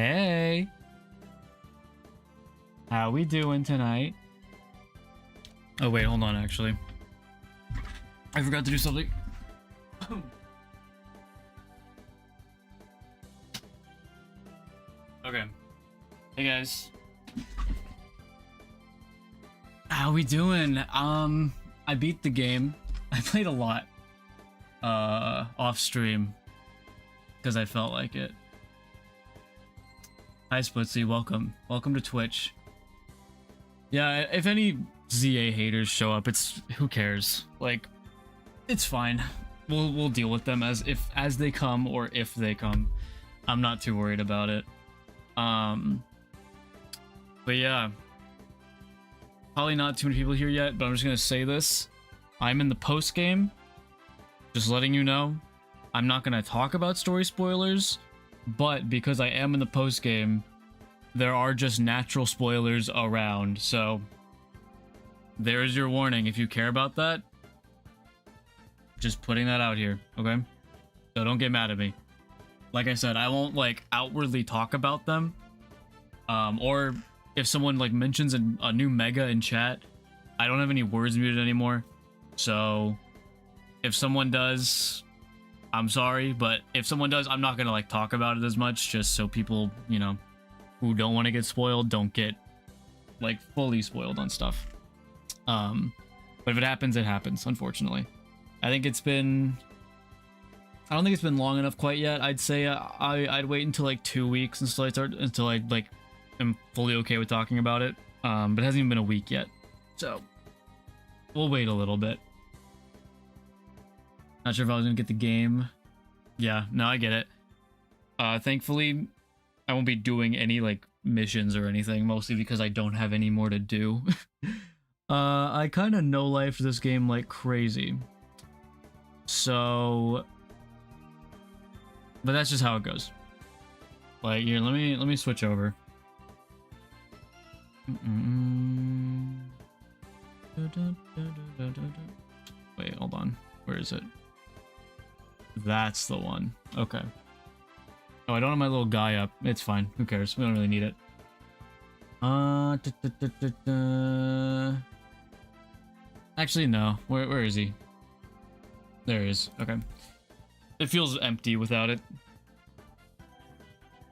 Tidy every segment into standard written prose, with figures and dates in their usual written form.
Hey. How we doing tonight? Oh wait, hold on actually. I forgot to do something. Okay. Hey guys. How we doing? I beat the game. I played a lot off stream because I felt like it. Hi Splitsy, welcome. Welcome to Twitch. Yeah, if any ZA haters show up, it's who cares? Like, it's fine. We'll deal with them as they come or if they come. I'm not too worried about it. But yeah. Probably not too many people here yet, but I'm just gonna say this. I'm in the post game. Just letting you know. I'm not gonna talk about story spoilers, but because I am in the post game, there are just natural spoilers around, so there's your warning. If you care about that, just putting that out here, okay? So don't get mad at me. Like I said, I won't like outwardly talk about them, or if someone like mentions a new mega in chat, I don't have any words muted anymore. So if someone does, I'm sorry, but if someone does, I'm not gonna like talk about it as much, just so people, you know, who don't want to get spoiled don't get like fully spoiled on stuff. But if it happens, it happens, unfortunately. I don't think it's been long enough quite yet. I'd say I'd wait until like 2 weeks until I like am fully okay with talking about it. But it hasn't even been a week yet, so we'll wait a little bit. Not sure if I was gonna get the game. Yeah, no, I get it. Thankfully, I won't be doing any like missions or anything, mostly because I don't have any more to do. I kind of no-lifed this game like crazy. So, but that's just how it goes. Like, here, let me switch over. Wait, hold on. Where is it? That's the one. Okay. Oh, I don't have my little guy up. It's fine. Who cares? We don't really need it. Actually, no. Where is he? There he is. Okay. It feels empty without it.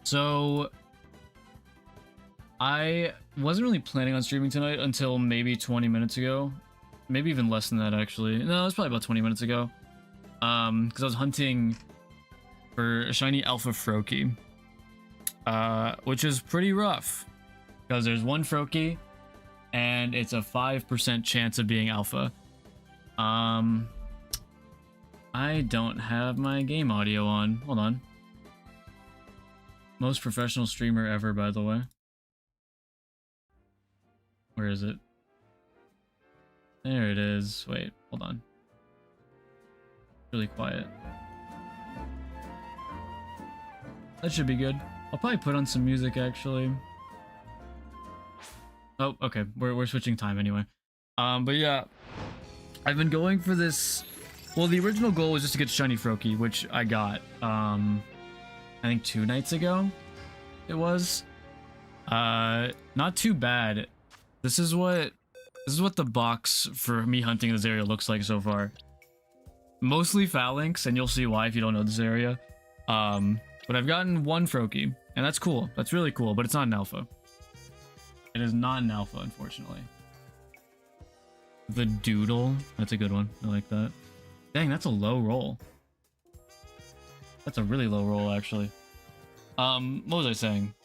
So, I wasn't really planning on streaming tonight until maybe 20 minutes ago. Maybe even less than that, actually. No, it was probably about 20 minutes ago. Because I was hunting for a shiny alpha Froakie, which is pretty rough because there's one Froakie and it's a 5% chance of being alpha. I don't have my game audio on. Hold on. Most professional streamer ever, by the way. Where is it? There it is. Wait, hold on. Really quiet. That should be good. I'll probably put on some music, actually. Oh, okay. We're switching time anyway. But yeah, I've been going for this. Well, the original goal was just to get shiny Froakie, which I got. I think 2 nights ago. It was. Not too bad. This is what the box for me hunting in this area looks like so far. Mostly phalanx, and you'll see why if you don't know this area. But I've gotten 1 Froakie, and that's cool. That's really cool, but it's not an alpha. It is not an alpha, unfortunately. The Doodle. That's a good one. I like that. Dang, that's a low roll. That's a really low roll, actually. What was I saying?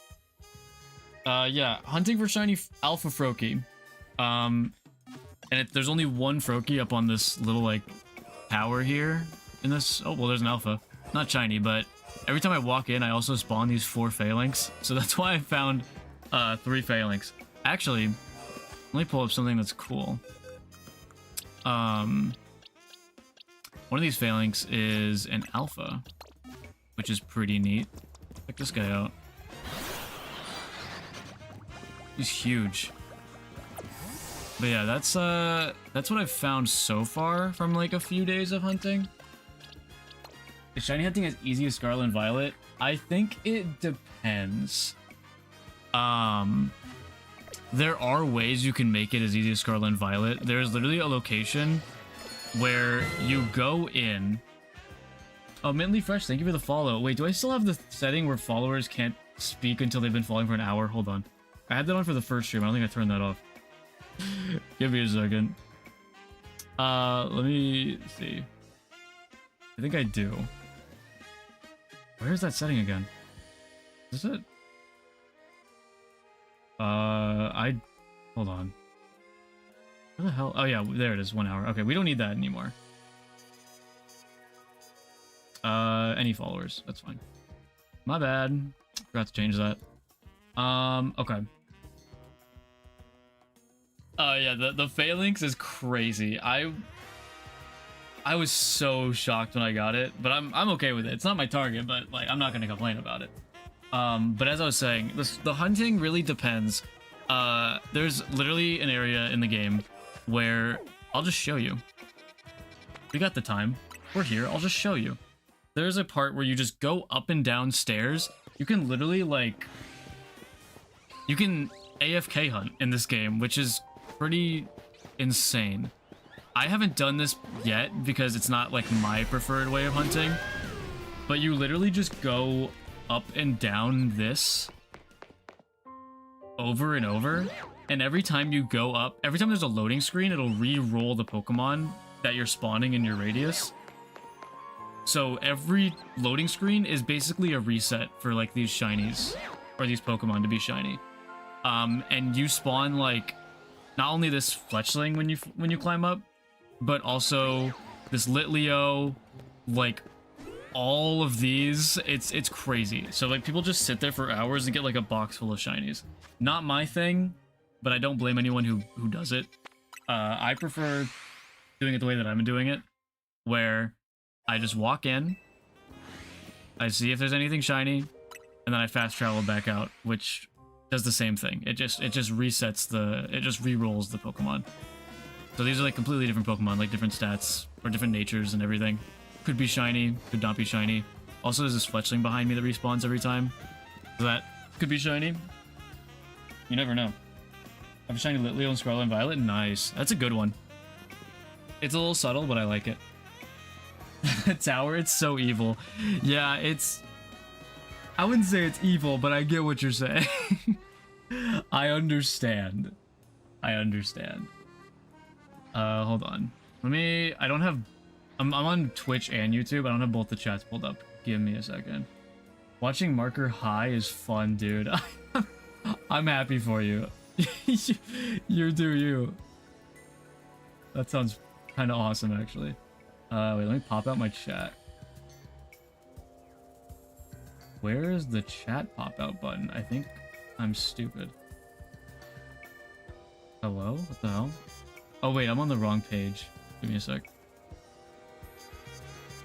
Yeah, hunting for shiny alpha Froakie. And there's only 1 Froakie up on this little, like, tower here. In this... Oh, well, there's an alpha. Not shiny, but every time I walk in, I also spawn these 4 phalanx. So that's why I found 3 phalanx. Actually, let me pull up something that's cool. One of these phalanx is an alpha, which is pretty neat. Check this guy out. He's huge. But yeah, that's what I've found so far from like a few days of hunting. Is shiny hunting as easy as Scarlet and Violet? I think it depends. There are ways you can make it as easy as Scarlet and Violet. There's literally a location where you go in. Oh, Mintly Fresh, thank you for the follow. Wait, do I still have the setting where followers can't speak until they've been following for an hour? Hold on. I had that on for the first stream. I don't think I turned that off. Give me a second. Let me see. I think I do. Where is that setting again? Is it? Hold on. Where the hell? Oh yeah, there it is, 1 hour. Okay, we don't need that anymore. Any followers, that's fine. My bad. Forgot to change that. Okay. Yeah, the phalanx is crazy. I was so shocked when I got it, but I'm okay with it. It's not my target, but like I'm not gonna complain about it. But as I was saying, the hunting really depends. There's literally an area in the game where I'll just show you. We got the time. We're here. I'll just show you. There's a part where you just go up and down stairs. You can literally like, you can AFK hunt in this game, which is pretty insane. I haven't done this yet because it's not like my preferred way of hunting, but you literally just go up and down this over and over, and every time you go up, every time there's a loading screen, it'll re-roll the Pokemon that you're spawning in your radius. So every loading screen is basically a reset for like these shinies or these Pokemon to be shiny. And you spawn like not only this fletchling when you climb up, but also this Litleo, like all of these. It's crazy. So like people just sit there for hours and get like a box full of shinies. Not my thing, but I don't blame anyone who does it. I prefer doing it the way that I'm doing it, where I just walk in, I see if there's anything shiny, and then I fast travel back out, which does the same thing. It just resets it just re-rolls the Pokemon. So these are like completely different Pokemon, like different stats or different natures and everything. Could be shiny, could not be shiny. Also, there's this fletchling behind me that respawns every time. So that could be shiny. You never know. I have a shiny Litleo and Scarlet and Violet. Nice. That's a good one. It's a little subtle, but I like it. Tower, it's so evil. Yeah, I wouldn't say it's evil, but I get what you're saying. I understand. Hold on. I'm on Twitch and YouTube. I don't have both the chats pulled up. Give me a second. Watching Marker High is fun, dude. I'm happy for you. You do you. That sounds kind of awesome, actually. Wait, let me pop out my chat. Where is the chat pop out button? I think I'm stupid. Hello? What the hell? Oh wait, I'm on the wrong page. Give me a sec.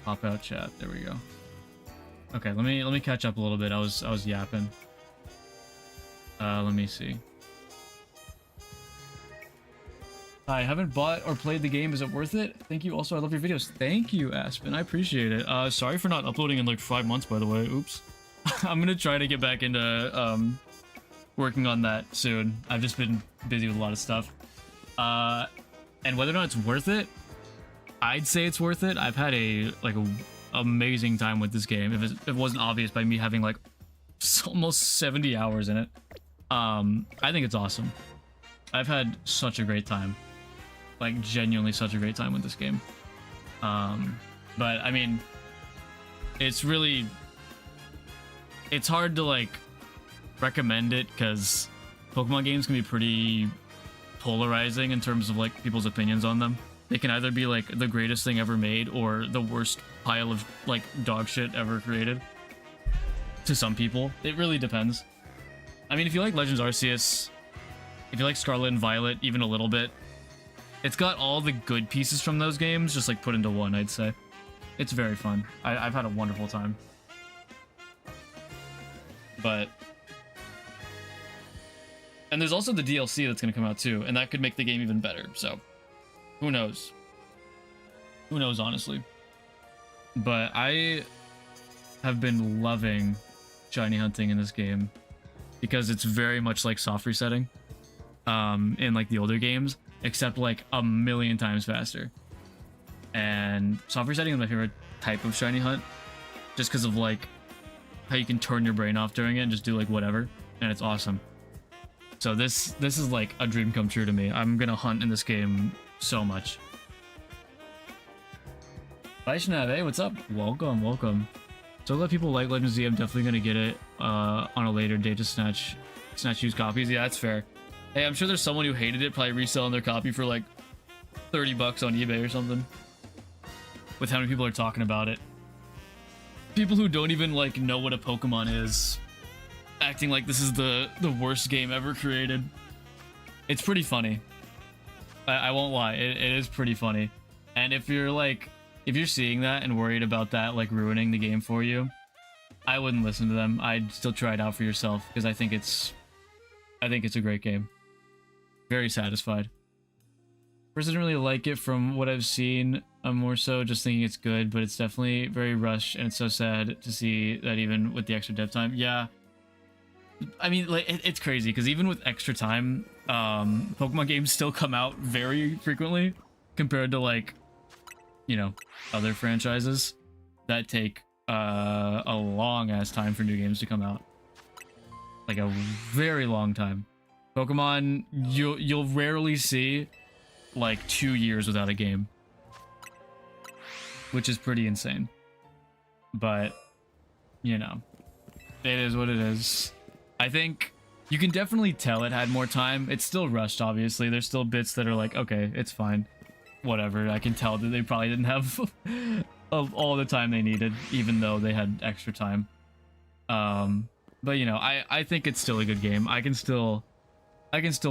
Pop out chat. There we go. Okay, let me catch up a little bit. I was yapping. Let me see. I haven't bought or played the game. Is it worth it? Thank you. Also, I love your videos. Thank you, Aspen. I appreciate it. Sorry for not uploading in like 5 months, by the way. Oops. I'm gonna try to get back into working on that soon. I've just been busy with a lot of stuff. And whether or not it's worth it, I'd say it's worth it. I've had a amazing time with this game. If it wasn't obvious by me having like almost 70 hours in it, I think it's awesome. I've had such a great time, like genuinely such a great time with this game. But I mean, it's hard to like recommend it because Pokemon games can be pretty polarizing in terms of like people's opinions on them. They can either be like the greatest thing ever made or the worst pile of like dog shit ever created. To some people, it really depends. I mean, if you like Legends Arceus, if you like Scarlet and Violet even a little bit, it's got all the good pieces from those games just like put into one, I'd say. It's very fun. I've had a wonderful time. But... And there's also the DLC that's going to come out too, and that could make the game even better, so... Who knows? Who knows, honestly? But have been loving shiny hunting in this game because it's very much like soft resetting in like the older games, except like a million times faster. And soft resetting is my favorite type of shiny hunt, just because of like how you can turn your brain off during it and just do like whatever, and it's awesome. So this is like a dream come true to me. I'm gonna hunt in this game so much. Bye Shanav, hey, what's up? Welcome. So a lot of people like Legends Z. I'm definitely gonna get it on a later date to snatch used copies. Yeah, that's fair. Hey, I'm sure there's someone who hated it, probably reselling their copy for like 30 bucks on eBay or something. With how many people are talking about it. People who don't even like know what a Pokemon is, acting like this is the worst game ever created. It's pretty funny. I won't lie, it is pretty funny. And if you're seeing that and worried about that like ruining the game for you, I wouldn't listen to them. I'd still try it out for yourself because I think it's a great game. Very satisfied. First, I didn't really like it from what I've seen. I'm more so just thinking it's good, but it's definitely very rushed, and it's so sad to see that even with the extra dev time. Yeah, I mean, like it's crazy because even with extra time, Pokemon games still come out very frequently compared to like, you know, other franchises that take a long ass time for new games to come out, like a very long time. Pokemon, you'll rarely see like 2 years without a game, which is pretty insane. But you know, it is what it is. I think you can definitely tell it had more time. It's still rushed, obviously. There's still bits that are like, okay, it's fine, whatever. I can tell that they probably didn't have of all the time they needed, even though they had extra time. But you know, I think it's still a good game. I can still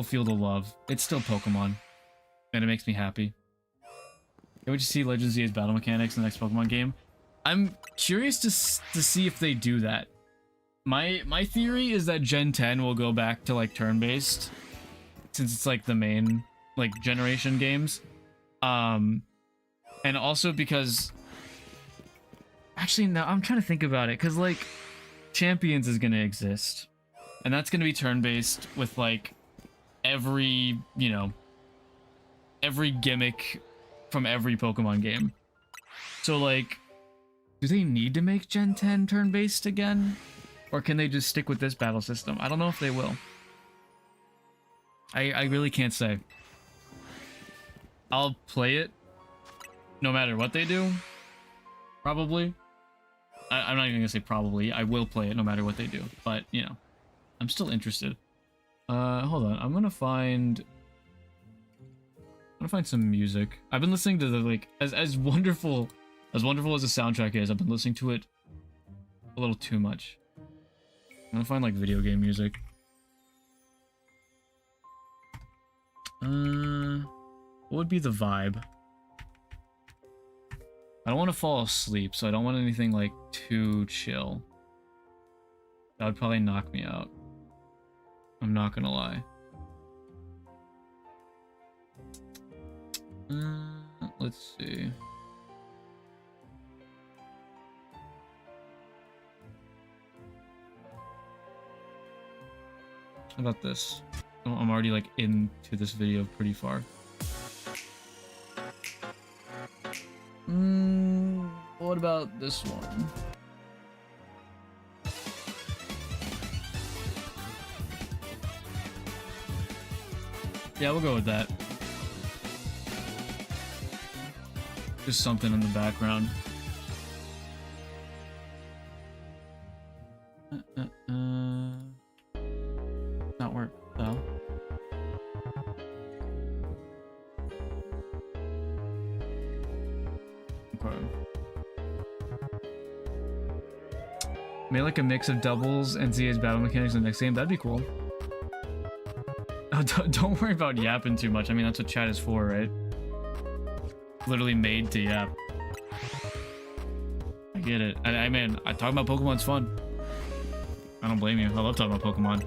feel the love. It's still Pokemon, and it makes me happy. Can't wait to see Legends Z's battle mechanics in the next Pokemon game. I'm curious to see if they do that. My theory is that Gen 10 will go back to like turn-based, since it's like the main like generation games. And also because actually no, I'm trying to think about it, because like Champions is gonna exist, and that's gonna be turn-based with like every, you know, every gimmick from every Pokemon game. So like, do they need to make Gen 10 turn-based again? Or can they just stick with this battle system? I don't know if they will. I really can't say. I'll play it no matter what they do. Probably. I'm not even gonna say probably. I will play it no matter what they do. But, you know, I'm still interested. Hold on. I'm gonna find some music. I've been listening to the, like, as wonderful as the soundtrack is, I've been listening to it a little too much. I'm gonna find like video game music. What would be the vibe? I don't want to fall asleep, so I don't want anything like too chill. That would probably knock me out. I'm not gonna lie. Let's see. How about this? Oh, I'm already like into this video pretty far. What about this one? Yeah, we'll go with that. Just something in the background. Not work though. Okay. Make like a mix of doubles and ZA's battle mechanics in the next game. That'd be cool. Oh, don't worry about yapping too much. I mean, that's what chat is for, right? Literally made to yap. I get it. I mean, talking about Pokemon's fun. I don't blame you. I love talking about Pokemon.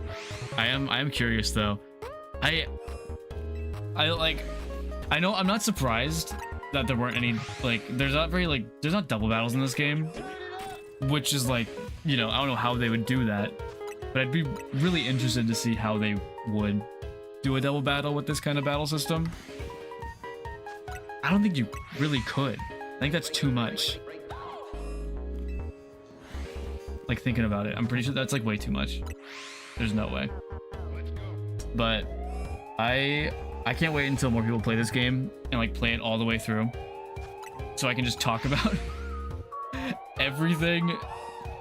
I am curious though. I know I'm not surprised that there weren't any, like, there's not double battles in this game, which is like, you know, I don't know how they would do that, but I'd be really interested to see how they would do a double battle with this kind of battle system. I don't think you really could. I think that's too much. Like, thinking about it, I'm pretty sure that's like way too much. There's no way. But I can't wait until more people play this game and like play it all the way through, so I can just talk about everything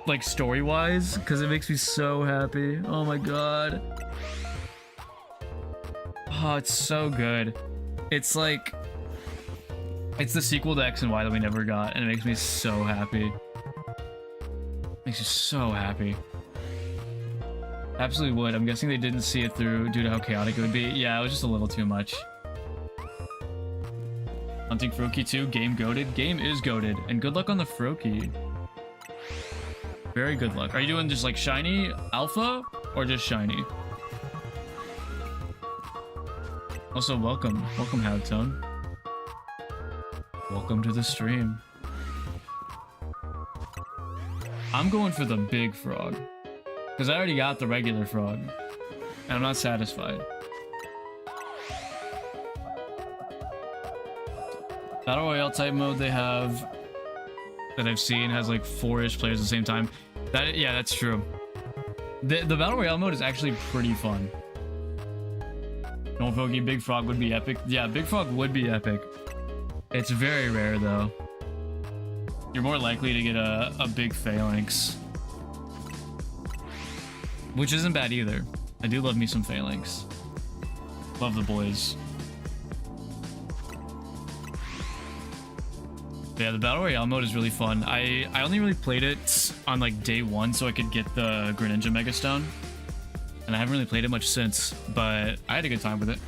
like story-wise, because it makes me so happy. Oh my god. Oh, it's so good. It's like, it's the sequel to X and Y that we never got, and it makes me so happy. Makes you so happy. Absolutely would. I'm guessing they didn't see it through due to how chaotic it would be. Yeah, it was just a little too much. Hunting Froakie 2, game goated. Game is goated. And good luck on the Froakie. Very good luck. Are you doing just like shiny alpha or just shiny? Also, welcome. Welcome, Habtone. Welcome to the stream. I'm going for the big frog, because I already got the regular frog, and I'm not satisfied. Battle Royale type mode they have, that I've seen, has like 4-ish players at the same time. Yeah, that's true. The Battle Royale mode is actually pretty fun. Don't Froakie, Big Frog would be epic. Yeah, Big Frog would be epic. It's very rare though. You're more likely to get a big phalanx, which isn't bad either. I do love me some phalanx. Love the boys. But yeah, the Battle Royale mode is really fun. I only really played it on like day 1 so I could get the Greninja Megastone, and I haven't really played it much since, but I had a good time with it.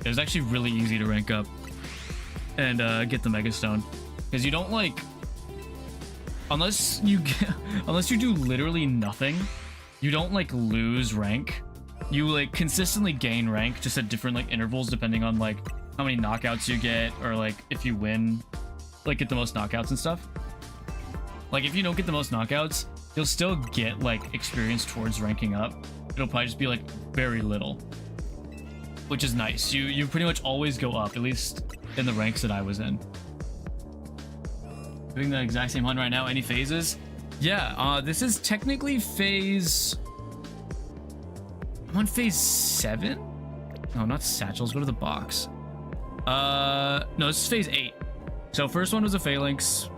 It was actually really easy to rank up and get the Megastone, because you don't like, unless you do literally nothing, you don't like lose rank. You like consistently gain rank just at different like intervals depending on like how many knockouts you get, or like if you win, like get the most knockouts and stuff. Like if you don't get the most knockouts, you'll still get like experience towards ranking up. It'll probably just be like very little, which is nice. You pretty much always go up, at least in the ranks that I was in. Doing the exact same hunt right now. Any phases? Yeah, this is technically phase... I'm on phase 7? No, not satchels. Go to the box. No, this is phase 8. So first one was a phalanx.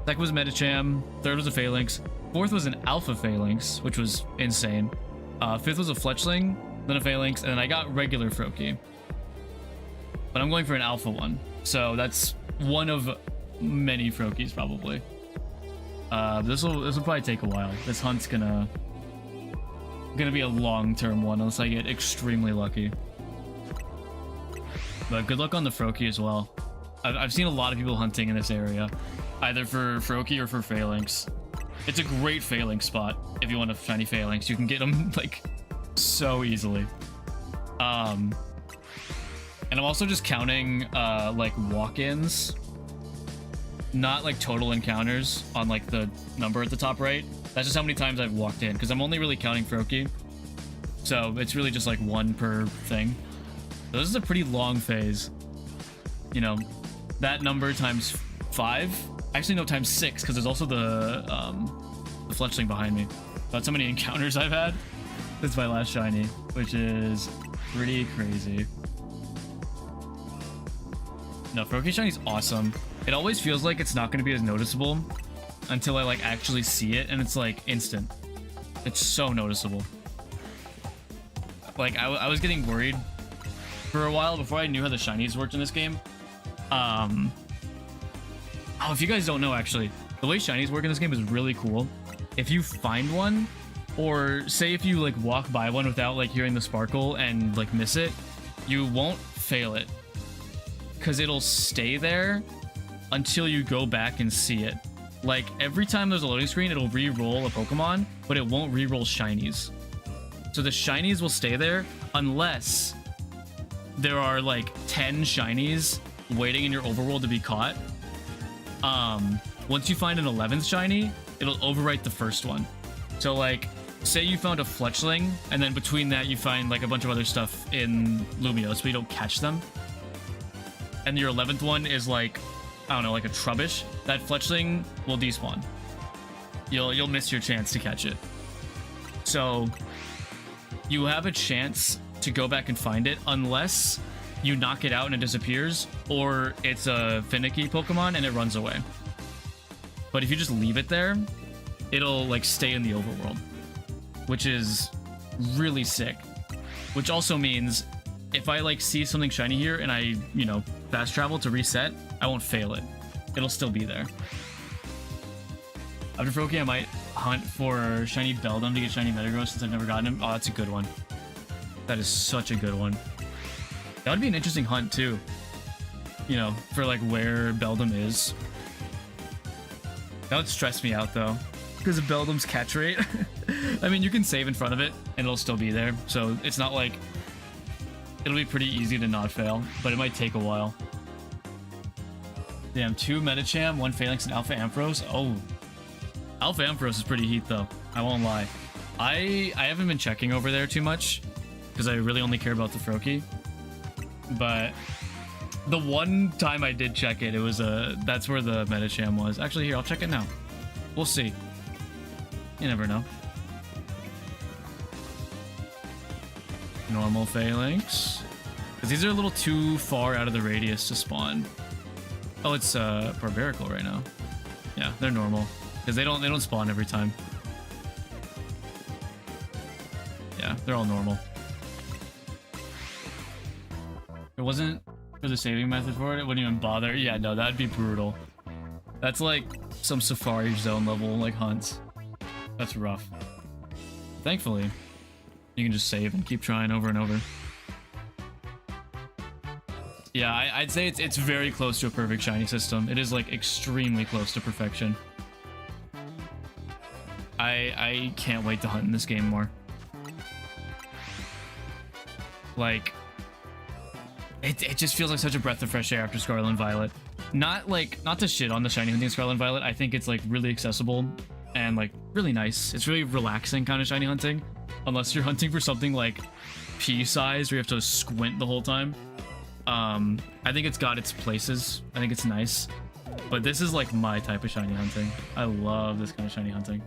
Second was Medicham. Third was a phalanx. Fourth was an alpha phalanx, which was insane. Fifth was a fletchling, then a phalanx, and then I got regular Froakie. But I'm going for an alpha one. So that's one of many Froakies probably. This will probably take a while. This hunt's gonna be a long-term one unless I get extremely lucky. But good luck on the Froakie as well. I've seen a lot of people hunting in this area, either for Froakie or for phalanx. It's a great phalanx spot if you want a shiny phalanx. You can get them like so easily. And I'm also just counting like walk-ins, not like total encounters on like the number at the top right. That's just how many times I've walked in, because I'm only really counting Froakie. So it's really just like one per thing. So this is a pretty long phase. You know, that number times 5. Actually, no, times 6, because there's also the fletchling behind me. That's how many encounters I've had. This is my last shiny, which is pretty crazy. No, Froakie shiny is awesome. It always feels like it's not going to be as noticeable until I like actually see it, and it's like instant. It's so noticeable. Like I was getting worried for a while before I knew how the shinies worked in this game. Oh, if you guys don't know, actually, the way shinies work in this game is really cool. If you find one, or say if you like walk by one without like hearing the sparkle and like miss it, you won't fail it, because it'll stay there until you go back and see it. Like every time there's a loading screen, it'll re-roll a Pokemon, but it won't re-roll shinies. So the shinies will stay there unless there are like 10 shinies waiting in your overworld to be caught. once you find an 11th shiny, it'll overwrite the first one. So like, say you found a Fletchling, and then between that you find like a bunch of other stuff in Lumiose, but you don't catch them. And your 11th one is like, I don't know, like a Trubbish. That Fletchling will despawn. You'll miss your chance to catch it. So you have a chance to go back and find it unless you knock it out and it disappears, or it's a finicky Pokemon and it runs away. But if you just leave it there, it'll like stay in the overworld, which is really sick. Which also means if I like see something shiny here and I, you know, fast travel to reset, I won't fail it. It'll still be there. After Froakie, I might hunt for shiny Beldum to get shiny Metagross since I've never gotten him. Oh, that's a good one. That is such a good one. That would be an interesting hunt too. You know, for like where Beldum is. That would stress me out though, because of Beldum's catch rate. I mean, you can save in front of it and it'll still be there. So it's not like, it'll be pretty easy to not fail, but it might take a while. Damn, 2 Medicham, 1 Phalanx, and Alpha Ampharos. Oh, Alpha Ampharos is pretty heat though, I won't lie. I haven't been checking over there too much because I really only care about the Froakie. But the one time I did check it, it was that's where the Medicham was. Actually, here, I'll check it now. We'll see. You never know. Normal Phalanx. Because these are a little too far out of the radius to spawn. Oh, it's Barbarical right now. Yeah, they're normal. Because they don't spawn every time. Yeah, they're all normal. It wasn't for the saving method for it, it wouldn't even bother. Yeah, no, that'd be brutal. That's like some Safari Zone level like hunts. That's rough. Thankfully, you can just save and keep trying over and over. Yeah, I'd say it's very close to a perfect shiny system. It is like extremely close to perfection. I can't wait to hunt in this game more. Like, it just feels like such a breath of fresh air after Scarlet and Violet. Not to shit on the shiny hunting Scarlet and Violet. I think it's like really accessible and like really nice. It's really relaxing kind of shiny hunting, unless you're hunting for something like pea-sized where you have to squint the whole time. I think it's got its places. I think it's nice, but this is like my type of shiny hunting. I love this kind of shiny hunting.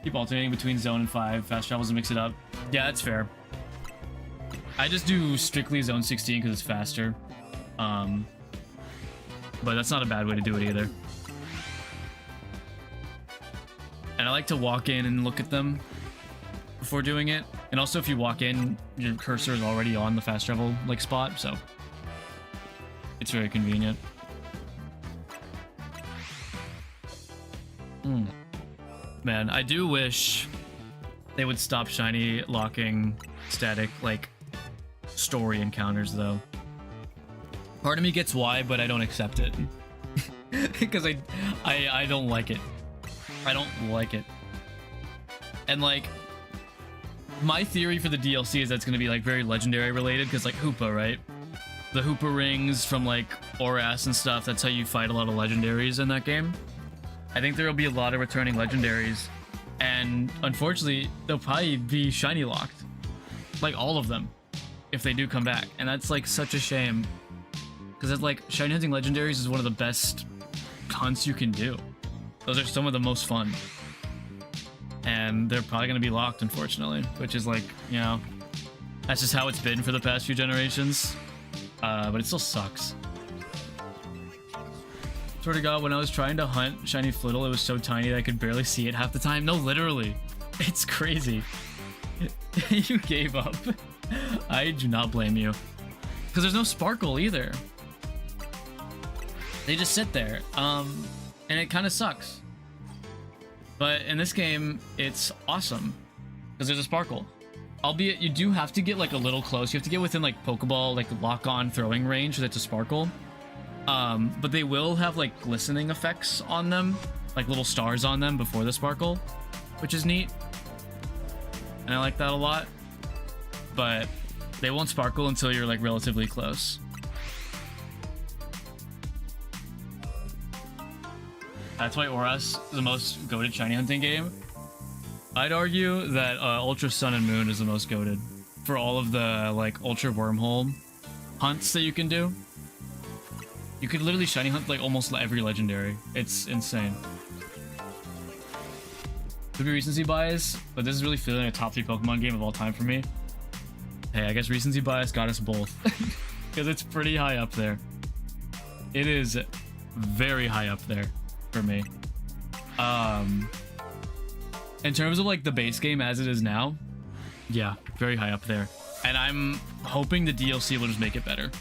Keep alternating between Zone and 5 fast travels and mix it up. Yeah, that's fair. I just do strictly Zone 16 because it's faster. But that's not a bad way to do it either. And I like to walk in and look at them before doing it. And also if you walk in, your cursor is already on the fast travel like spot, so it's very convenient. Man, I do wish they would stop shiny locking static like story encounters though. Part of me gets why, but I don't accept it. Because I don't like it. I don't like it. And like, my theory for the DLC is that's going to be like very legendary related, because like Hoopa, right? The Hoopa rings from like Oras and stuff, that's how you fight a lot of legendaries in that game. I think there will be a lot of returning legendaries, and unfortunately they'll probably be shiny locked, like all of them, if they do come back. And that's like such a shame, because it's like shiny hunting legendaries is one of the best hunts you can do. Those are some of the most fun, and they're probably going to be locked, unfortunately, which is like, you know, that's just how it's been for the past few generations. But it still sucks. Swear to God, when I was trying to hunt shiny Flittle, it was so tiny that I could barely see it half the time. No, literally. It's crazy. You gave up. I do not blame you. Because there's no sparkle either. They just sit there. And it kind of sucks. But in this game, it's awesome. Because there's a sparkle. Albeit, you do have to get like a little close. You have to get within like Pokeball, like lock-on throwing range for that to sparkle. But they will have like glistening effects on them, like little stars on them before the sparkle, which is neat. And I like that a lot. But they won't sparkle until you're like relatively close. That's why Oras is the most goated shiny hunting game. I'd argue that Ultra Sun and Moon is the most goated for all of the like Ultra Wormhole hunts that you can do. You could literally shiny hunt like almost every legendary. It's insane. Could be recency bias, but this is really feeling a top 3 Pokemon game of all time for me. Hey, I guess recency bias got us both because it's pretty high up there. It is very high up there for me. In terms of like the base game as it is now, yeah, very high up there. And I'm hoping the DLC will just make it better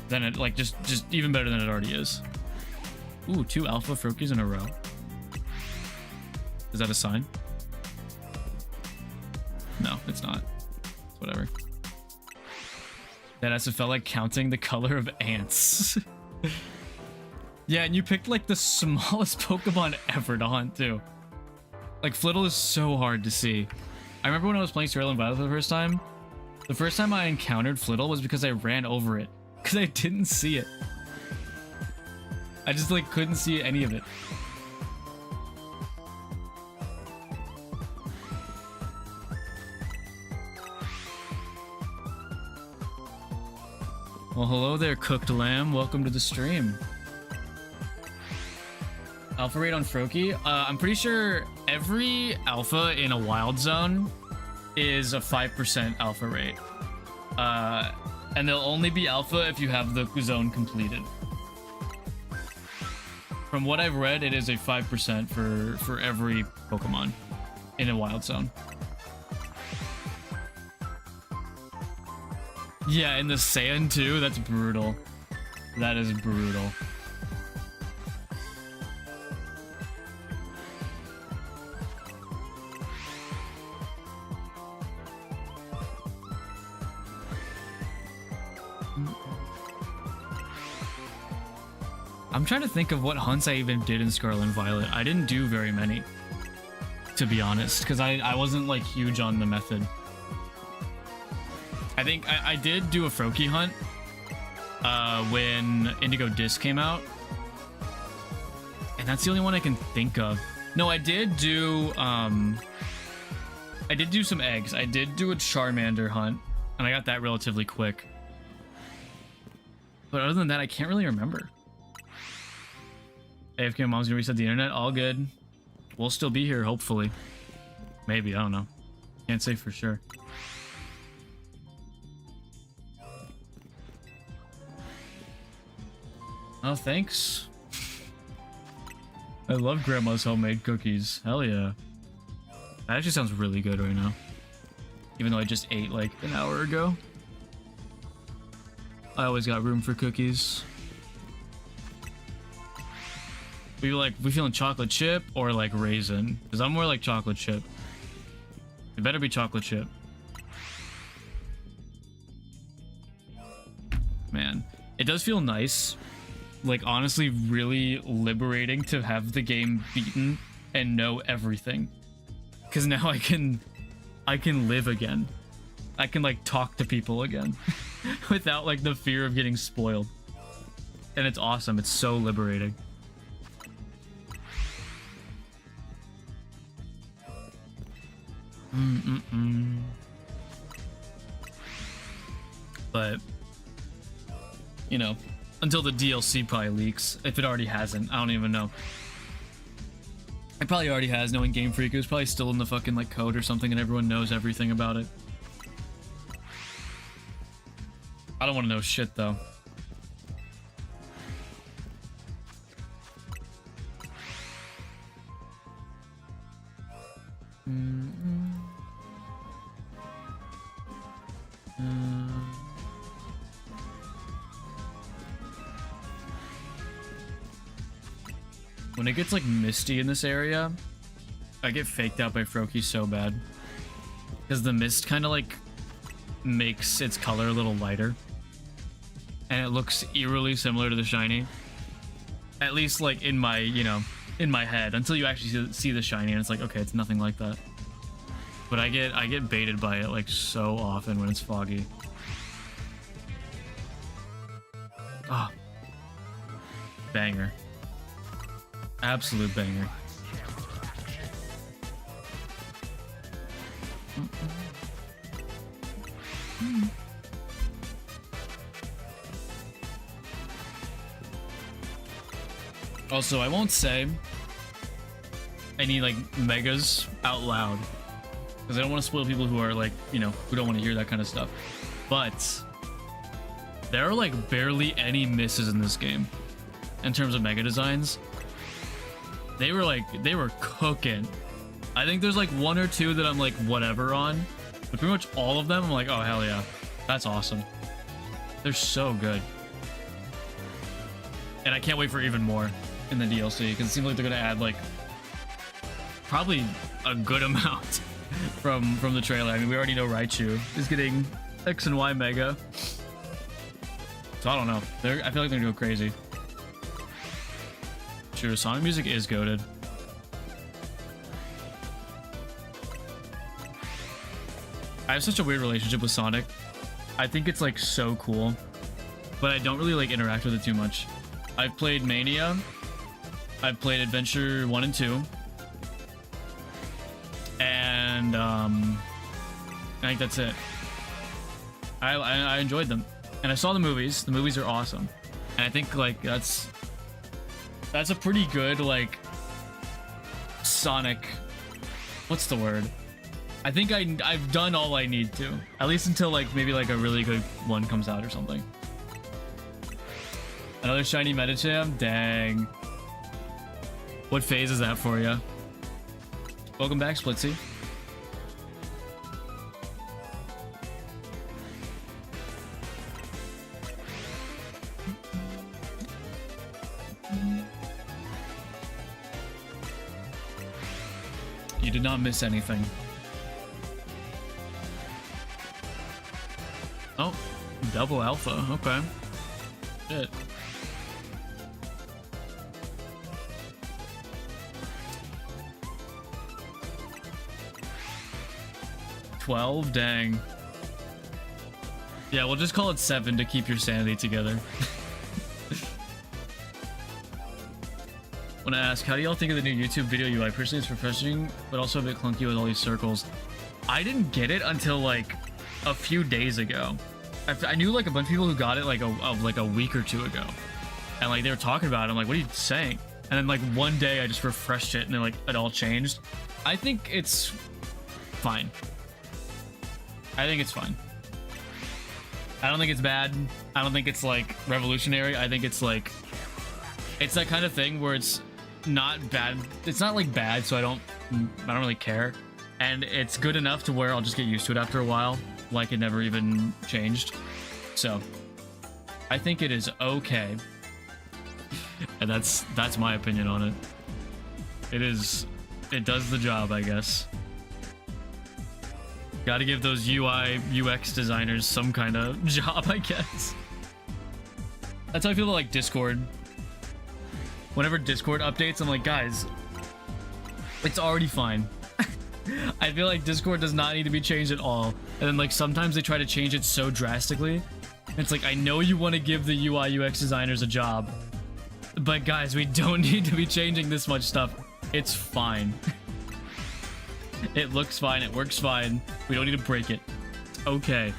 than it, like just even better than it already is. Ooh, 2 alpha Froakies in a row. Is that a sign? No, it's not. It's whatever. That has to felt like counting the color of ants. Yeah, and you picked like the smallest Pokemon ever to hunt too. Like Flittle is so hard to see. I remember when I was playing Sterling Violet for the first time I encountered Flittle was because I ran over it. Because I didn't see it. I just like couldn't see any of it. Well, hello there, cooked lamb. Welcome to the stream. Alpha rate on Froakie? I'm pretty sure every alpha in a wild zone is a 5% alpha rate. And they'll only be alpha if you have the zone completed. From what I've read, it is a 5% for every Pokemon in a wild zone. Yeah, in the sand too, that's brutal. That is brutal. I'm trying to think of what hunts I even did in Scarlet and Violet. I didn't do very many, to be honest, because I wasn't like huge on the method. I think I did do a Froakie hunt when Indigo Disc came out, and that's the only one I can think of. No, I did do some eggs. I did do a Charmander hunt, and I got that relatively quick. But other than that, I can't really remember. AFK mom's gonna reset the internet. All good. We'll still be here, hopefully. Maybe, I don't know. Can't say for sure. Oh, thanks. I love Grandma's homemade cookies. Hell yeah. That actually sounds really good right now. Even though I just ate like an hour ago. I always got room for cookies. We feeling chocolate chip or like raisin? Because I'm more like chocolate chip. It better be chocolate chip. Man, it does feel nice. Like honestly, really liberating to have the game beaten and know everything. Because now I can live again. I can like talk to people again without like the fear of getting spoiled. And it's awesome. It's so liberating. But you know, until the DLC probably leaks, if it already hasn't, I don't even know. It probably already has, knowing Game Freak. It was probably still in the fucking like code or something, and everyone knows everything about it. I don't want to know shit though. When it gets like misty in this area, I get faked out by Froakie so bad. Because the mist kind of like makes its color a little lighter. And it looks eerily similar to the shiny. At least like in my, you know, in my head. Until you actually see the shiny and it's like, okay, it's nothing like that. But I get baited by it like so often when it's foggy. Ah. Banger. Absolute banger. Also, I won't say any like megas out loud because I don't want to spoil people who are like, you know, who don't want to hear that kind of stuff. But there are like barely any misses in this game in terms of mega designs. They were cooking. I think there's like one or two that I'm like whatever on, but pretty much all of them I'm like, oh hell yeah, that's awesome. They're so good. And I can't wait for even more in the DLC because it seems like they're gonna add like probably a good amount from the trailer. I mean, we already know Raichu is getting X and Y mega, so I don't know. I feel like they're gonna go crazy. Sure, Sonic music is goated. I have such a weird relationship with Sonic. I think it's like so cool, but I don't really like interact with it too much. I've played Mania, I've played Adventure 1 and 2, and I think that's it. I enjoyed them, and I saw the movies. The movies are awesome, and I think like that's a pretty good like Sonic. What's the word? I think I've done all I need to, at least until like maybe like a really good one comes out or something. Another shiny Medicham? Dang. What phase is that for you? Welcome back, Splitsy. You did not miss anything. Oh, double alpha. Okay. Shit. $12? Dang. Yeah, we'll just call it 7 to keep your sanity together. Want to ask, how do y'all think of the new YouTube video UI? Personally, it's refreshing, but also a bit clunky with all these circles. I didn't get it until like a few days ago. I knew like a bunch of people who got it like a week or two ago, and like they were talking about it. I'm like, what are you saying? And then like one day I just refreshed it and then like it all changed. I think it's fine. I think it's fine. I don't think it's bad. I don't think it's like revolutionary. I think it's like, it's that kind of thing where it's not bad. It's not like bad, so I don't really care. And it's good enough to where I'll just get used to it after a while, like it never even changed. So I think it is okay. And that's my opinion on it. It does the job, I guess. Gotta give those UI, UX designers some kind of job, I guess. That's how I feel about like Discord. Whenever Discord updates, I'm like, guys, it's already fine. I feel like Discord does not need to be changed at all. And then like sometimes they try to change it so drastically. It's like, I know you want to give the UI, UX designers a job, but guys, we don't need to be changing this much stuff. It's fine. It looks fine. It works fine. We don't need to break it. Okay.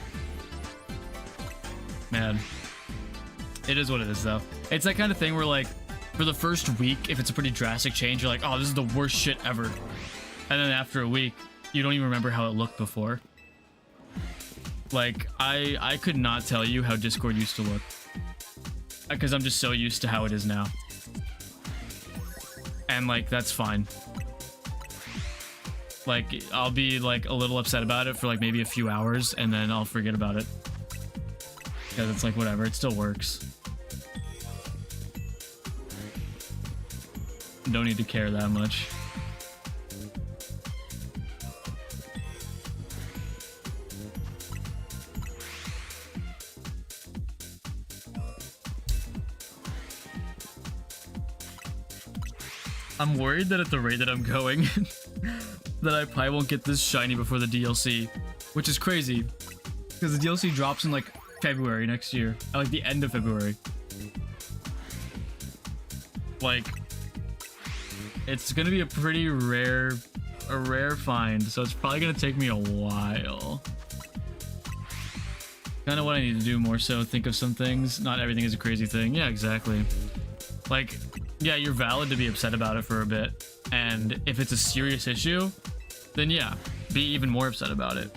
Man. It is what it is, though. It's that kind of thing where, like, for the first week, if it's a pretty drastic change, you're like, oh, this is the worst shit ever. And then after a week, you don't even remember how it looked before. Like, I could not tell you how Discord used to look, because I'm just so used to how it is now. And, like, that's fine. Like, I'll be, like, a little upset about it for, like, maybe a few hours, and then I'll forget about it. Because it's like, whatever, it still works. Don't need to care that much. I'm worried that at the rate that I'm going, that I probably won't get this shiny before the DLC, which is crazy, because the DLC drops in like February next year, at like the end of February. Like, It's gonna be a pretty rare find, so it's probably gonna take me a while. Kind of what I need to do more so, think of some things. Not everything is a crazy thing. Yeah, exactly. Like, yeah, you're valid to be upset about it for a bit. And if it's a serious issue, then yeah, be even more upset about it.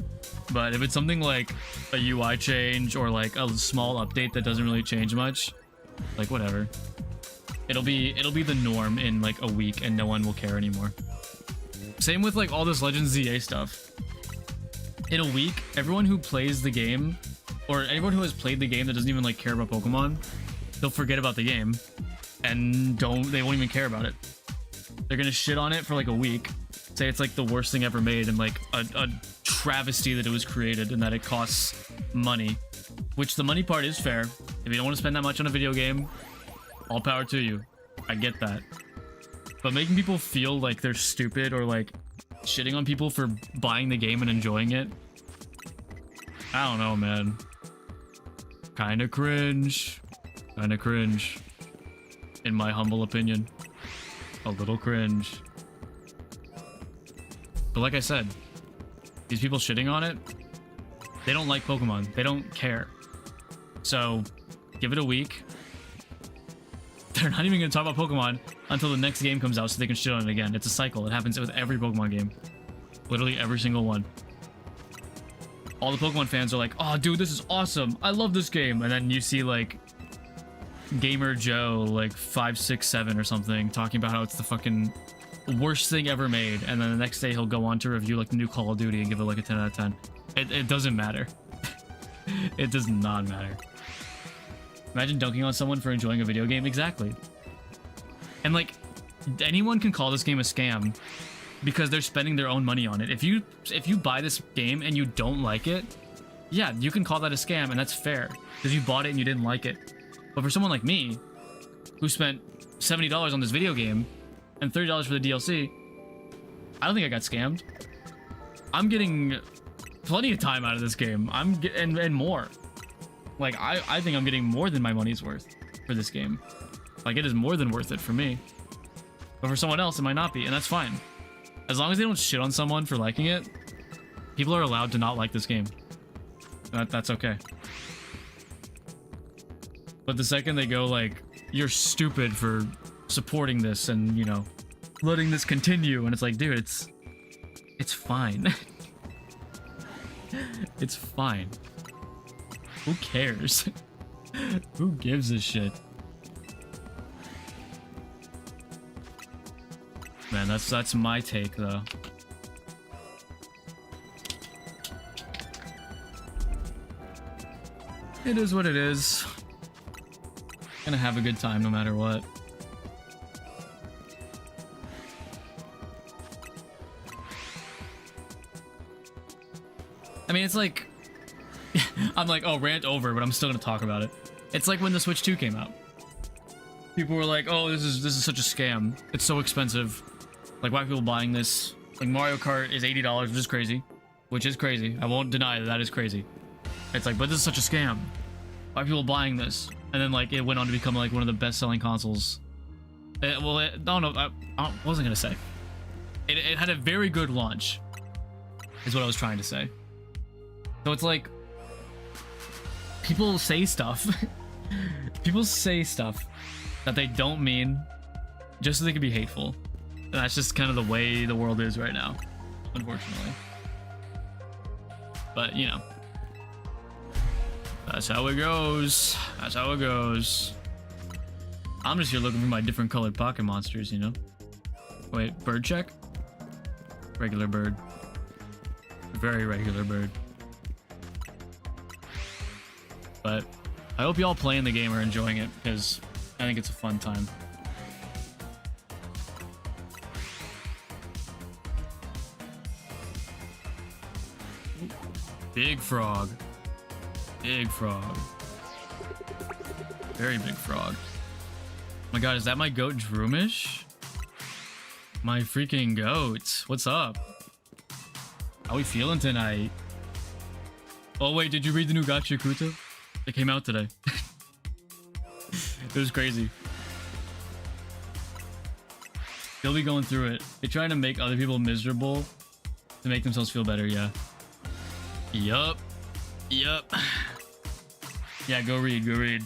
But if it's something like a UI change or like a small update that doesn't really change much, like whatever. It'll be the norm in like a week and no one will care anymore. Same with like all this Legends ZA stuff. In a week, everyone who plays the game, or anyone who has played the game that doesn't even like care about Pokemon, they'll forget about the game and they won't even care about it. They're gonna shit on it for like a week, say it's like the worst thing ever made and like a travesty that it was created and that it costs money, which the money part is fair. If you don't want to spend that much on a video game, all power to you. I get that. But making people feel like they're stupid or like shitting on people for buying the game and enjoying it, I don't know, man. Kinda cringe. Kinda cringe. In my humble opinion. A little cringe. But like I said, these people shitting on it, they don't like Pokemon. They don't care. So, give it a week. They're not even going to talk about Pokemon until the next game comes out so they can shit on it again. It's a cycle. It happens with every Pokemon game. Literally every single one. All the Pokemon fans are like, oh, dude, this is awesome. I love this game. And then you see, like, Gamer Joe, like, 567 or something, talking about how it's the fucking worst thing ever made. And then the next day he'll go on to review, like, the new Call of Duty and give it, like, a 10 out of 10. It doesn't matter. It does not matter. Imagine dunking on someone for enjoying a video game. Exactly. And like, anyone can call this game a scam because they're spending their own money on it. If you buy this game and you don't like it, yeah, you can call that a scam, and that's fair because you bought it and you didn't like it. But for someone like me, who spent $70 on this video game and $30 for the DLC, I don't think I got scammed. I'm getting plenty of time out of this game. And more. Like, I think I'm getting more than my money's worth for this game. Like, it is more than worth it for me. But for someone else, it might not be, and that's fine. As long as they don't shit on someone for liking it, people are allowed to not like this game. That's okay. But the second they go, like, you're stupid for supporting this and, you know, letting this continue, and it's like, dude, it's fine. It's fine. Who cares? Who gives a shit? Man, that's my take though. It is what it is. Gonna have a good time no matter what. I mean, it's like I'm like, oh, rant over, but I'm still gonna talk about it. It's like when the Switch 2 came out. People were like, oh, this is such a scam. It's so expensive. Like, why are people buying this? Like, Mario Kart is $80, which is crazy. Which is crazy. I won't deny that that is crazy. It's like, but this is such a scam. Why are people buying this? And then, like, it went on to become, like, one of the best-selling consoles. I wasn't gonna say. It had a very good launch, is what I was trying to say. So it's like, people say stuff. People say stuff that they don't mean just so they can be hateful. And that's just kind of the way the world is right now, unfortunately. But, you know, that's how it goes. That's how it goes. I'm just here looking for my different colored pocket monsters, you know? Wait, bird check? Regular bird. Very regular bird. But I hope y'all playing the game are enjoying it, because I think it's a fun time. Big frog. Big frog. Very big frog. Oh my god, is that my goat Droomish? My freaking goat. What's up? How we feeling tonight? Oh wait, did you read the new Gacha Kuto? It came out today. It was crazy. They'll be going through it. They're trying to make other people miserable to make themselves feel better, yeah. Yup. Yup. Yeah, go read, go read.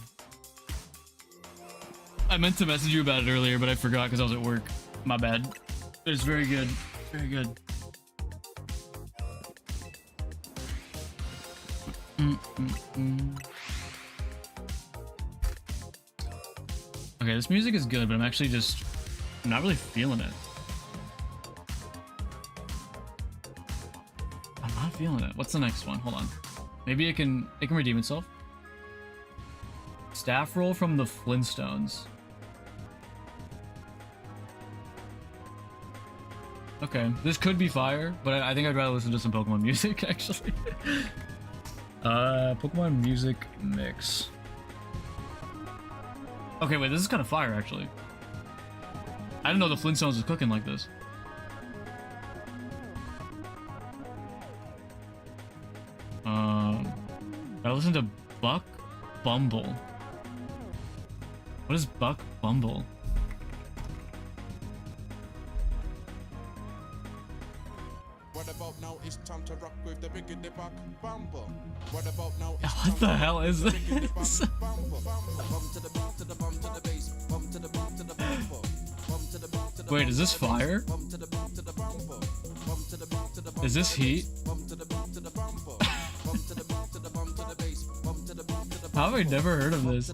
I meant to message you about it earlier, but I forgot because I was at work. My bad. It's very good. Very good. Okay, this music is good, but I'm actually just... I'm not really feeling it. I'm not feeling it. What's the next one? Hold on. Maybe it can redeem itself. Staff roll from the Flintstones. Okay, this could be fire, but I think I'd rather listen to some Pokemon music, actually. Pokemon music mix. Okay, wait, this is kind of fire, actually. I didn't know the Flintstones was cooking like this. I listened to Buck Bumble. What is Buck Bumble? What about now? It's time to rock with the big in the Buck Bumble. What about now? What the hell is this? Wait, is this fire? Is this heat? How have I never heard of this?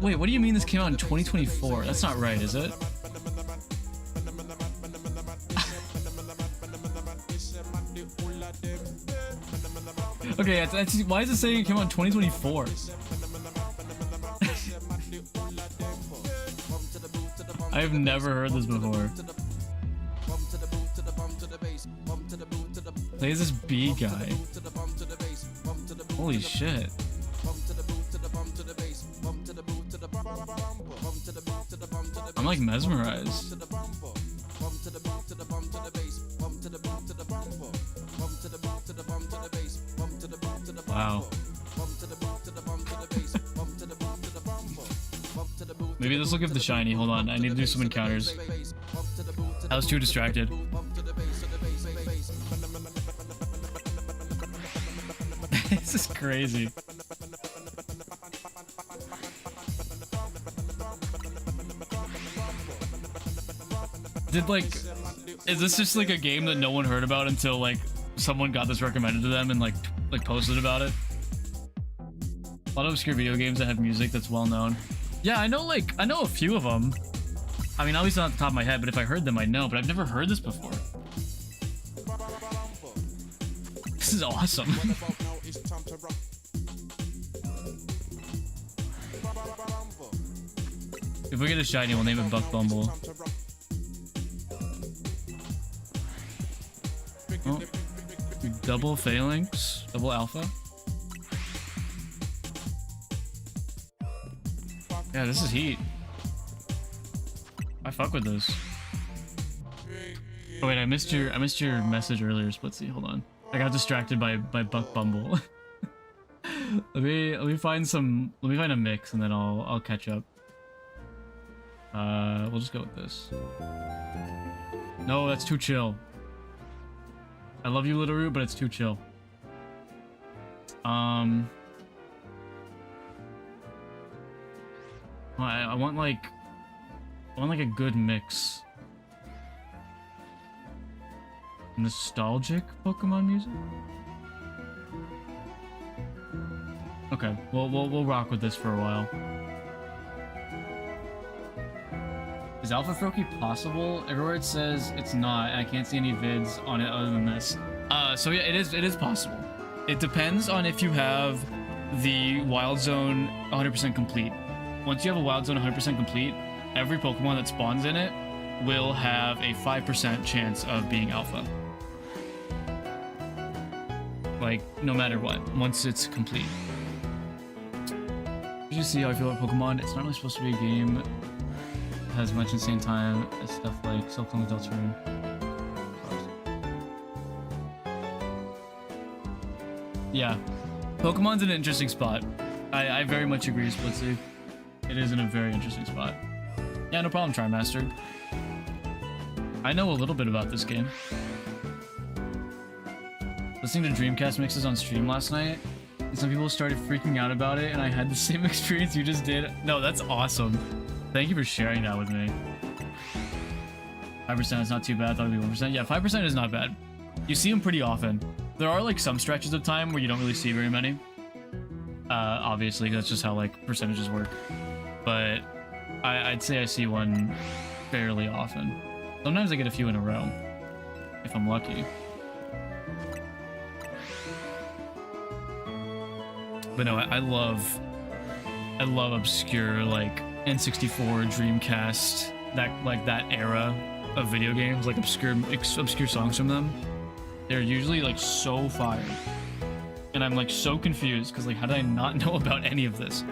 Wait, what do you mean this came out in 2024? That's not right, is it? Okay, why is it saying it came out in 2024? I've never heard this before. Plays this bee guy. Holy shit. I'm like mesmerized. Wow. Maybe this will give the shiny. Hold on, I need to do some encounters. I was too distracted. This is crazy. Is this just like a game that no one heard about until like someone got this recommended to them and like posted about it? A lot of obscure video games that have music that's well known. Yeah, I know a few of them. I mean, at least not off the top of my head, but if I heard them, I know, but I've never heard this before. This is awesome. If we get a shiny, we'll name it Buck Bumble. Oh. Double Phalanx? Double Alpha? Yeah, this is heat. I fuck with this. Oh wait, I missed your message earlier, Splitsy. Hold on. I got distracted by Buck Bumble. let me find a mix and then I'll catch up. We'll just go with this. No, that's too chill. I love you, Littleroo, but it's too chill. I want like a good mix. Nostalgic Pokemon music? Okay, we'll rock with this for a while. Is Alpha Froakie possible? Everywhere it says it's not, and I can't see any vids on it other than this. So yeah, it is possible. It depends on if you have the Wild Zone 100% complete. Once you have a Wild Zone 100% complete, every Pokemon that spawns in it will have a 5% chance of being Alpha. Like, no matter what, once it's complete. Did you see how I feel about Pokemon? It's not really supposed to be a game that has much insane time as stuff like Silph and Deltarune. Yeah, Pokemon's an interesting spot. I very much agree, Splitsy. It is in a very interesting spot. Yeah, no problem, Trimaster. I know a little bit about this game. Listening to Dreamcast mixes on stream last night, and some people started freaking out about it, and I had the same experience you just did. No, that's awesome. Thank you for sharing that with me. 5% is not too bad. I thought it'd be 1%. Yeah, 5% is not bad. You see them pretty often. There are like some stretches of time where you don't really see very many. Obviously, that's just how like percentages work. But I'd say I see one fairly often. Sometimes I get a few in a row, if I'm lucky. But no, I love obscure like N64, Dreamcast, that era of video games, like obscure songs from them. They're usually like so fire, and I'm like so confused because like how did I not know about any of this?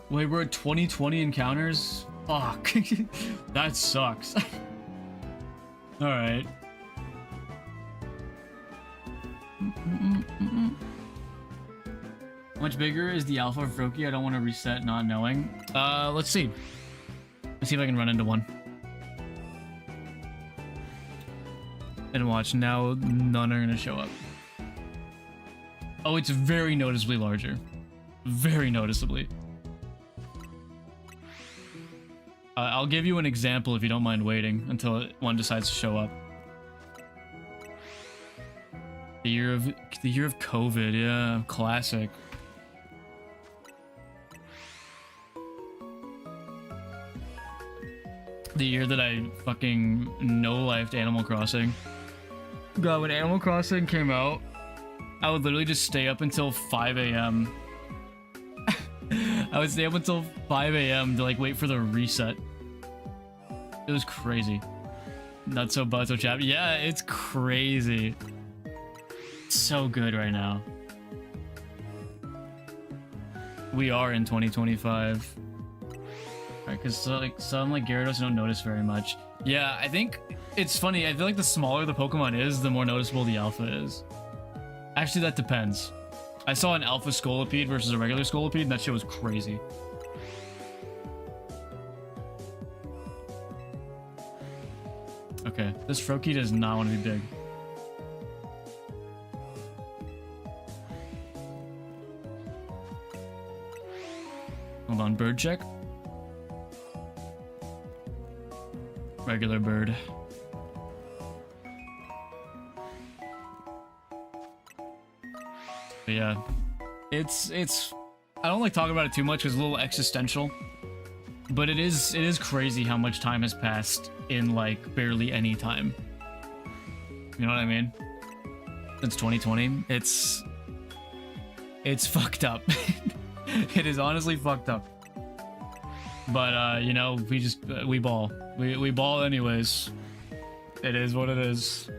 Wait, we're at 2020 encounters? Fuck. That sucks. Alright. How much bigger is the alpha of Froakie? I don't want to reset not knowing. Let's see. Let's see if I can run into one. And watch, now none are gonna show up. Oh, it's very noticeably larger. Very noticeably. I'll give you an example if you don't mind waiting until one decides to show up. The year of COVID, yeah, classic. The year that I fucking no-lifed Animal Crossing. God, when Animal Crossing came out, I would literally just stay up until 5 a.m. I would stay up until 5 a.m. to like wait for the reset. It was crazy. Not so buzzo chap. Yeah, it's crazy. It's so good right now. We are in 2025. Right, because like some like Gyarados don't notice very much. Yeah, I think it's funny. I feel like the smaller the Pokemon is, the more noticeable the alpha is. Actually, that depends. I saw an alpha Scolipede versus a regular Scolipede, and that shit was crazy. Okay, this Froakie does not want to be big. Hold on, bird check. Regular bird. But yeah, it's I don't like talking about it too much because it's a little existential, but it is crazy how much time has passed in like barely any time. You know what I mean? Since 2020, it's fucked up. It is honestly fucked up. But you know, we ball. We ball anyways. It is what it is.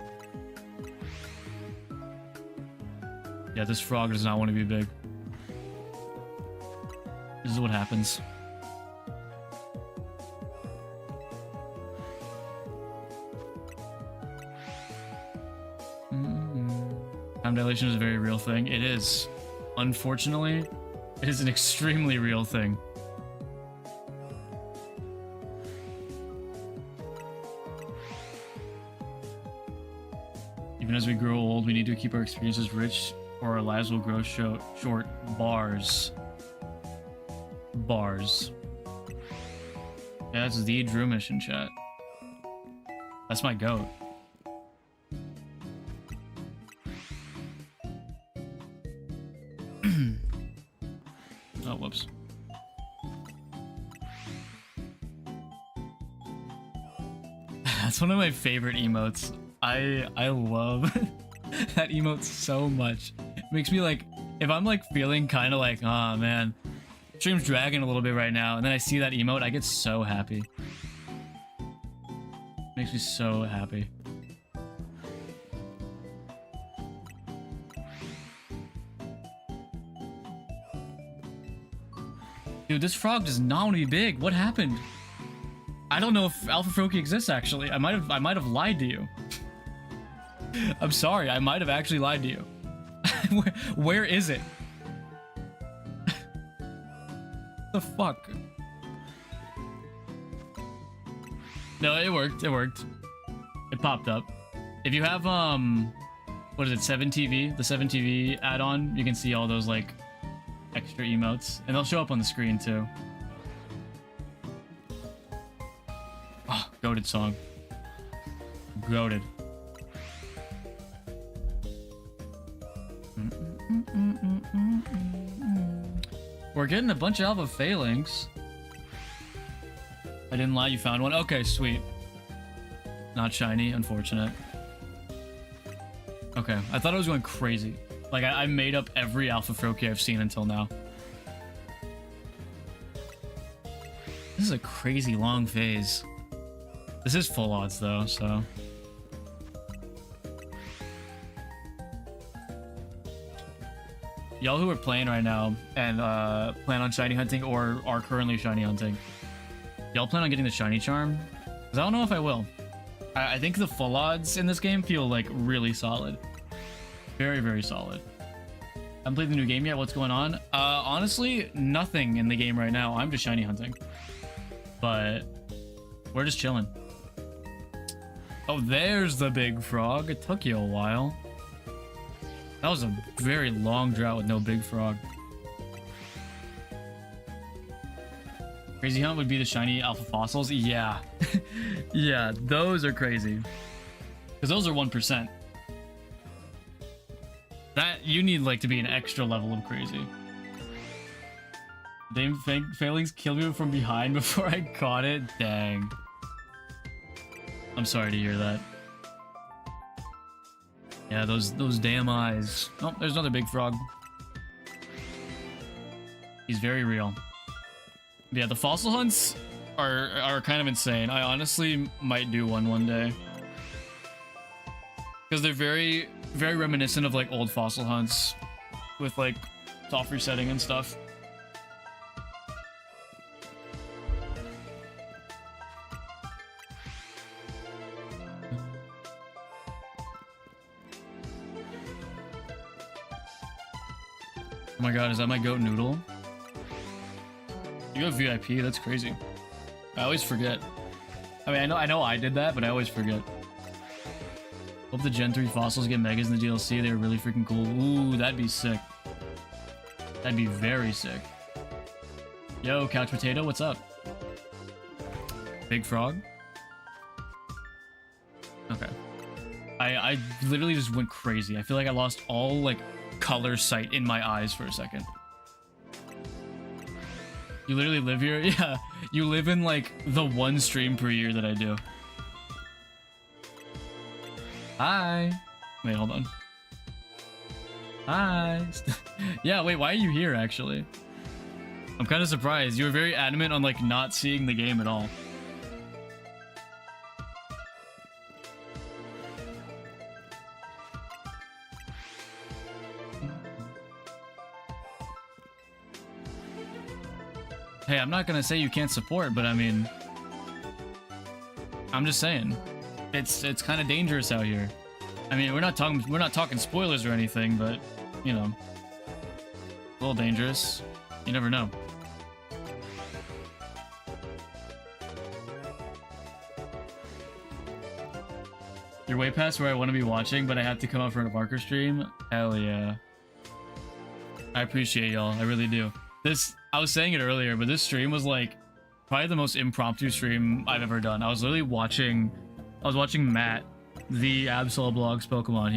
Yeah, this frog does not want to be big. This is what happens. Time dilation is a very real thing. It is. Unfortunately, it is an extremely real thing. Even as we grow old, we need to keep our experiences rich, or our lives will grow short. Bars. Bars. Yeah, that's the Drew mission, chat. That's my goat. Oh, whoops. That's one of my favorite emotes. I love that emote so much. It makes me like, if I'm like feeling kind of like, oh man, stream's dragging a little bit right now, and then I see that emote, I get so happy. Makes me so happy. Dude, this frog does not want to be big. What happened? I don't know if Alpha Froakie exists, actually. I might have lied to you. I'm sorry, I might have actually lied to you. Where is it? The fuck? No, it worked. It worked. It popped up. If you have what is it, 7TV? The 7TV add-on, you can see all those like extra emotes, and they'll show up on the screen too. Oh, goated song. Goated. We're getting a bunch of alpha failings. I didn't lie, you found one. Okay, sweet. Not shiny, unfortunate. Okay, I thought I was going crazy. Like, I made up every Alpha Froakie I've seen until now. This is a crazy long phase. This is full odds, though, so... Y'all who are playing right now and plan on shiny hunting or are currently shiny hunting, y'all plan on getting the shiny charm? Because I don't know if I will. I think the full odds in this game feel like really solid. Very, very solid. I haven't played the new game yet. What's going on? Honestly, nothing in the game right now. I'm just shiny hunting. But we're just chilling. Oh, there's the big frog. It took you a while. That was a very long drought with no big frog. Crazy hunt would be the shiny alpha fossils. Yeah. Yeah, those are crazy. Because those are 1%. That, you need like to be an extra level of crazy. Dame failings killed me from behind before I caught it. Dang. I'm sorry to hear that. Yeah, those damn eyes. Oh, there's another big frog. He's very real. Yeah, the fossil hunts are kind of insane. I honestly might do one day. Because they're very, very reminiscent of like old fossil hunts with like soft resetting and stuff. Oh my god, is that my goat Noodle? You have VIP, that's crazy. I always forget. I mean, I know I did that, but I always forget. Hope the Gen 3 fossils get megas in the DLC. They were really freaking cool. Ooh, that'd be sick. That'd be very sick. Yo, Couch Potato, what's up? Big Frog? Okay. I literally just went crazy. I feel like I lost all, like, color sight in my eyes for a second. You literally live here? Yeah, you live in like the one stream per year that I do. Hi. Wait, hold on. Hi. Yeah, wait, why are you here actually? I'm kind of surprised. You were very adamant on like not seeing the game at all. Hey, I'm not gonna say you can't support, but I mean, I'm just saying, it's kind of dangerous out here. I mean, we're not talking spoilers or anything, but you know, a little dangerous. You never know. You're way past where I want to be watching, but I have to come out for a Marker stream. Hell yeah! I appreciate y'all. I really do. I was saying it earlier, but this stream was like probably the most impromptu stream I've ever done. I was watching Matt, the Absol Blogs Pokemon.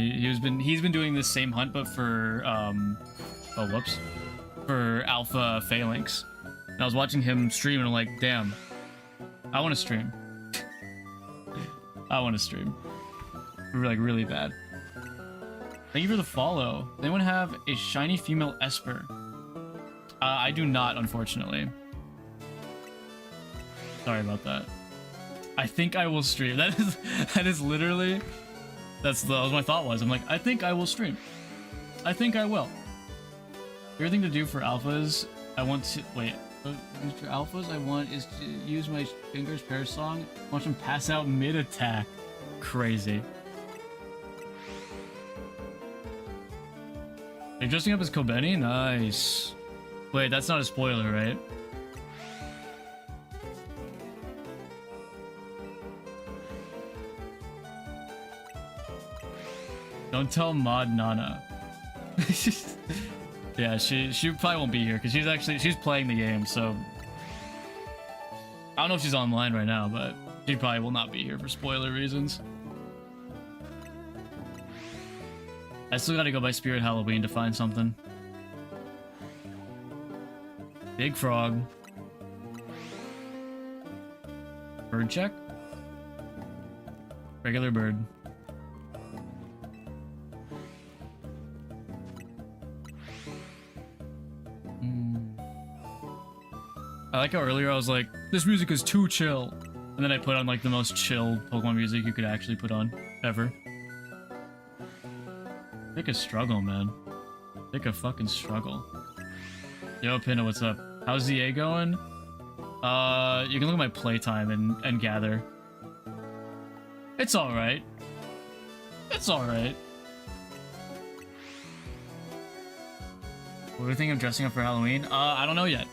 He's been doing this same hunt, but for for Alpha Phalanx. And I was watching him stream, and I'm like, damn, I want to stream. I want to stream. Like really bad. Thank you for the follow. Does anyone have a shiny female Esper? I do not, unfortunately. Sorry about that. I think I will stream. That is literally that was my thought was. I'm like, I think I will stream. I think I will. Favorite thing to do for alphas, I want to wait. Mr. Alphas, I want is to use my fingers pair song. Watch him pass out mid-attack. Crazy. Are you dressing up as Kobeni? Nice. Wait, that's not a spoiler, right? Don't tell Mod Nana. Yeah, she probably won't be here because she's playing the game, so I don't know if she's online right now, but she probably will not be here for spoiler reasons. I still gotta go by Spirit Halloween to find something. Big frog. Bird check? Regular bird. I like how earlier I was like, this music is too chill. And then I put on like the most chill Pokemon music you could actually put on ever. Pick a struggle, man. Pick a fucking struggle. Yo, Pinna, what's up? How's ZA going? You can look at my playtime and gather. It's alright. It's alright. What do you think of dressing up for Halloween? I don't know yet.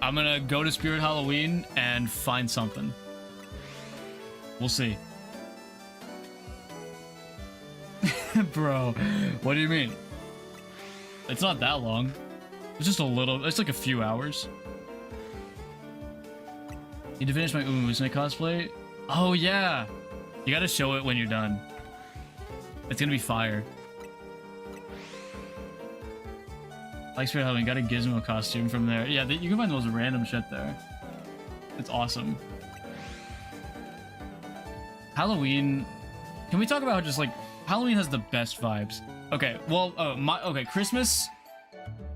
I'm gonna go to Spirit Halloween and find something. We'll see. Bro, what do you mean? It's not that long. It's just a little, it's like a few hours. Need to finish my Uma Musume cosplay? Oh yeah! You gotta show it when you're done. It's gonna be fire. Like Spirit Halloween, got a Gizmo costume from there. Yeah, you can find the most random shit there. It's awesome. Halloween, can we talk about how just like Halloween has the best vibes? Okay, well, okay, Christmas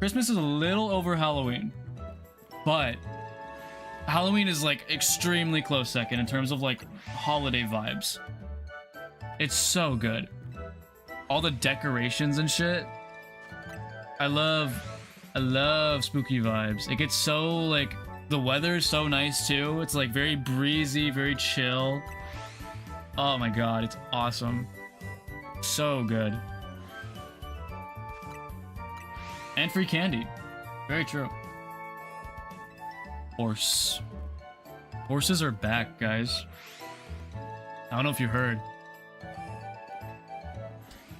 is a little over Halloween, but Halloween is like extremely close second in terms of like holiday vibes. It's so good. All the decorations and shit. I love spooky vibes. It gets so like, the weather's so nice too. It's like very breezy, very chill. Oh my god, it's awesome. So good. And free candy. Very true. Horse. Horses are back, guys. I don't know if you heard.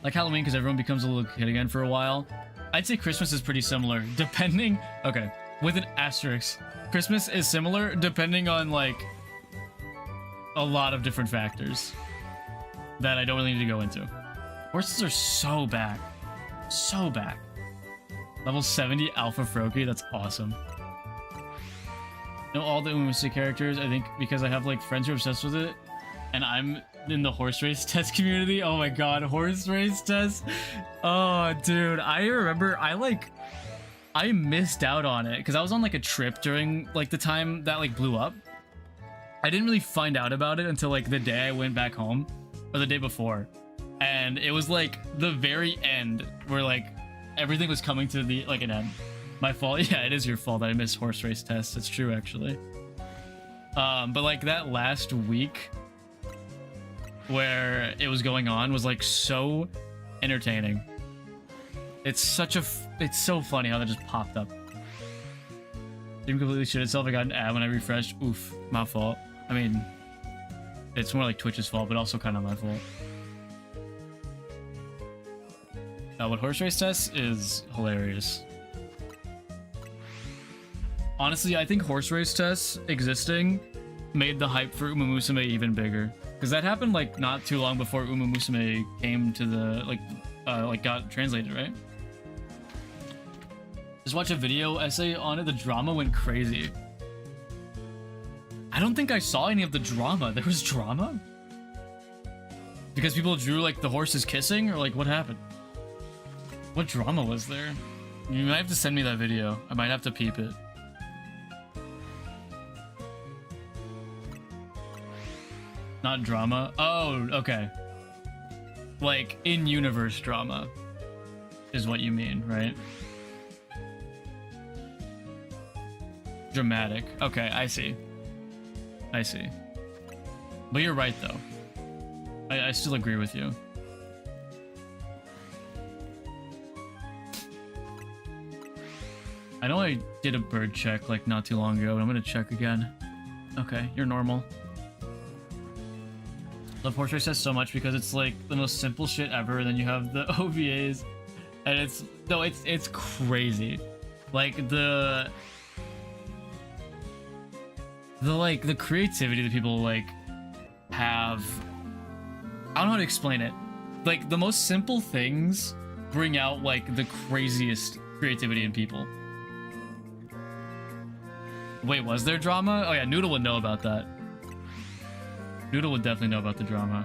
Like Halloween, because everyone becomes a little kid again for a while. I'd say Christmas is pretty similar, depending... Okay, with an asterisk. Christmas is similar, depending on, like, a lot of different factors that I don't really need to go into. Horses are so back. So back. Level 70 Alpha Froakie, that's awesome. Know all the Umusu characters, I think, because I have, like, friends who are obsessed with it, and I'm in the horse race test community. Oh my god, horse race test. Oh, dude, I remember I missed out on it because I was on like a trip during like the time that like blew up. I didn't really find out about it until like the day I went back home, or the day before. And it was like the very end where like everything was coming to the like an end. My fault. Yeah, it is your fault that I missed horse race tests. It's true actually. But like that last week where it was going on was like so entertaining. It's so funny how that just popped up. Didn't completely shit itself. I got an ad when I refreshed. Oof, my fault. I mean, it's more like Twitch's fault, but also kind of my fault. What horse race test is hilarious. Honestly, I think horse race tests existing made the hype for Uma Musume even bigger. Because that happened like not too long before Uma Musume came to the like got translated, right? Just watch a video essay on it. The drama went crazy. I don't think I saw any of the drama. There was drama? Because people drew like the horses kissing, or like what happened? What drama was there? You might have to send me that video. I might have to peep it. Not drama? Oh, okay. Like, in-universe drama is what you mean, right? dramatic. Okay, I see. I see. But you're right, though. I still agree with you. I know I did a bird check like not too long ago, but I'm gonna check again. Okay, you're normal. Love Horse Race Test so much because it's like the most simple shit ever, and then you have the OVAs, and it's crazy. Like the creativity that people like have. I don't know how to explain it. Like the most simple things bring out like the craziest creativity in people. Wait, was there drama? Oh yeah, Noodle would know about that. Noodle would definitely know about the drama.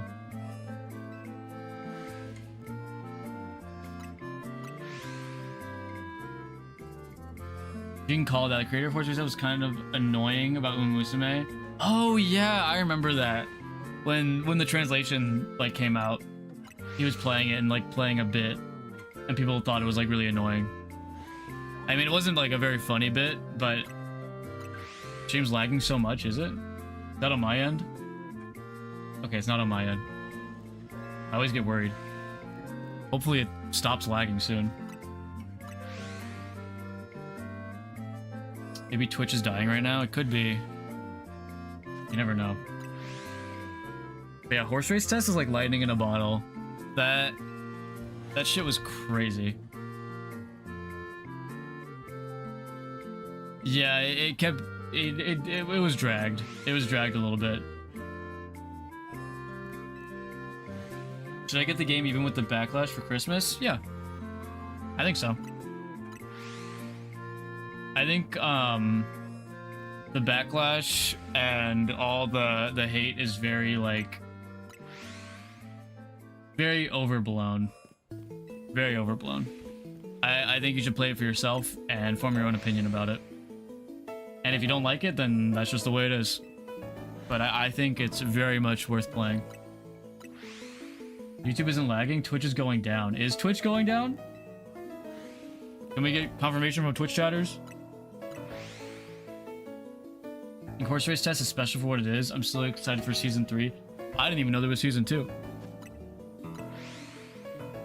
You can call that. The creator of Horse Race was kind of annoying about Umusume. Oh yeah, I remember that. When the translation like came out, he was playing it and like playing a bit, and people thought it was like really annoying. I mean, it wasn't like a very funny bit, but stream's lagging so much, is it? Is that on my end? Okay, it's not on my end. I always get worried. Hopefully it stops lagging soon. Maybe Twitch is dying right now? It could be. You never know. But yeah, Horse Race Test is like lightning in a bottle. That shit was crazy. Yeah, it kept... It was dragged. It was dragged a little bit. Should I get the game even with the backlash for Christmas? Yeah. I think so. I think the backlash and all the hate is very like very overblown. Very overblown. I think you should play it for yourself and form your own opinion about it. And if you don't like it, then that's just the way it is. But I think it's very much worth playing. YouTube isn't lagging, Twitch is going down. Is Twitch going down? Can we get confirmation from Twitch chatters? And Horse Race Test is special for what it is. I'm still excited for season 3. I didn't even know there was season 2.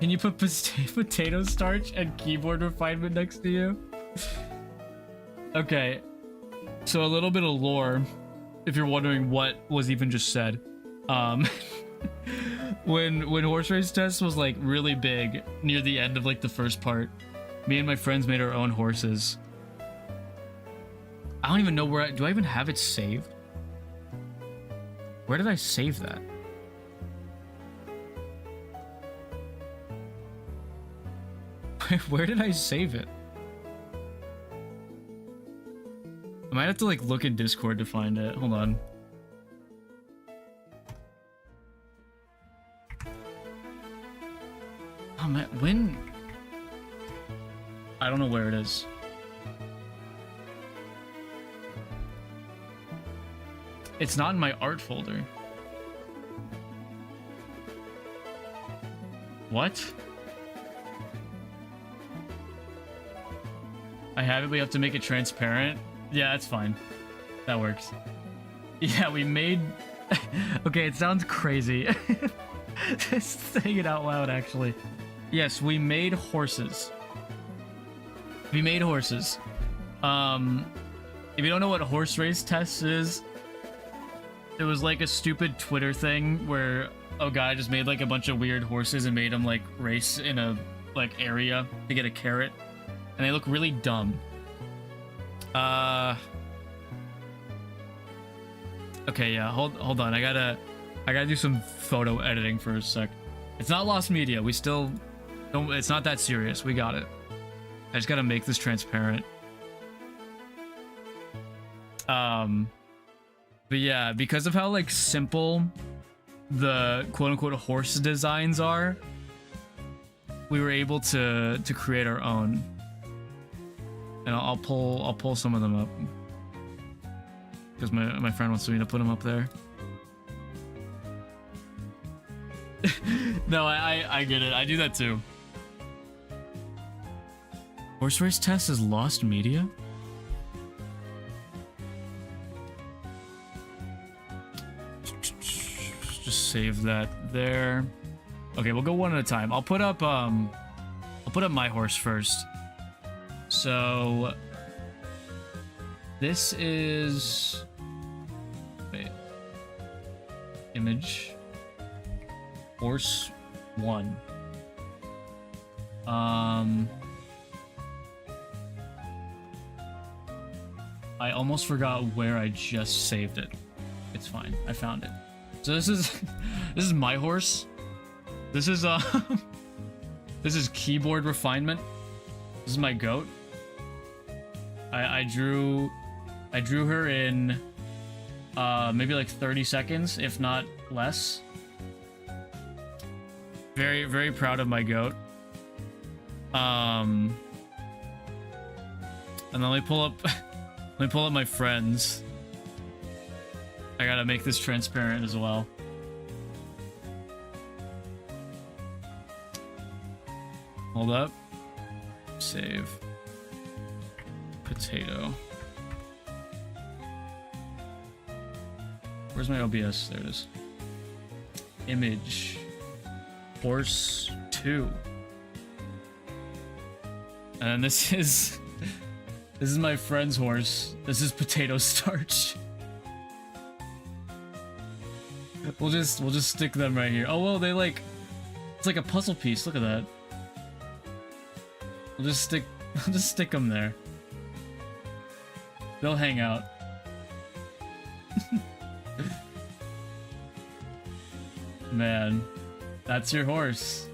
Can you put potato starch and keyboard refinement next to you? Okay. So a little bit of lore, if you're wondering what was even just said. When Horse Race Test was like really big near the end of like the first part, me and my friends made our own horses. I don't even know where do I even have it saved? Where did I save that? Where did I save it? I might have to like look in Discord to find it. Hold on. Oh man, when? I don't know where it is. It's not in my art folder. What? I have it, but you have to make it transparent. Yeah, that's fine. That works. Yeah, we made... Okay, it sounds crazy. Just saying it out loud, actually. Yes, we made horses. We made horses. If you don't know what Horse Race Test is, it was like a stupid Twitter thing where a guy just made like a bunch of weird horses and made them like race in a like area to get a carrot. And they look really dumb. Okay, yeah, hold on. I gotta do some photo editing for a sec. It's not lost media. We still don't. It's not that serious. We got it. I just gotta make this transparent. But yeah, because of how like simple the quote-unquote horse designs are, we were able to create our own. And I'll pull some of them up because my friend wants me to put them up there. No, I get it. I do that too. Horse Race Test is lost media? save that there. Okay, we'll go one at a time. I'll put up my horse first. So this is, wait, image, horse 1. I almost forgot where I just saved it. It's fine. I found it. So this is my horse. This is this is keyboard refinement. This is my goat. I drew her in maybe like 30 seconds, if not less. Very, very proud of my goat. And then let me pull up my friends. I gotta make this transparent as well. Hold up. Save. Potato. Where's my OBS? There it is. Image. Horse 2. And this is my friend's horse. This is potato starch. We'll just stick them right here. Oh well, they like, it's like a puzzle piece. Look at that. We'll just stick them there. They'll hang out. Man, that's your horse.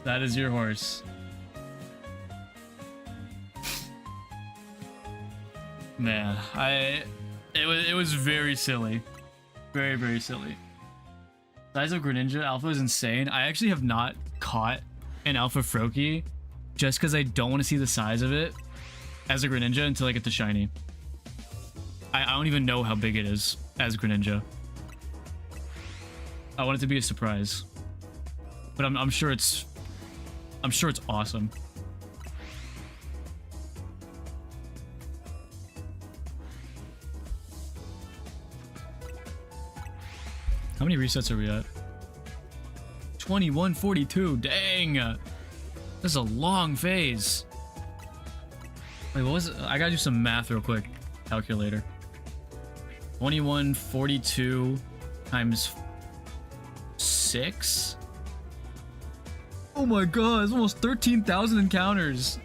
That is your horse. Man, it was very silly. Very, very silly. Size of Greninja Alpha is insane. I actually have not caught an Alpha Froakie just because I don't want to see the size of it as a Greninja until I get the shiny. I don't even know how big it is as Greninja. I want it to be a surprise. But I'm sure it's awesome. How many resets are we at? 2142. Dang. This is a long phase. Wait, what was it? I gotta do some math real quick. Calculator. 2142 times 6? Oh my god, it's almost 13,000 encounters.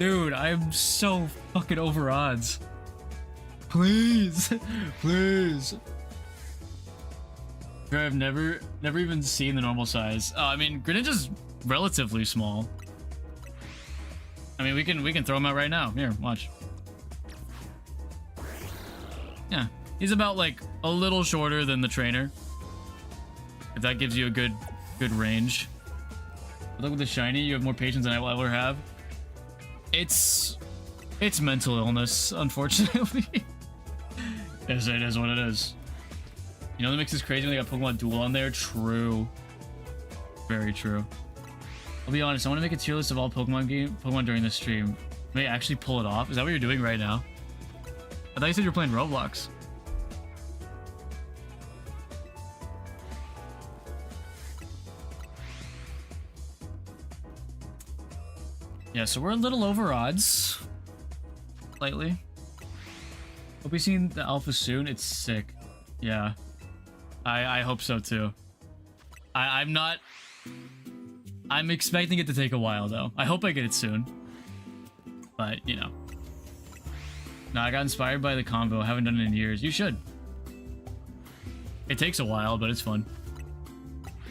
Dude, I'm so fucking over odds. Please. Please. I've never even seen the normal size. I mean, Greninja's relatively small. I mean, we can throw him out right now. Here, watch. Yeah, he's about like a little shorter than the trainer. If that gives you a good range. But look with the shiny, you have more patience than I will ever have. It's mental illness, unfortunately. Yes, it is what it is. You know what makes this crazy when they got Pokemon Duel on there? True. Very true. I'll be honest, I want to make a tier list of all Pokemon during this stream. May I actually pull it off? Is that what you're doing right now? I thought you said you were playing Roblox. Yeah, so we're a little over odds. Slightly. Hope we see the alpha soon. It's sick. Yeah. I hope so too. I'm expecting it to take a while though. I hope I get it soon. But, you know. No, I got inspired by the combo. I haven't done it in years. You should. It takes a while, but it's fun.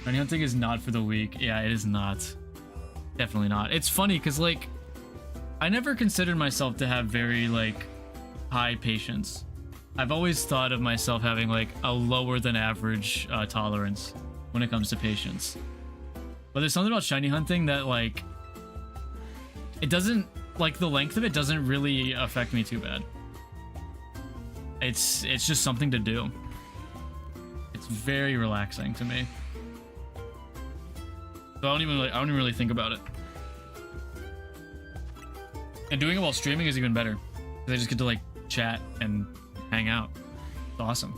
Shiny hunting is not for the weak. Yeah, it is not. Definitely not. It's funny because, like, I never considered myself to have very, like, high patience. I've always thought of myself having, like, a lower than average tolerance when it comes to patience. But there's something about shiny hunting that, like, it doesn't, like, the length of it doesn't really affect me too bad. It's just something to do. It's very relaxing to me. So I don't even really think about it. And doing it while streaming is even better. Because I just get to, like, chat and hang out. It's awesome.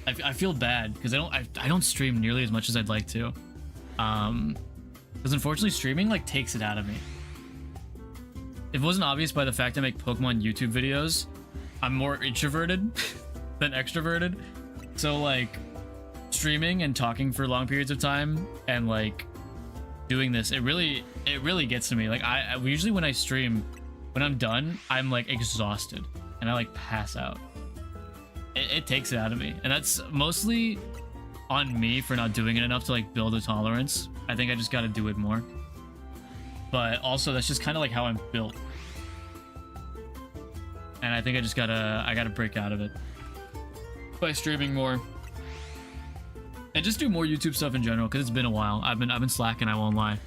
I feel bad because I don't stream nearly as much as I'd like to. Because unfortunately streaming like takes it out of me. If it wasn't obvious by the fact I make Pokemon YouTube videos, I'm more introverted than extroverted. So like streaming and talking for long periods of time and like doing this, it really gets to me. Like I usually when I stream, when I'm done, I'm like exhausted and I like pass out. It takes it out of me, and that's mostly on me for not doing it enough to like build a tolerance. I think I just got to do it more. But also that's just kind of like how I'm built. And I think I gotta break out of it by streaming more. And just do more YouTube stuff in general, because it's been a while. I've been slacking, I won't lie.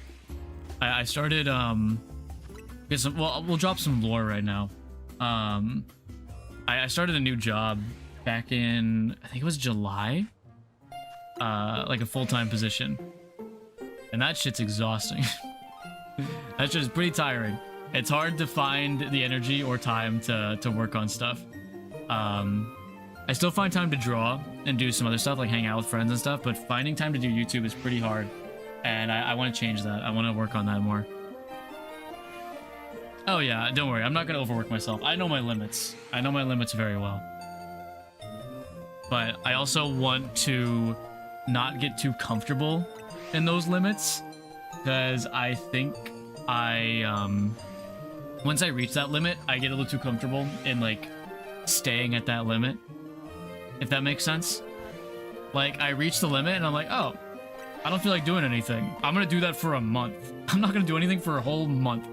I started we'll drop some lore right now. I started a new job back in, I think it was July. Like a full-time position. And that shit's exhausting. That shit is pretty tiring. It's hard to find the energy or time to work on stuff. I still find time to draw and do some other stuff, like hang out with friends and stuff, but finding time to do YouTube is pretty hard. And I want to change that. I want to work on that more. Oh yeah, don't worry. I'm not going to overwork myself. I know my limits. I know my limits very well. But I also want to not get too comfortable in those limits, because I think once I reach that limit, I get a little too comfortable in like staying at that limit, if that makes sense. Like I reach the limit and I'm like, oh, I don't feel like doing anything. I'm gonna do that for a month. I'm not gonna do anything for a whole month.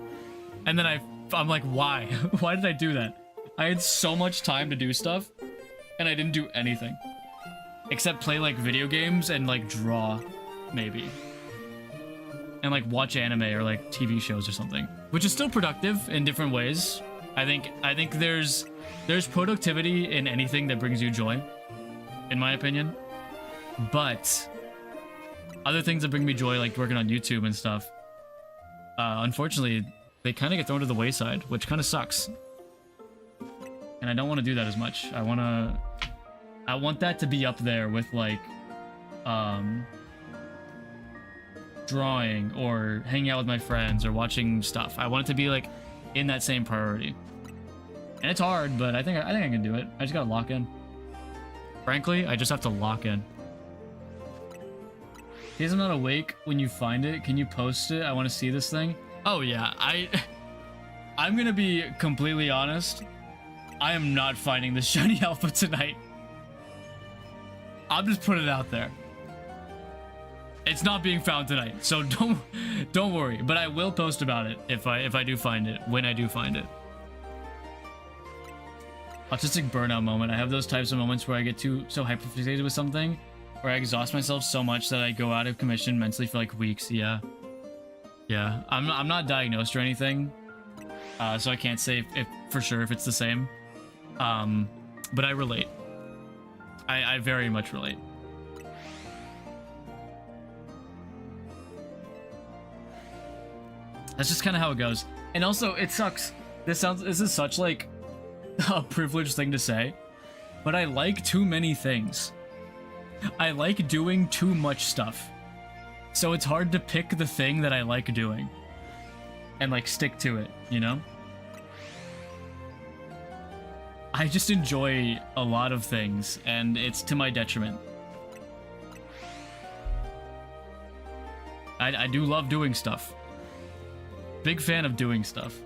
And then I'm like, why? Why did I do that? I had so much time to do stuff and I didn't do anything except play like video games and like draw, maybe, and like watch anime or like TV shows or something, which is still productive in different ways. I think there's productivity in anything that brings you joy, in my opinion. But other things that bring me joy, like working on YouTube and stuff, unfortunately, they kind of get thrown to the wayside, which kind of sucks. And I don't want to do that as much. I want that to be up there with like drawing or hanging out with my friends or watching stuff. I want it to be like in that same priority. And it's hard, but I think I can do it. I just gotta lock in. Frankly, I just have to lock in. In case I'm not awake when you find it, can you post it? I want to see this thing. Oh yeah, I'm gonna be completely honest. I am not finding this shiny alpha tonight. I'm just putting it out there. It's not being found tonight, so don't worry. But I will post about it if I do find it, when I do find it. Autistic burnout moment. I have those types of moments where I get so hyperfixated with something, where I exhaust myself so much that I go out of commission mentally for like weeks. Yeah. I'm not diagnosed or anything, so I can't say if for sure if it's the same. But I relate. I very much relate. That's just kind of how it goes. And also, it sucks. This is such like a privileged thing to say, but I like too many things. I like doing too much stuff. So it's hard to pick the thing that I like doing and like stick to it, you know? I just enjoy a lot of things and it's to my detriment. I do love doing stuff. Big fan of doing stuff.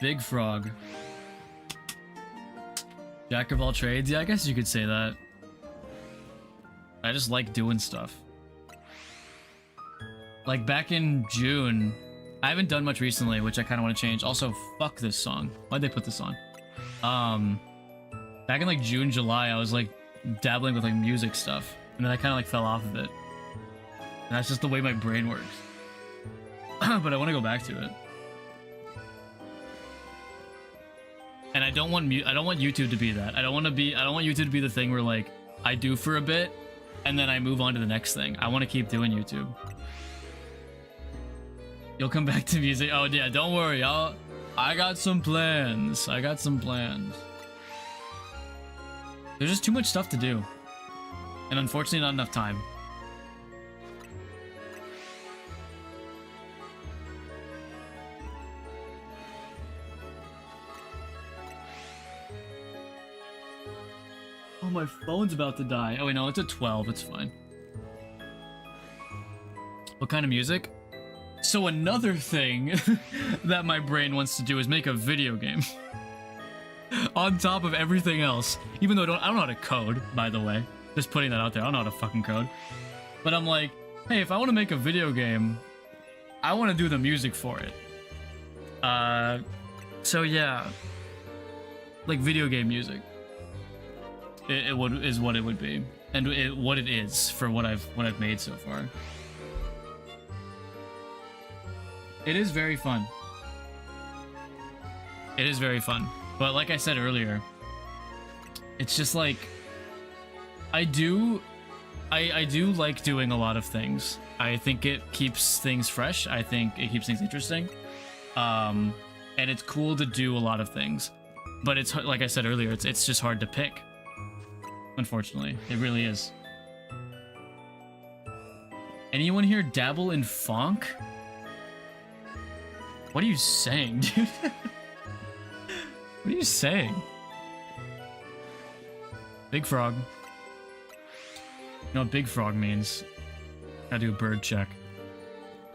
Big frog. Jack of all trades? Yeah, I guess you could say that. I just like doing stuff. Like back in June, I haven't done much recently, which I kind of want to change. Also, fuck this song. Why'd they put this on? Back in like June, July, I was like dabbling with like music stuff, and then I kind of like fell off of it. And that's just the way my brain works. But I want to go back to it. And I don't want YouTube to be that. I don't want YouTube to be the thing where like I do for a bit and then I move on to the next thing. I want to keep doing YouTube. You'll come back to music. Oh yeah, don't worry. I got some plans. I got some plans. There's just too much stuff to do. And unfortunately not enough time. Oh, my phone's about to die. Oh wait, no, it's at 12. It's fine. What kind of music? So another thing that my brain wants to do is make a video game. On top of everything else. Even though I don't know how to code, by the way. Just putting that out there. I don't know how to fucking code. But I'm like, hey, if I want to make a video game, I want to do the music for it. So yeah. Like video game music. Is what it would be. And what it is for what I've made so far. It is very fun. It is very fun. But like I said earlier, it's just like I do like doing a lot of things. I think it keeps things fresh. I think it keeps things interesting. And it's cool to do a lot of things. But it's like I said earlier, it's just hard to pick. Unfortunately, it really is. Anyone here dabble in funk? What are you saying, dude? What are you saying? Big frog. You know what big frog means? Gotta do a bird check.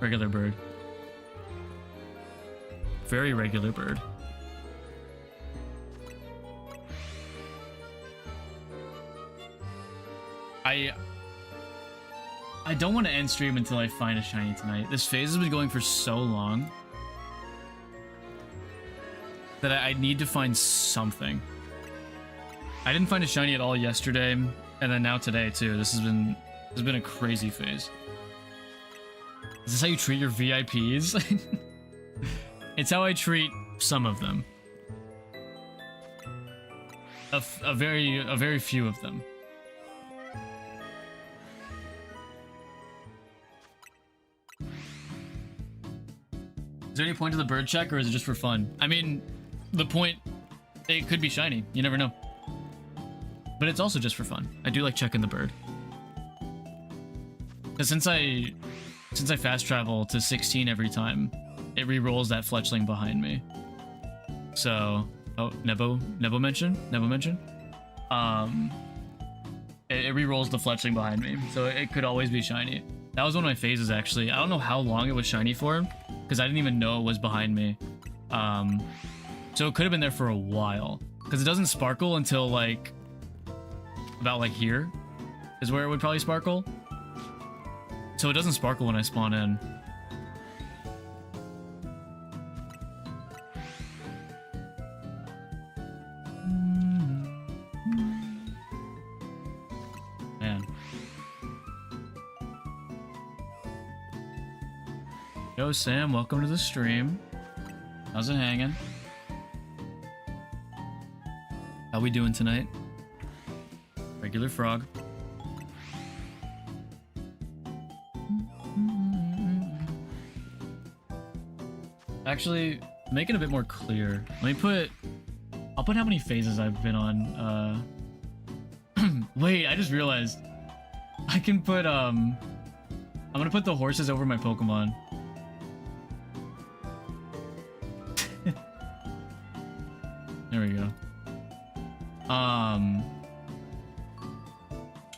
Regular bird. Very regular bird. I don't want to end stream until I find a shiny tonight. This phase has been going for so long that I need to find something. I didn't find a shiny at all yesterday, and then now today too. This has been a crazy phase. Is this how you treat your VIPs? It's how I treat some of them. A very few of them. Is there any point to the bird check, or is it just for fun? I mean, the point, it could be shiny. You never know. But it's also just for fun. I do like checking the bird. Because since I fast travel to 16 every time, it re-rolls that fletchling behind me. So, oh, Nebo mention? It re-rolls the fletchling behind me, so it could always be shiny. That was one of my phases, actually. I don't know how long it was shiny for, because I didn't even know it was behind me. So it could have been there for a while, because it doesn't sparkle until like about like here is where it would probably sparkle. So it doesn't sparkle when I spawn in. Man. Yo, Sam, welcome to the stream. How's it hanging? How we doing tonight? Regular frog. Actually, make it a bit more clear. I'll put how many phases I've been on. Wait, I just realized. I can put, I'm gonna put the horses over my Pokemon. There we go.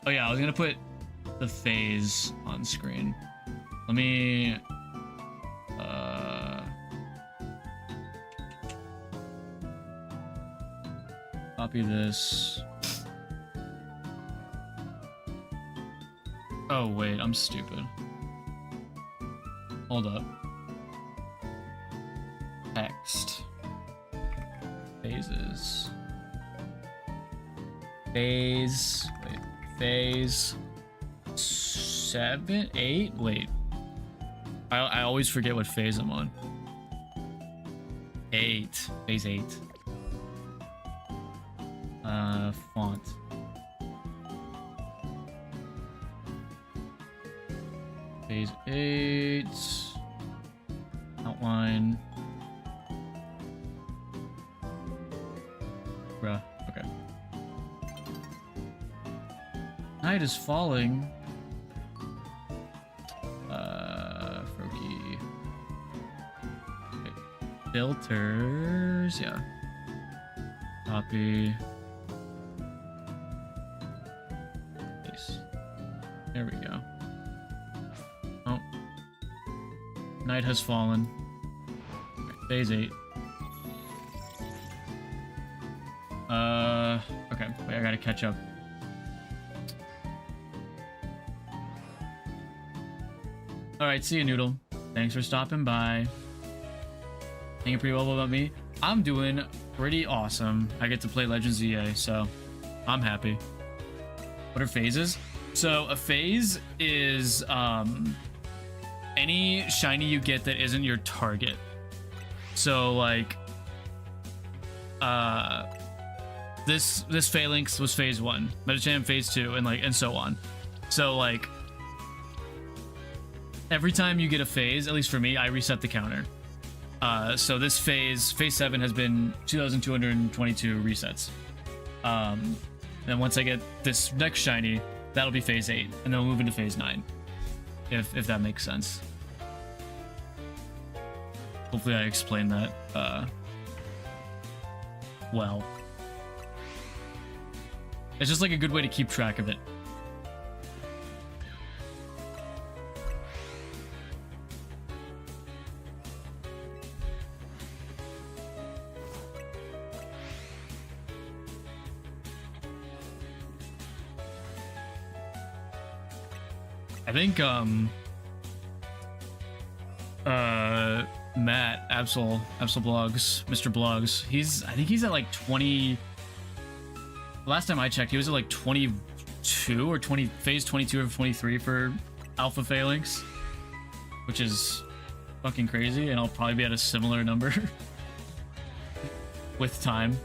Oh yeah, I was gonna put the phase on screen. Let me, copy this. Oh wait, I'm stupid. Hold up. Text. Phases. Phase. Wait. Phase 7, 8. Wait. I always forget what phase I'm on. 8. Phase 8. Font. Phase 8. line. Bruh, okay. Night is falling. Froakie. Okay. Filters, yeah. Copy. Paste. There we go. Oh. Night has fallen. Phase 8. Okay. Wait, I gotta catch up. Alright, see you, Noodle. Thanks for stopping by. Thinking pretty well about me? I'm doing pretty awesome. I get to play Legends EA, so I'm happy. What are phases? So a phase is any shiny you get that isn't your target. So like this Phalanx was phase 1, Medicham phase 2, and so on. So like every time you get a phase, at least for me, I reset the counter. So this phase 7 has been 2,222 resets. And once I get this next shiny, that'll be phase 8, and then we'll move into phase 9, if that makes sense. Hopefully I explained that well. It's just like a good way to keep track of it. I think Matt Absol Blogs, Mr. Blogs, I think he's at like 20. Last time I checked, he was at like 22 or phase 22 or 23 for Alpha Phalanx, which is fucking crazy, and I'll probably be at a similar number with time.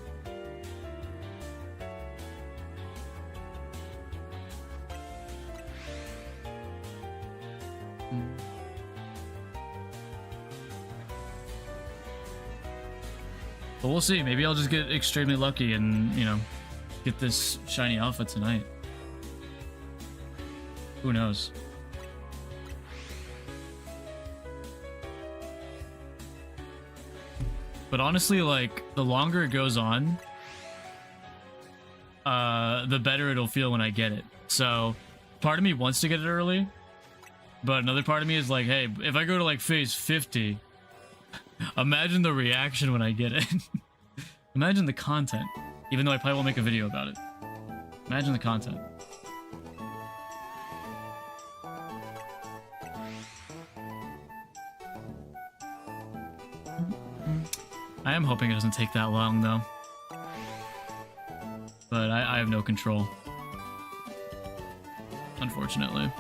But we'll see. Maybe I'll just get extremely lucky and, you know, get this shiny alpha tonight. Who knows? But honestly, like, the longer it goes on, the better it'll feel when I get it. So, part of me wants to get it early, but another part of me is like, hey, if I go to like phase 50, imagine the reaction when I get it. Imagine the content. Even though I probably won't make a video about it. Imagine the content. I am hoping it doesn't take that long, though. But I have no control. Unfortunately.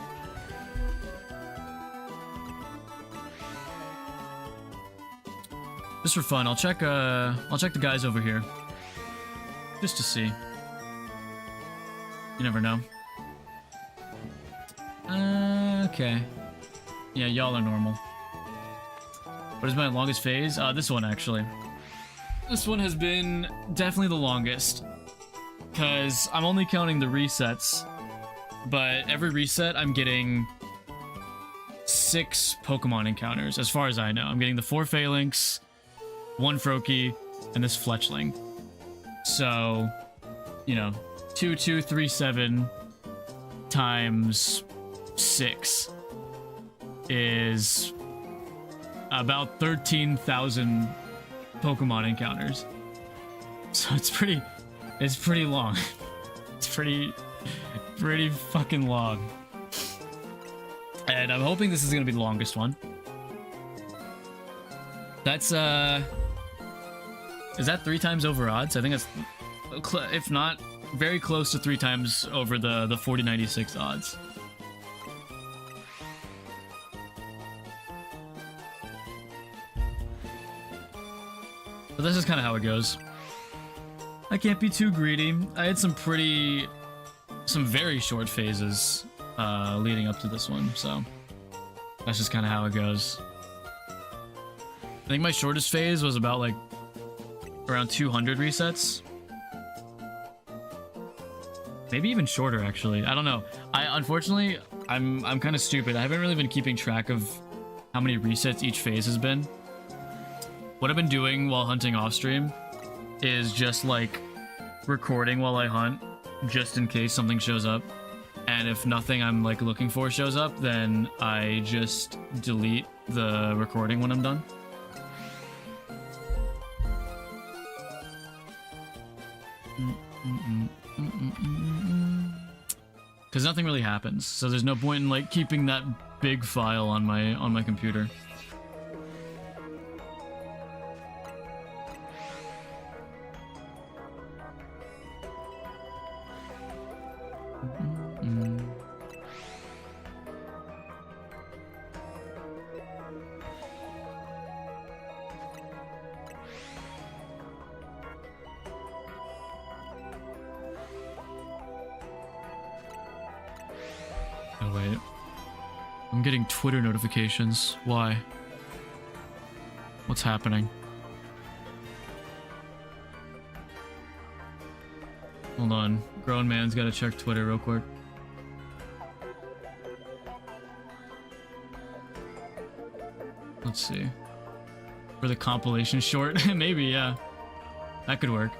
Just for fun, I'll check the guys over here. Just to see. You never know. Okay. Yeah, y'all are normal. What is my longest phase? This one, actually. This one has been definitely the longest. Because I'm only counting the resets. But every reset, I'm getting 6 Pokemon encounters, as far as I know. I'm getting the 4 Phalanx, 1 Froakie, and this Fletchling. So, you know, 2237 times 6 is about 13,000 Pokemon encounters. So it's pretty long. It's pretty fucking long. And I'm hoping this is gonna be the longest one. That's is that 3 times over odds? I think it's, if not, very close to 3 times over the 4096 odds. But this is kind of how it goes. I can't be too greedy. I had some very short phases leading up to this one, so that's just kind of how it goes. I think my shortest phase was about like around 200 resets. Maybe even shorter, actually. I don't know. Unfortunately, I'm kind of stupid. I haven't really been keeping track of how many resets each phase has been. What I've been doing while hunting off stream is just like recording while I hunt, just in case something shows up. And if nothing I'm like looking for shows up, then I just delete the recording when I'm done. Because nothing really happens, so there's no point in like keeping that big file on my computer. Oh wait, I'm getting Twitter notifications. Why? What's happening? Hold on, grown man's gotta check Twitter real quick. Let's see. For the compilation short? Maybe, yeah. That could work.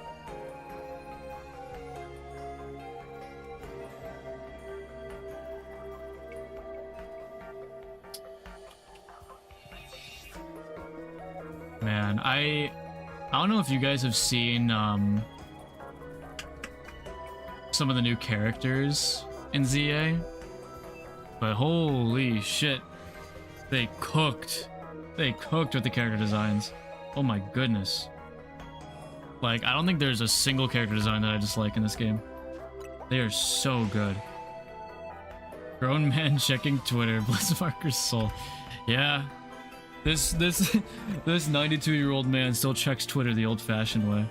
Man, I don't know if you guys have seen some of the new characters in ZA, but holy shit, they cooked with the character designs. Oh my goodness. Like, I don't think there's a single character design that I dislike in this game. They are so good. Grown man checking Twitter. Bless Marker's soul. Yeah. This 92-year-old man still checks Twitter the old-fashioned way.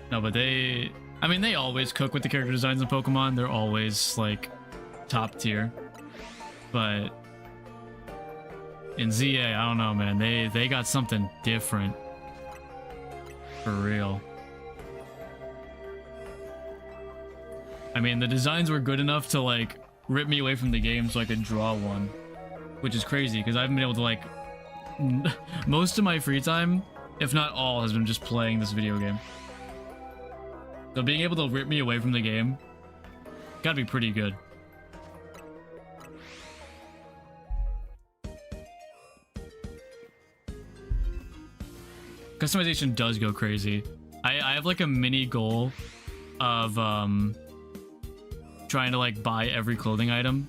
No, but I mean, they always cook with the character designs in Pokemon. They're always, like, top tier. But in ZA, I don't know, man. They got something different. For real. I mean, the designs were good enough to, like, rip me away from the game so I could draw one, which is crazy because I haven't been able to, like, most of my free time, if not all, has been just playing this video game. So being able to rip me away from the game gotta be pretty good. Customization does go crazy. I have like a mini goal of trying to like buy every clothing item,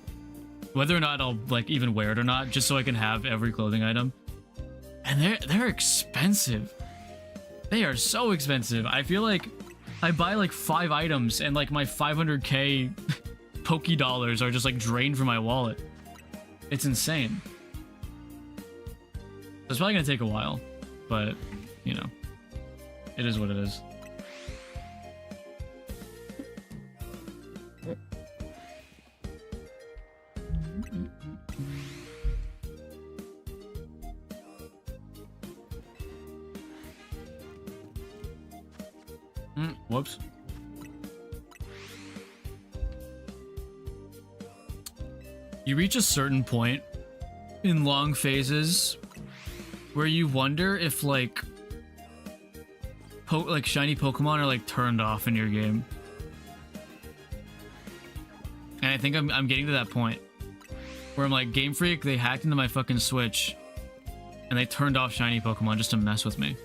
whether or not I'll like even wear it or not, just so I can have every clothing item. And they're expensive. They are so expensive. I feel like I buy like 5 items and like my 500k Poke dollars are just like drained from my wallet. It's insane. It's probably gonna take a while, but you know, it is what it is. Whoops. You reach a certain point in long phases where you wonder if like shiny Pokemon are like turned off in your game. And I think I'm getting to that point where I'm like, Game Freak, they hacked into my fucking Switch and they turned off shiny Pokemon just to mess with me.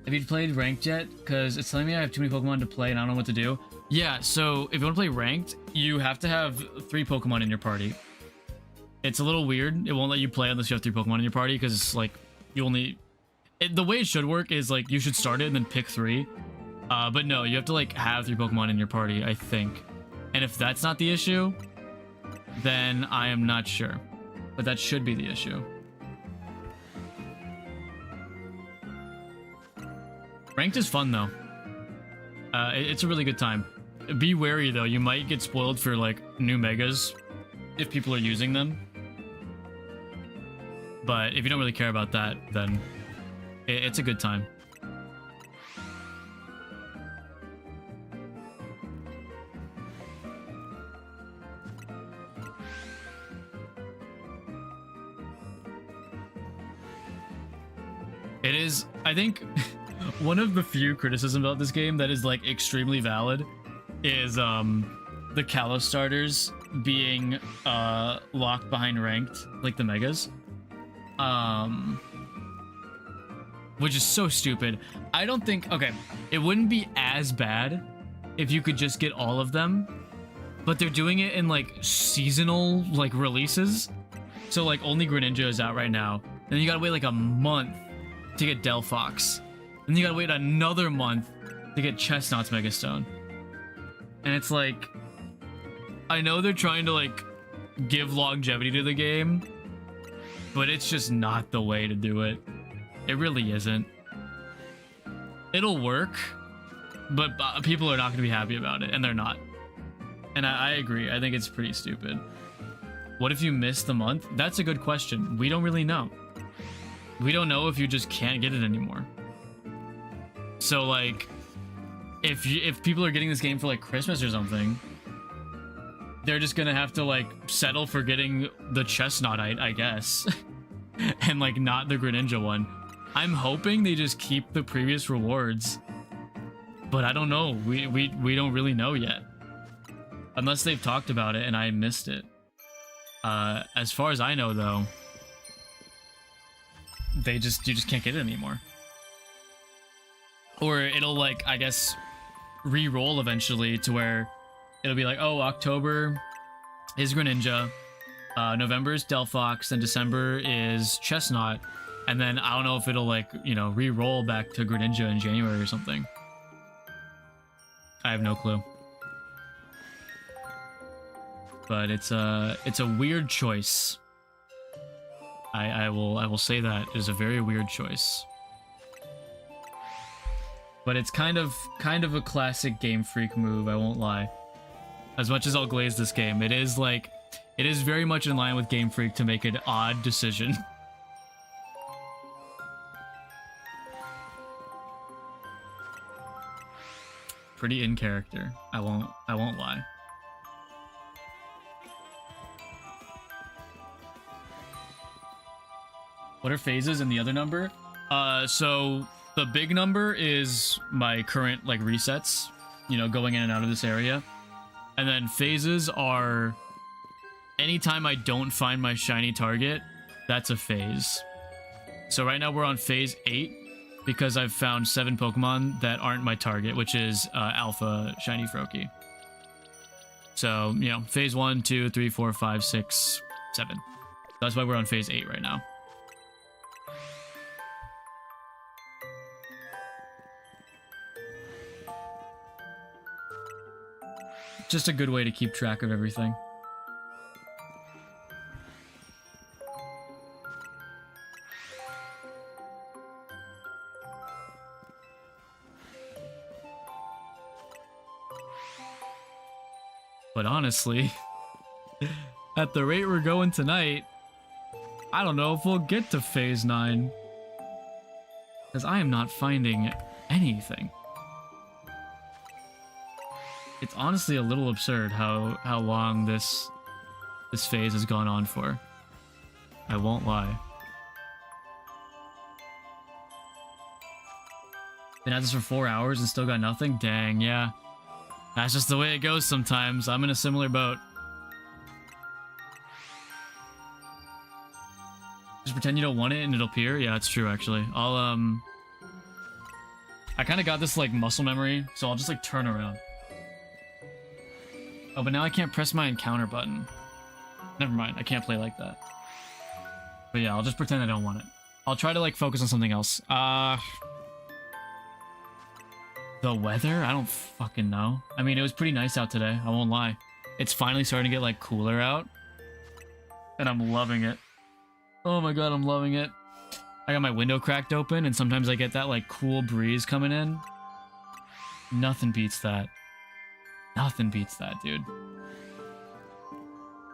Have you played ranked yet? Because it's telling me I have too many Pokemon to play and I don't know what to do. Yeah, so if you want to play ranked, you have to have 3 Pokemon in your party. It's a little weird. It won't let you play unless you have 3 Pokemon in your party, because it's like you only... the way it should work is like you should start it and then pick 3. But no, you have to like have 3 Pokemon in your party, I think. And if that's not the issue, then I am not sure. But that should be the issue. Ranked is fun though. It's a really good time. Be wary though, you might get spoiled for like new megas if people are using them. But if you don't really care about that, then it's a good time. It is, I think, one of the few criticisms about this game that is like extremely valid is the Kalos starters being locked behind ranked, like the megas. Which is so stupid. I don't think, okay, it wouldn't be as bad if you could just get all of them, but they're doing it in like seasonal like releases. So like only Greninja is out right now. Then you gotta wait like a month to get Delphox. And you gotta wait another month to get Chestnut's Megastone. And it's like, I know they're trying to like give longevity to the game, but it's just not the way to do it. It really isn't. It'll work, but people are not gonna be happy about it, and they're not. And I agree, I think it's pretty stupid. What if you miss the month? That's a good question. We don't really know. We don't know if you just can't get it anymore. So like, if people are getting this game for like Christmas or something, they're just gonna have to like settle for getting the Chestnut, I guess, and like not the Greninja one. I'm hoping they just keep the previous rewards, but I don't know. We don't really know yet, unless they've talked about it and I missed it. As far as I know, though, you just can't get it anymore. Or it'll like, I guess, re-roll eventually to where it'll be like, oh, October is Greninja, November is Delphox, and December is Chestnut, and then I don't know if it'll like, you know, re-roll back to Greninja in January or something. I have no clue. But it's a weird choice. I will say that it is a very weird choice. But it's kind of a classic Game Freak move, I won't lie. As much as I'll glaze this game, it is very much in line with Game Freak to make an odd decision. Pretty in character, I won't lie. What are phases in the other number? So the big number is my current like resets, you know, going in and out of this area. And then phases are anytime I don't find my shiny target, that's a phase. So right now we're on phase 8 because I've found 7 Pokemon that aren't my target, which is Alpha Shiny Froakie. So, you know, phase 1, 2, 3, 4, 5, 6, 7. That's why we're on phase 8 right now. Just a good way to keep track of everything. But honestly, at the rate we're going tonight, I don't know if we'll get to phase 9. Because I am not finding anything. It's honestly a little absurd how long this phase has gone on for. I won't lie. Been at this for 4 hours and still got nothing? Dang, yeah. That's just the way it goes sometimes. I'm in a similar boat. Just pretend you don't want it and it'll appear? Yeah, it's true actually. I kind of got this like muscle memory, so I'll just like turn around. Oh, but now I can't press my encounter button. Never mind, I can't play like that. But yeah, I'll just pretend I don't want it. I'll try to like focus on something else. The weather? I don't fucking know. I mean, it was pretty nice out today, I won't lie. It's finally starting to get like cooler out. And I'm loving it. Oh my god, I'm loving it. I got my window cracked open and sometimes I get that like cool breeze coming in. Nothing beats that. Nothing beats that, dude.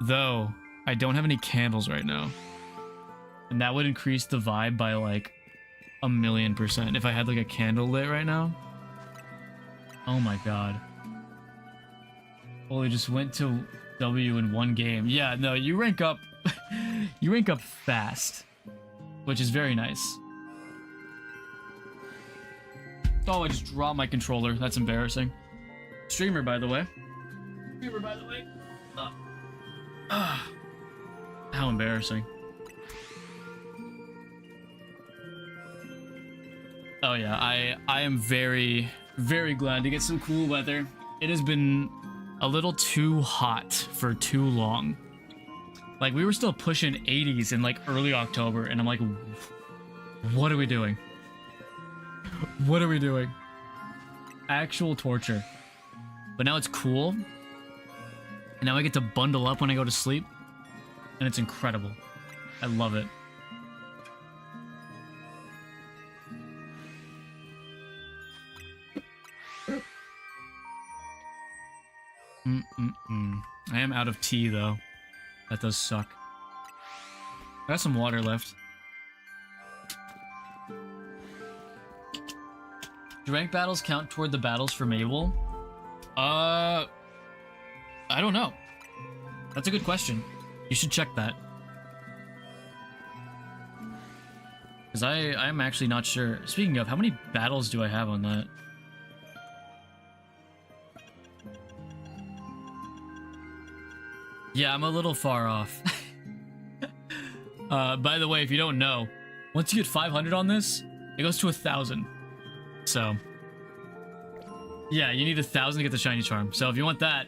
Though, I don't have any candles right now. And that would increase the vibe by like 1,000,000% if I had like a candle lit right now. Oh my god. Well, we just went to W in one game. Yeah, no, you rank up you rank up fast, which is very nice. Oh, I just dropped my controller. That's embarrassing. Streamer, by the way. Streamer, by the way. How embarrassing. Oh yeah, I am very, very glad to get some cool weather. It has been a little too hot for too long. Like, we were still pushing 80s in like early October, and I'm like, what are we doing? What are we doing? Actual torture. But now it's cool. And now I get to bundle up when I go to sleep. And it's incredible. I love it. I am out of tea, though. That does suck. I got some water left. Do rank battles count toward the battles for Mabel? I don't know. That's a good question. You should check that. Because I'm actually not sure. Speaking of, how many battles do I have on that? Yeah, I'm a little far off. By the way, if you don't know, once you get 500 on this, it goes to 1,000. So, yeah, you need 1,000 to get the shiny charm. So if you want that,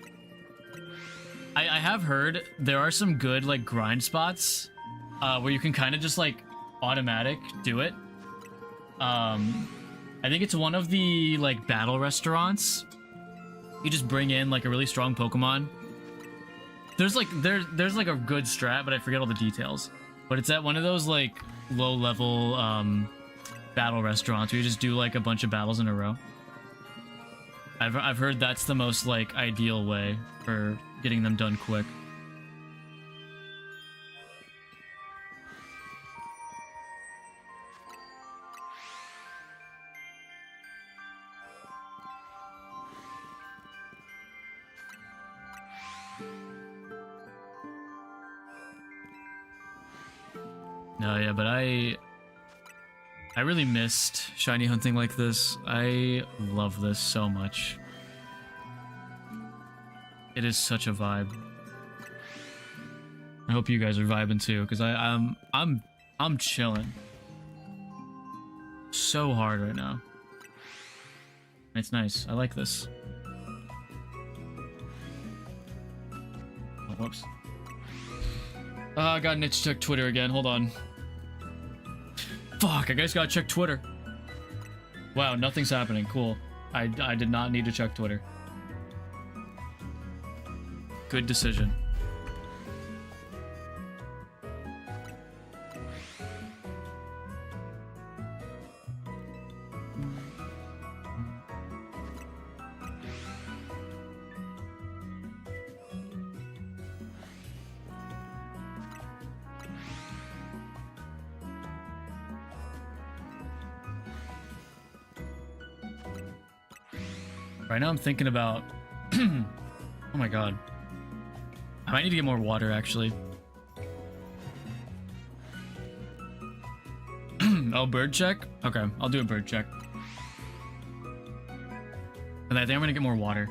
I have heard there are some good like grind spots where you can kind of just like automatic do it. I think it's one of the like battle restaurants. You just bring in like a really strong Pokemon. There's like a good strat, but I forget all the details. But it's at one of those like low level battle restaurants where you just do like a bunch of battles in a row. I've heard that's the most like ideal way for getting them done quick. No, yeah, but I really missed shiny hunting like this. I love this so much. It is such a vibe. I hope you guys are vibing too, because I'm chilling so hard right now. It's nice. I like this. Oh, whoops. I got an itch to check Twitter again. Hold on. Fuck, I guess gotta check Twitter. Wow, nothing's happening. Cool. I did not need to check Twitter. Good decision. Right now I'm thinking about... oh my god. I might need to get more water, actually. Oh, bird check? Okay, I'll do a bird check. And I think I'm gonna get more water.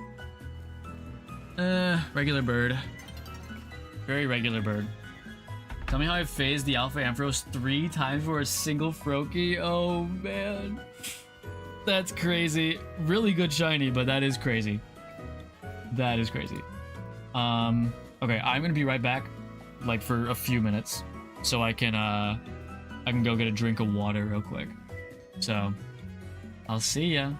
Regular bird. Very regular bird. Tell me how I've phased the Alpha Ampharos 3 times for a single Froakie. Oh, man. That's crazy. Really good shiny, but that is crazy. That is crazy. Okay, I'm gonna be right back, like for a few minutes, so I can go get a drink of water real quick. So, I'll see ya.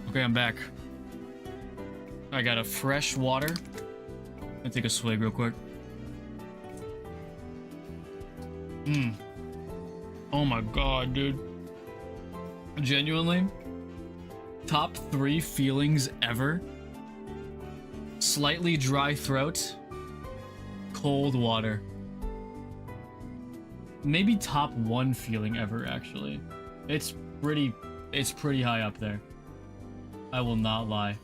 Okay, I'm back. I got a fresh water. I'll take a swig real quick. Oh my god, dude. Genuinely. Top 3 feelings ever. Slightly dry throat. Cold water. Maybe top 1 feeling ever, actually. It's pretty high up there. I will not lie.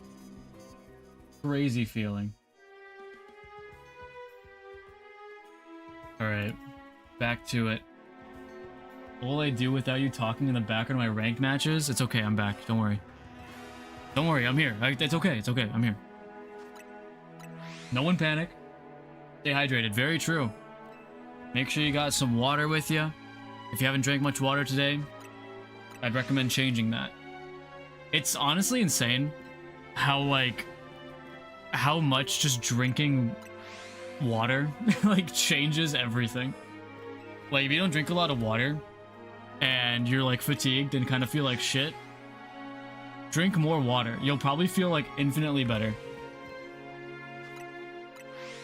Crazy feeling. Alright. Back to it. What will I do without you talking in the background of my ranked matches? It's okay, I'm back. Don't worry. Don't worry, I'm here. It's okay, I'm here. No one panic. Stay hydrated. Very true. Make sure you got some water with you. If you haven't drank much water today, I'd recommend changing that. It's honestly insane how much just drinking water like changes everything. Like if you don't drink a lot of water and you're like fatigued and kind of feel like shit, drink more water. You'll probably feel like infinitely better.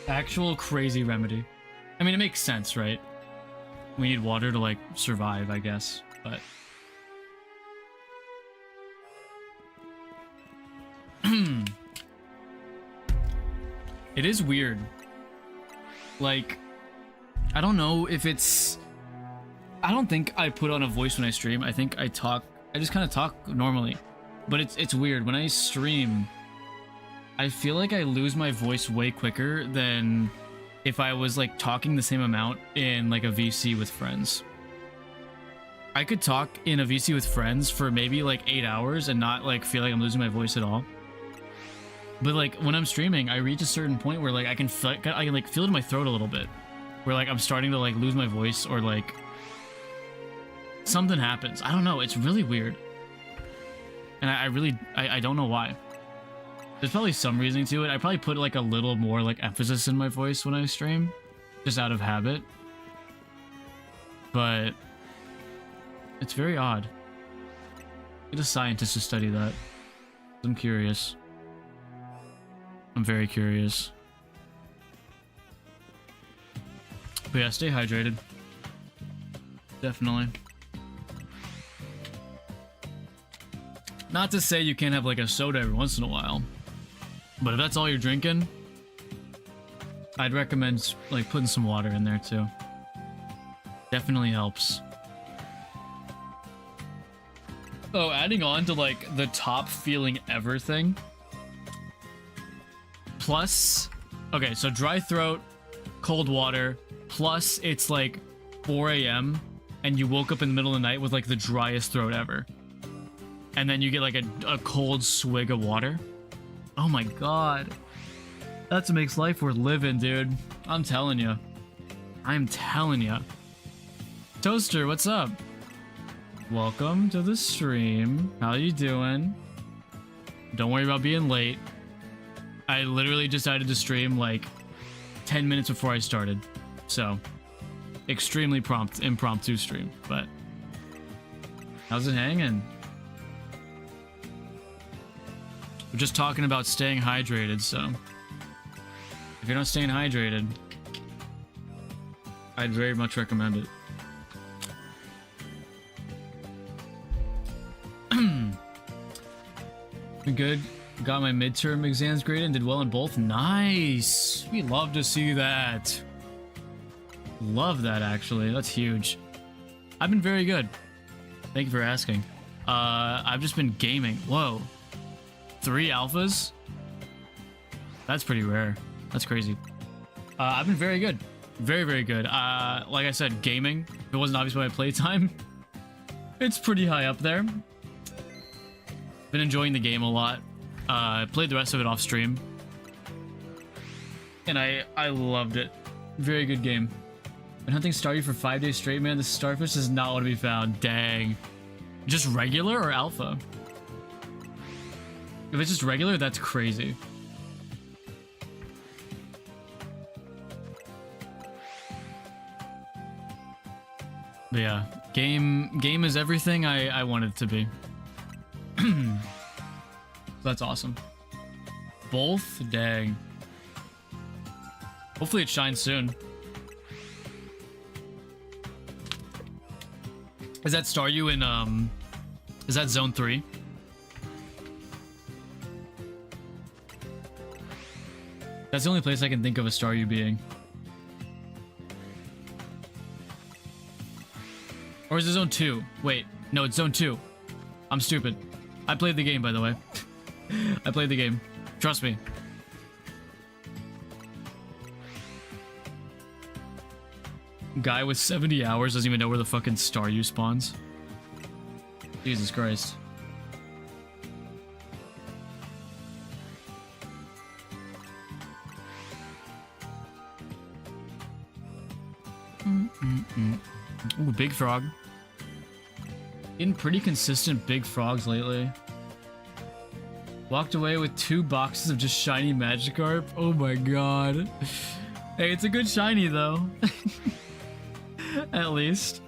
Actual crazy remedy. I mean, it makes sense, right? We need water to like survive, I guess, but it is weird. Like, I don't know if it's... I don't think I put on a voice when I stream. I think I just kind of talk normally. But it's weird. When I stream, I feel like I lose my voice way quicker than if I was like talking the same amount in like a VC with friends. I could talk in a VC with friends for maybe like 8 hours and not like feel like I'm losing my voice at all. But like when I'm streaming, I reach a certain point where like I can like feel it in my throat a little bit, where like I'm starting to like lose my voice or like something happens. I don't know. It's really weird, and I don't know why. There's probably some reasoning to it. I probably put like a little more like emphasis in my voice when I stream, just out of habit. But it's very odd. Get a scientist to study that. I'm curious. I'm very curious. But yeah, stay hydrated. Definitely. Not to say you can't have like a soda every once in a while, but if that's all you're drinking, I'd recommend like putting some water in there too. Definitely helps. Oh, adding on to like the top feeling ever thing. Plus, okay, so dry throat, cold water, plus it's like 4 a.m. and you woke up in the middle of the night with like the driest throat ever. And then you get like a cold swig of water. Oh my god. That's what makes life worth living, dude. I'm telling you. I'm telling you. Toaster, what's up? Welcome to the stream. How you doing? Don't worry about being late. I literally decided to stream like 10 minutes before I started. So, extremely impromptu stream, but how's it hanging? We're just talking about staying hydrated, so if you're not staying hydrated, I'd very much recommend it. Good. Got my midterm exams graded and did well in both. Nice. We love to see that. Love that, actually. That's huge. I've been very good. Thank you for asking. I've just been gaming. Whoa. 3 alphas? That's pretty rare. That's crazy. I've been very good. Very, very good. Like I said, gaming. If it wasn't obvious by my playtime, it's pretty high up there. Been enjoying the game a lot. Played the rest of it off stream. And I loved it. Very good game. Been hunting Staryu for 5 days straight, man. This starfish is not what to be found. Dang. Just regular or alpha? If it's just regular, that's crazy. But yeah, game is everything I want it to be. That's awesome. Both? Dang. Hopefully it shines soon. Is that Staryu in, is that Zone 3? That's the only place I can think of a Staryu being. Or is it Zone 2? Wait, no, it's Zone 2. I'm stupid. I played the game, by the way. I played the game. Trust me. Guy with 70 hours doesn't even know where the fucking Staryu spawns. Jesus Christ. Ooh, big frog. Getting pretty consistent big frogs lately. Walked away with 2 boxes of just shiny Magikarp. Oh my god. Hey, it's a good shiny though. At least.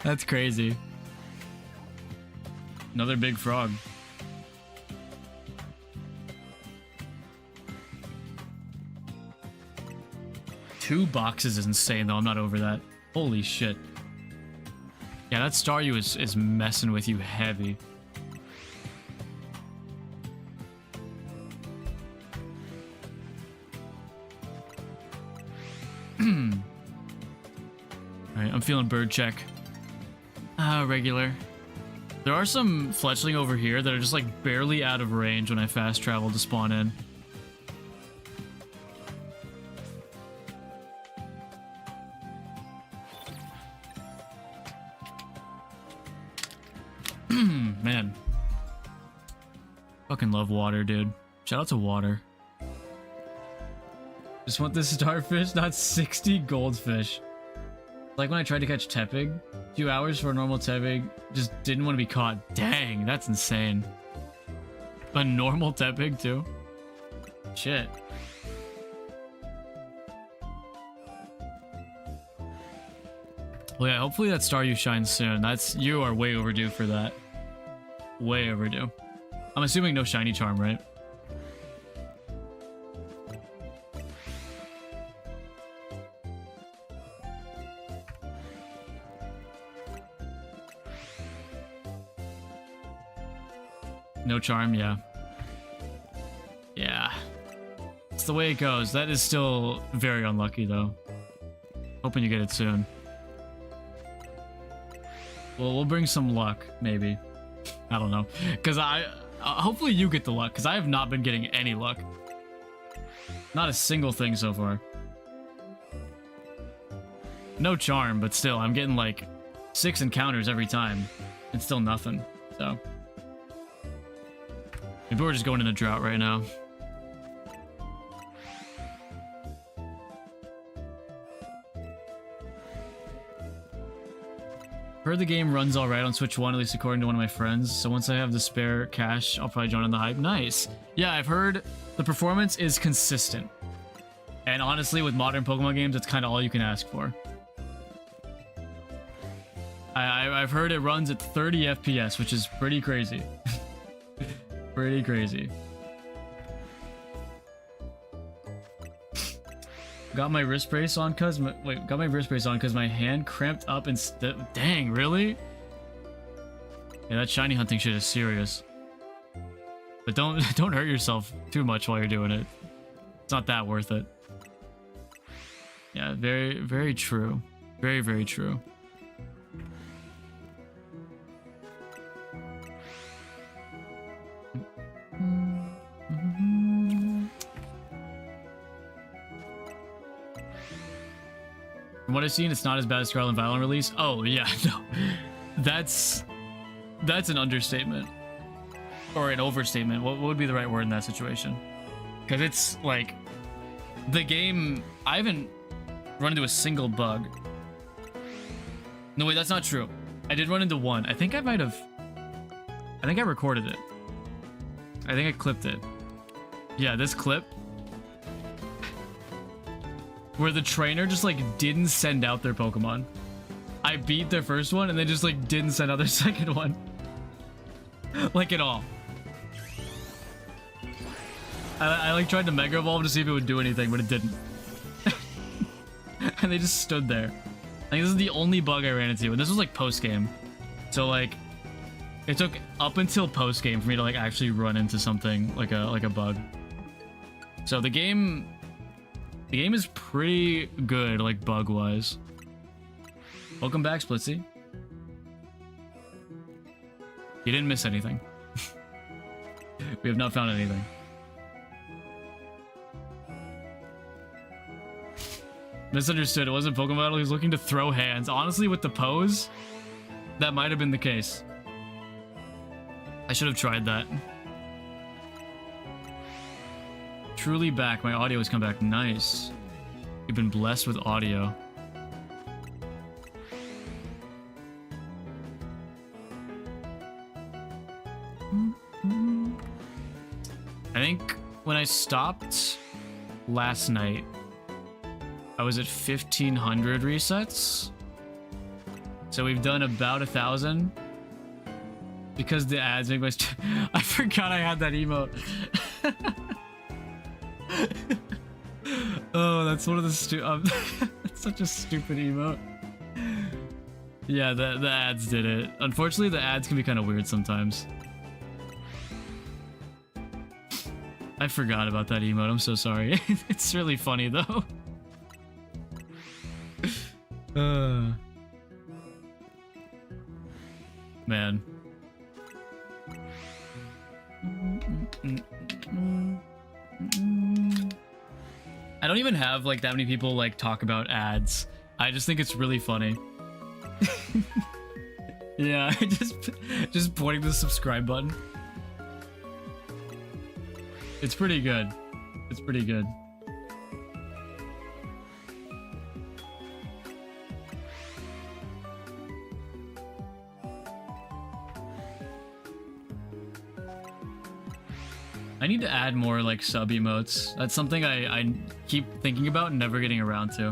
That's crazy. Another big frog. Two boxes is insane though. I'm not over that. Holy shit. Yeah, that Staryu is messing with you heavy. Alright, I'm feeling bird check. Regular. There are some fletchling over here that are just like barely out of range when I fast travel to spawn in. Man. Fucking love water, dude. Shout out to water. Just want this starfish, not 60 goldfish. Like when I tried to catch Tepig, 2 hours for a normal Tepig, just didn't want to be caught. Dang, that's insane. A normal Tepig too? Shit. Well, yeah, hopefully that Staryu shines soon. You are way overdue for that. Way overdue. I'm assuming no shiny charm, right? No charm, yeah. Yeah. It's the way it goes. That is still very unlucky, though. Hoping you get it soon. Well, we'll bring some luck, maybe. I don't know. Because hopefully you get the luck, because I have not been getting any luck. Not a single thing so far. No charm, but still, I'm getting like 6 encounters every time. And still nothing, so. Maybe we're just going in a drought right now. Heard the game runs alright on Switch 1, at least according to one of my friends. So once I have the spare cash, I'll probably join in the hype. Nice. Yeah, I've heard the performance is consistent. And honestly, with modern Pokemon games, that's kind of all you can ask for. I've heard it runs at 30 FPS, which is pretty crazy. Pretty crazy. Got my wrist brace on cause my hand cramped up and dang, really? Yeah, that shiny hunting shit is serious. But don't hurt yourself too much while you're doing it. It's not that worth it. Yeah, very, very true. Very, very true. From what I've seen, it's not as bad as Scarlet and Violet release. Oh, yeah, no. That's an understatement. Or an overstatement. What would be the right word in that situation? Because it's like... The game... I haven't run into a single bug. No, wait, that's not true. I did run into one. I think I might have... I think I recorded it. I think I clipped it. Yeah, this clip... where the trainer just like didn't send out their Pokemon. I beat their first one and they just like didn't send out their second one. Like at all. I like tried to Mega Evolve to see if it would do anything, but it didn't. And they just stood there. I think this is the only bug I ran into, and this was like post-game. So like, it took up until post-game for me to like actually run into something like a bug. So the game is pretty good, like bug-wise. Welcome back, Splitsy. You didn't miss anything. We have not found anything. Misunderstood. It wasn't Pokemon battle. He was looking to throw hands. Honestly, with the pose, that might have been the case. I should have tried that. Truly back. My audio has come back. Nice. You've been blessed with audio. I think when I stopped last night, I was at 1,500 resets. So we've done about 1,000. Because the ads make my... I forgot I had that emote. Oh, that's one of the that's such a stupid emote. Yeah, the ads did it. Unfortunately, the ads can be kind of weird sometimes. I forgot about that emote. I'm so sorry. It's really funny, though. Man. I don't even have like that many people like talk about ads. I just think it's really funny. Yeah, just pointing to the subscribe button. It's pretty good. It's pretty good. I need to add more like sub emotes. That's something I keep thinking about and never getting around to.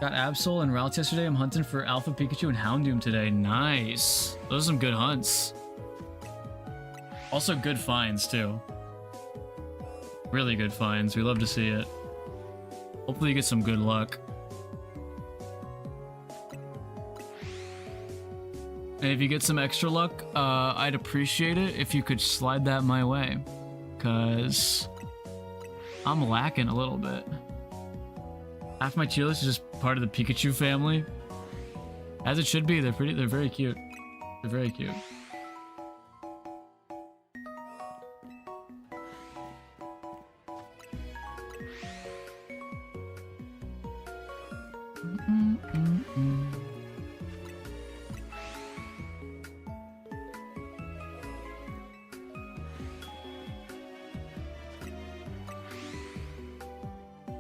Got Absol and routes yesterday. I'm hunting for Alpha Pikachu and Houndoom today. Nice. Those are some good hunts. Also good finds too. Really good finds. We love to see it. Hopefully you get some good luck. And if you get some extra luck, I'd appreciate it if you could slide that my way. Cause I'm lacking a little bit. Half my tier list is just part of the Pikachu family. As it should be. They're very cute. They're very cute.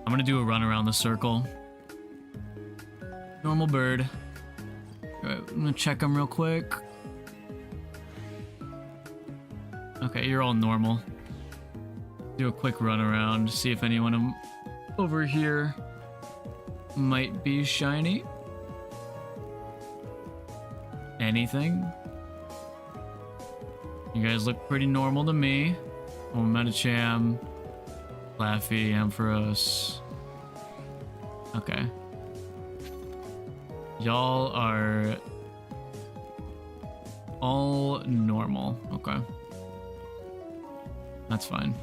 I'm gonna do a run around the circle. Normal bird. Alright, I'm gonna check them real quick. Okay, you're all normal. Do a quick run around, see if anyone over here might be shiny. Anything? You guys look pretty normal to me. Oh, Medicham, Laffy, Ampharos. Okay. Y'all are all normal. Okay. That's fine.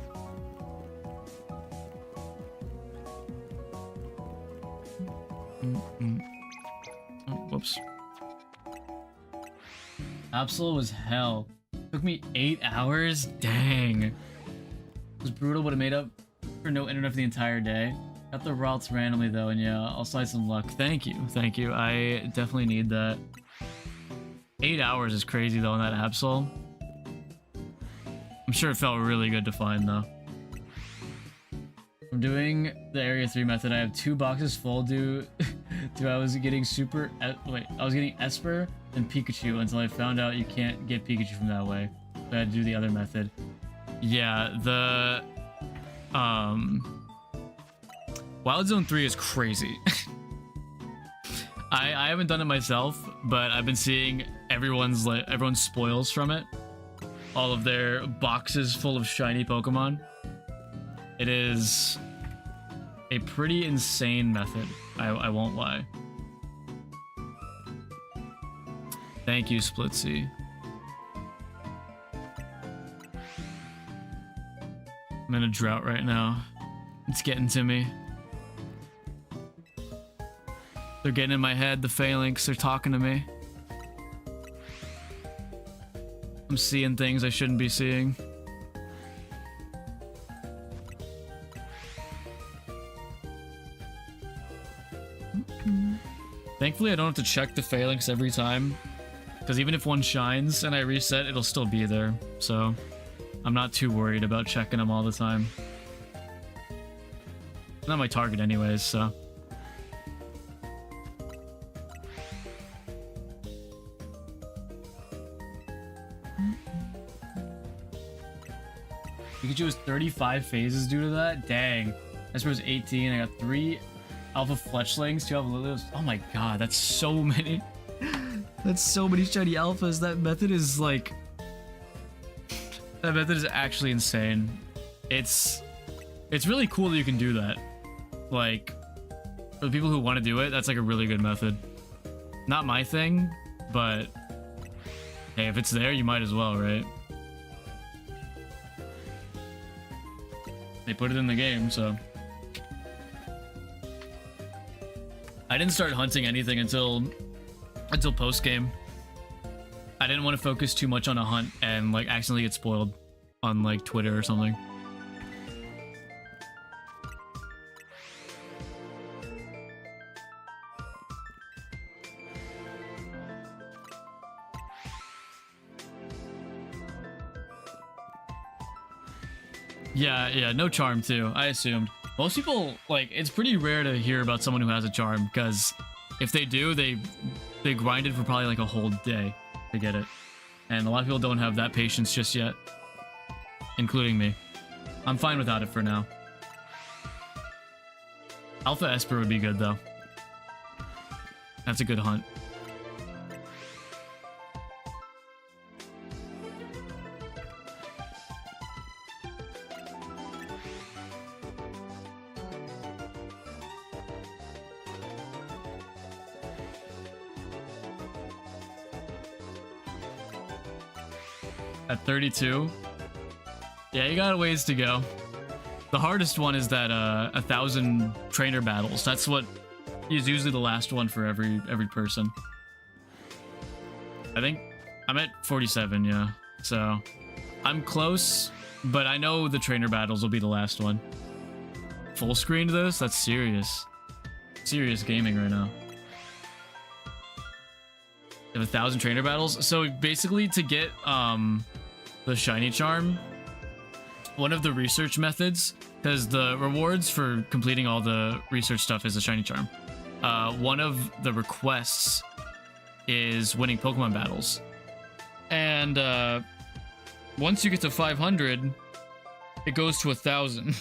Oh, whoops. Absol was hell. Took me 8 hours? Dang. It was brutal, but it made up for no internet for the entire day. Got the routes randomly though, and yeah, I'll slide some luck. Thank you, thank you. I definitely need that. 8 hours is crazy though in that Absol. I'm sure it felt really good to find though. I'm doing the Area 3 method. I have 2 boxes full due to I was getting I was getting Esper and Pikachu until I found out you can't get Pikachu from that way. So I had to do the other method. Yeah, the Wild Zone 3 is crazy. I haven't done it myself, but I've been seeing everyone's spoils from it. all of their boxes full of shiny Pokemon. It is a pretty insane method, I won't lie. Thank you, Splitsy. I'm in a drought right now. It's getting to me. They're getting in my head, the phalanx, they're talking to me. I'm seeing things I shouldn't be seeing. Thankfully, I don't have to check the phalanx every time, because even if one shines and I reset, it'll still be there. So I'm not too worried about checking them all the time. Not my target anyways, so. Pikachu has 35 phases due to that? Dang. I suppose 18. I got 3 Alpha Fletchlings, 2 Alpha Lilios. Oh my god, that's so many. That's so many shiny alphas. That method is like... That method is actually insane. It's really cool that you can do that. Like, for the people who want to do it, that's like a really good method. Not my thing, but hey, if it's there, you might as well, right? They put it in the game, so. I didn't start hunting anything until post-game. I didn't want to focus too much on a hunt and like accidentally get spoiled on like Twitter or something. Yeah, no charm too, I assumed. Most people, like, it's pretty rare to hear about someone who has a charm, because if they do, they grinded for probably like a whole day to get it. And a lot of people don't have that patience just yet, including me. I'm fine without it for now. Alpha Esper would be good though. That's a good hunt. At 32? Yeah, you got a ways to go. The hardest one is that 1,000 trainer battles. That's what is usually the last one for every person. I think I'm at 47, yeah. So I'm close, but I know the trainer battles will be the last one. Full screen to this? That's serious. Serious gaming right now. You have 1,000 trainer battles. So basically to get the shiny charm, one of the research methods, because the rewards for completing all the research stuff is a shiny charm. One of the requests is winning Pokemon battles. And once you get to 500, it goes to 1,000.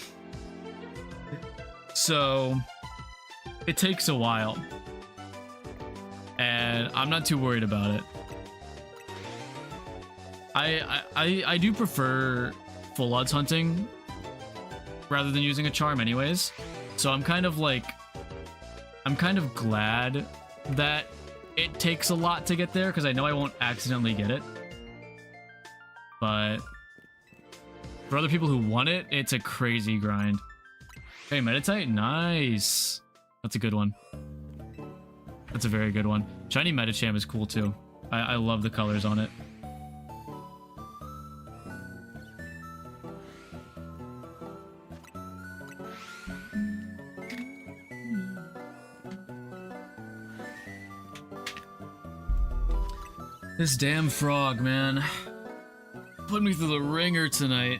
So it takes a while. And I'm not too worried about it. I do prefer full odds hunting rather than using a charm anyways. So I'm kind of glad that it takes a lot to get there, because I know I won't accidentally get it. But for other people who want it, it's a crazy grind. Hey, Meditite, nice. That's a good one. That's a very good one. Shiny Medicham is cool too. I love the colors on it. This damn frog, man. Put me through the ringer tonight.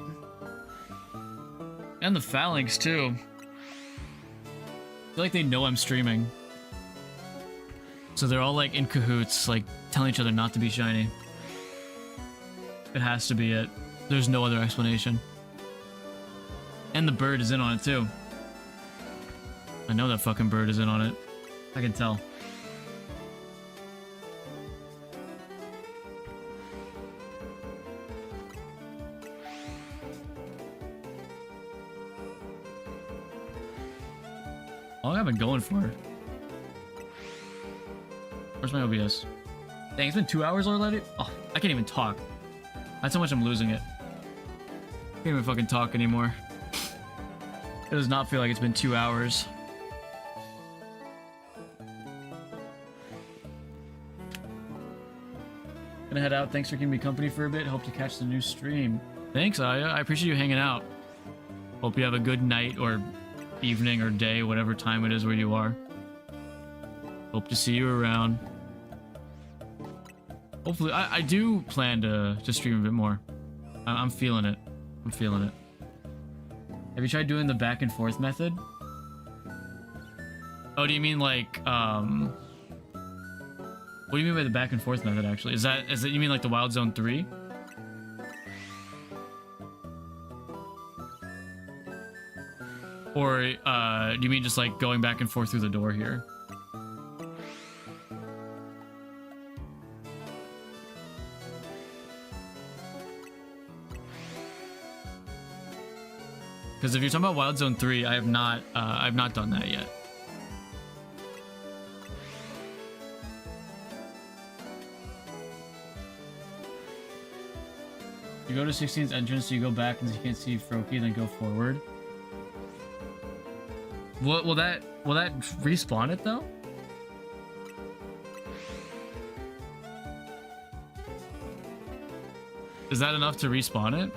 And the phalanx too. I feel like they know I'm streaming. So they're all like in cahoots, like telling each other not to be shiny. It has to be it. There's no other explanation. And the bird is in on it too. I know that fucking bird is in on it. I can tell. How long have I been going for? Where's my OBS? Dang, it's been 2 hours already? Oh, I can't even talk. That's how much I'm losing it. Can't even fucking talk anymore. It does not feel like it's been 2 hours. Gonna head out. Thanks for keeping me company for a bit. Hope to catch the new stream. Thanks, Aya. I appreciate you hanging out. Hope you have a good night or evening or day, whatever time it is where you are. Hope to see you around. Hopefully, I do plan to stream a bit more. I'm feeling it. I'm feeling it. Have you tried doing the back and forth method? Oh, do you mean like, what do you mean by the back and forth method, actually? Is that you mean like the Wild Zone 3? Or, do you mean just like going back and forth through the door here? Because if you're talking about Wild Zone 3, I've not done that yet. You go to 16's entrance, so you go back and you can't see Froakie, then go forward. Will that respawn it though? Is that enough to respawn it?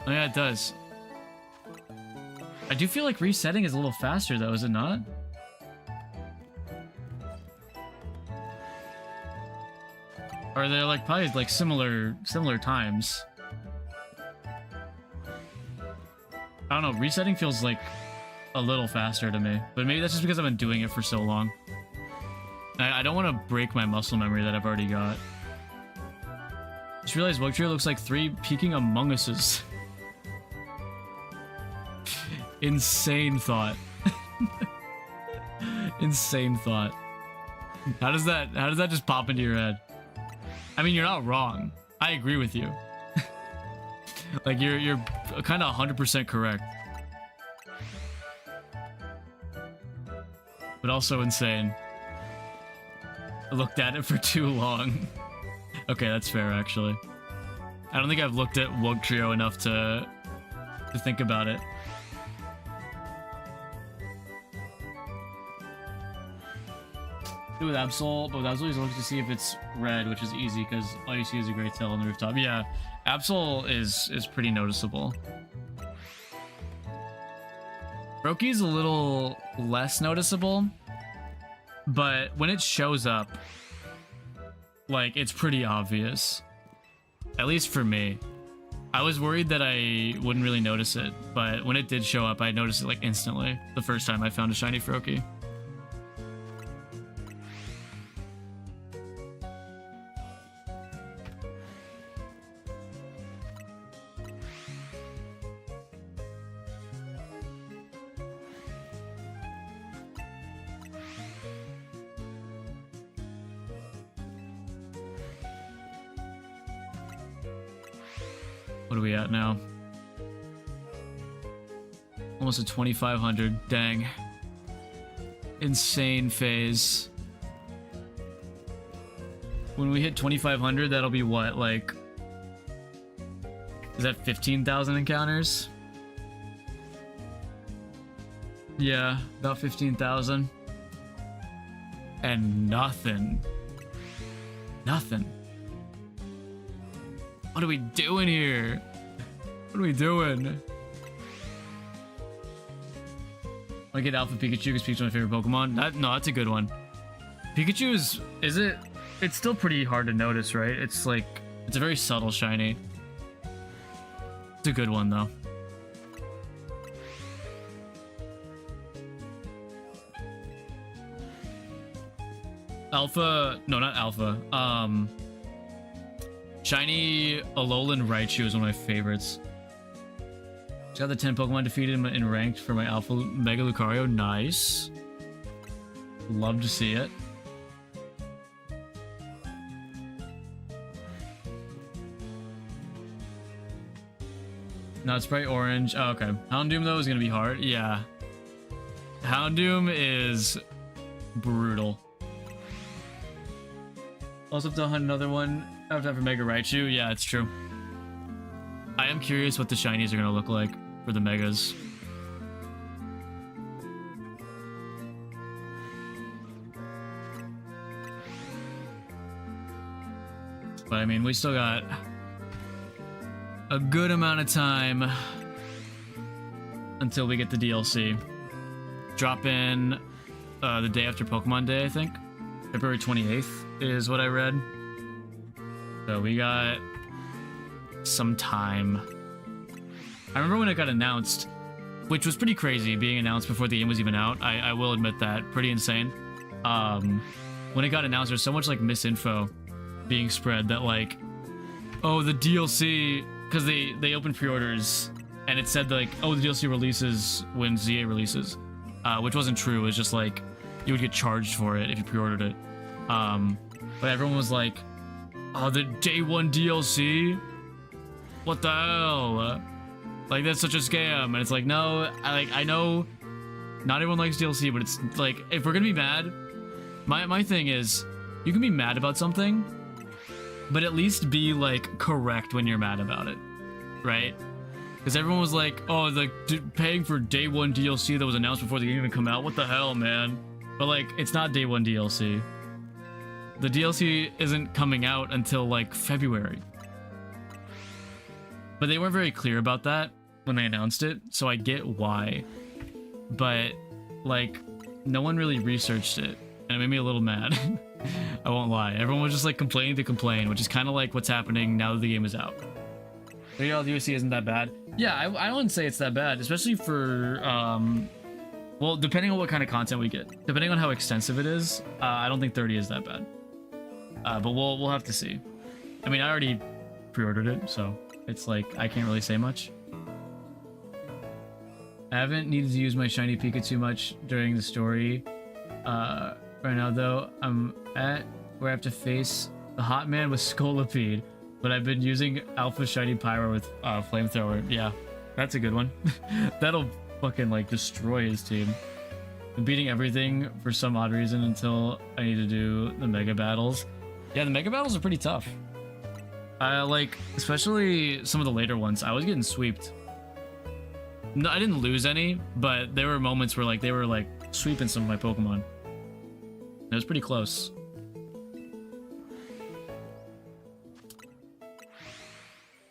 Oh yeah, it does. I do feel like resetting is a little faster though, is it not? Or they're like probably like similar times. I don't know, resetting feels like a little faster to me, but maybe that's just because I've been doing it for so long. I don't want to break my muscle memory that I've already got. Just realized Wugtrio looks like 3 peeking Among Us's. Insane thought. Insane thought. How does that just pop into your head? I mean, you're not wrong. I agree with you. Like you're kind of 100% correct. But also insane. I looked at it for too long. Okay, that's fair actually. I don't think I've looked at Wugtrio enough to think about it. With Absol, but with Absol he's looking to see if it's red, which is easy because all you see is a gray tail on the rooftop. Yeah, Absol is pretty noticeable. Frokie's a little less noticeable, but when it shows up, like, it's pretty obvious. At least for me. I was worried that I wouldn't really notice it, but when it did show up, I noticed it like instantly the first time I found a shiny Froakie. What are we at now? Almost at 2,500. Dang. Insane phase. When we hit 2,500, that'll be what? Like, is that 15,000 encounters? Yeah, about 15,000. And nothing. Nothing. What are we doing here? What are we doing? I get Alpha Pikachu because Pikachu's my favorite Pokemon. No, that's a good one. Pikachu is it? It's still pretty hard to notice, right? It's like, it's a very subtle shiny. It's a good one though. Alpha, no, not Alpha. Shiny Alolan Raichu is one of my favorites. Just got the 10 Pokemon defeated in ranked for my Alpha Mega Lucario. Nice. Love to see it. No, it's bright orange. Oh, okay. Houndoom, though, is going to be hard. Yeah. Houndoom is brutal. Also have to hunt another one. I have to have a Mega Raichu. Yeah, it's true. I am curious what the shinies are going to look like for the Megas. But I mean, we still got a good amount of time until we get the DLC. Drop in the day after Pokemon Day, I think. February 28th is what I read. So we got some time. I remember when it got announced, which was pretty crazy, being announced before the game was even out. I will admit that. Pretty insane. When it got announced, there's so much like misinfo being spread that like, oh, the DLC, because they opened pre-orders and it said like, oh, the DLC releases when ZA releases, which wasn't true. It was just like you would get charged for it if you pre-ordered it. But everyone was like, oh, the day one DLC, what the hell, like that's such a scam. And it's like, no, I know not everyone likes DLC, but it's like, if we're gonna be mad, my thing is, you can be mad about something, but at least be like correct when you're mad about it, right? Because everyone was like, oh, like paying for day one DLC that was announced before the game even come out, what the hell, man? But like, it's not day one DLC. The DLC isn't coming out until like February. But they weren't very clear about that when they announced it, so I get why. But like, no one really researched it, and it made me a little mad. I won't lie. Everyone was just like complaining to complain, which is kind of like what's happening now that the game is out. $30 DLC isn't that bad. Yeah, I wouldn't say it's that bad, especially for well, depending on what kind of content we get, depending on how extensive it is. I don't think 30 is that bad. But we'll have to see. I mean, I already pre-ordered it, so it's like I can't really say much. I haven't needed to use my shiny Pikachu much during the story. Right now, though, I'm at where I have to face the hot man with Scolipede, but I've been using Alpha Shiny Pyro with Flamethrower. Yeah, that's a good one. That'll fucking like destroy his team. I'm beating everything for some odd reason until I need to do the Mega Battles. Yeah, the Mega Battles are pretty tough. Like, especially some of the later ones, I was getting sweeped. No, I didn't lose any, but there were moments where like they were like sweeping some of my Pokemon. It was pretty close.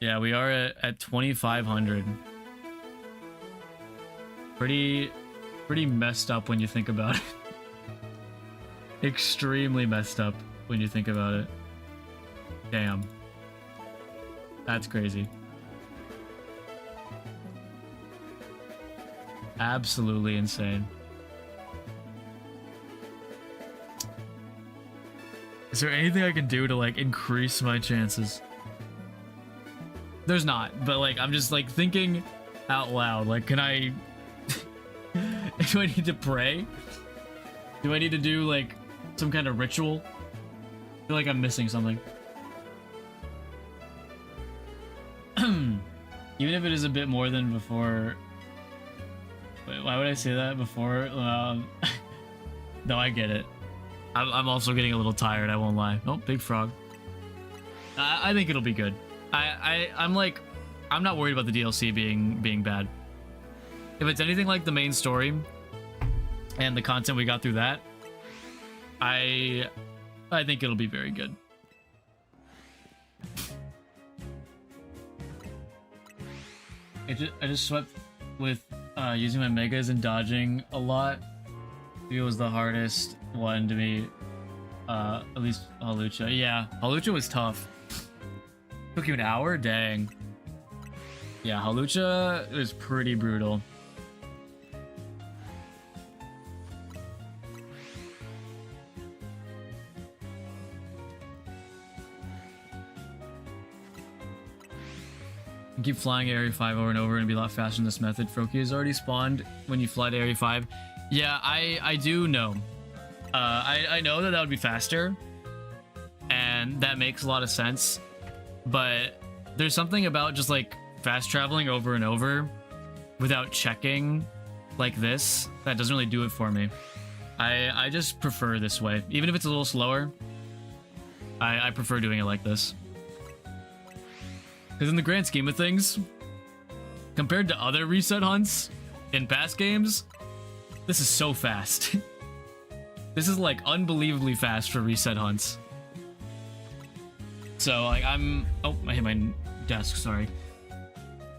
Yeah, we are at 2,500. Pretty messed up when you think about it. Extremely messed up when you think about it. Damn. That's crazy. Absolutely insane. Is there anything I can do to like increase my chances? There's not, but like I'm just like thinking out loud. Like, can I do I need to pray? Do I need to do like some kind of ritual? I feel like I'm missing something. Even if it is a bit more than before. Wait, why would I say that before? No, I get it. I'm also getting a little tired, I won't lie. Oh, big frog. I think it'll be good. I'm like, I'm not worried about the DLC being bad. If it's anything like the main story and the content we got through that, I think it'll be very good. I just swept with using my megas and dodging a lot. It was the hardest one to me. At least Hawlucha. Yeah, Hawlucha was tough. Took you an hour? Dang. Yeah, Hawlucha was pretty brutal. Keep flying Area 5 over and over and be a lot faster in this method. Froakie is already spawned when you fly to Area 5. Yeah, I do know. I know that would be faster, and that makes a lot of sense. But there's something about just like fast traveling over and over without checking like this, that doesn't really do it for me. I just prefer this way. Even if it's a little slower, I prefer doing it like this. Because in the grand scheme of things, compared to other reset hunts in past games, this is so fast. This is like unbelievably fast for reset hunts. So like oh, I hit my desk, sorry.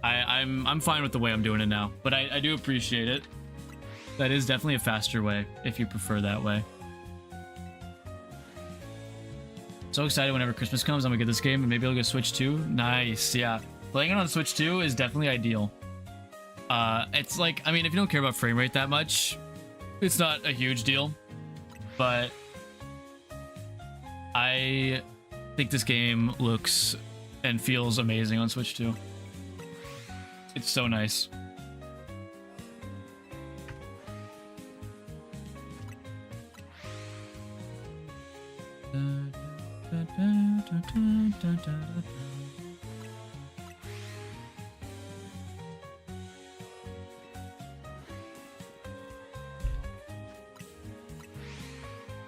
I'm fine with the way I'm doing it now, but I do appreciate it. That is definitely a faster way if you prefer that way. So excited whenever Christmas comes, I'm gonna get this game and maybe I'll get Switch 2. Nice, yeah. Playing it on Switch 2 is definitely ideal. It's like, I mean, if you don't care about frame rate that much, it's not a huge deal. But I think this game looks and feels amazing on Switch 2. It's so nice.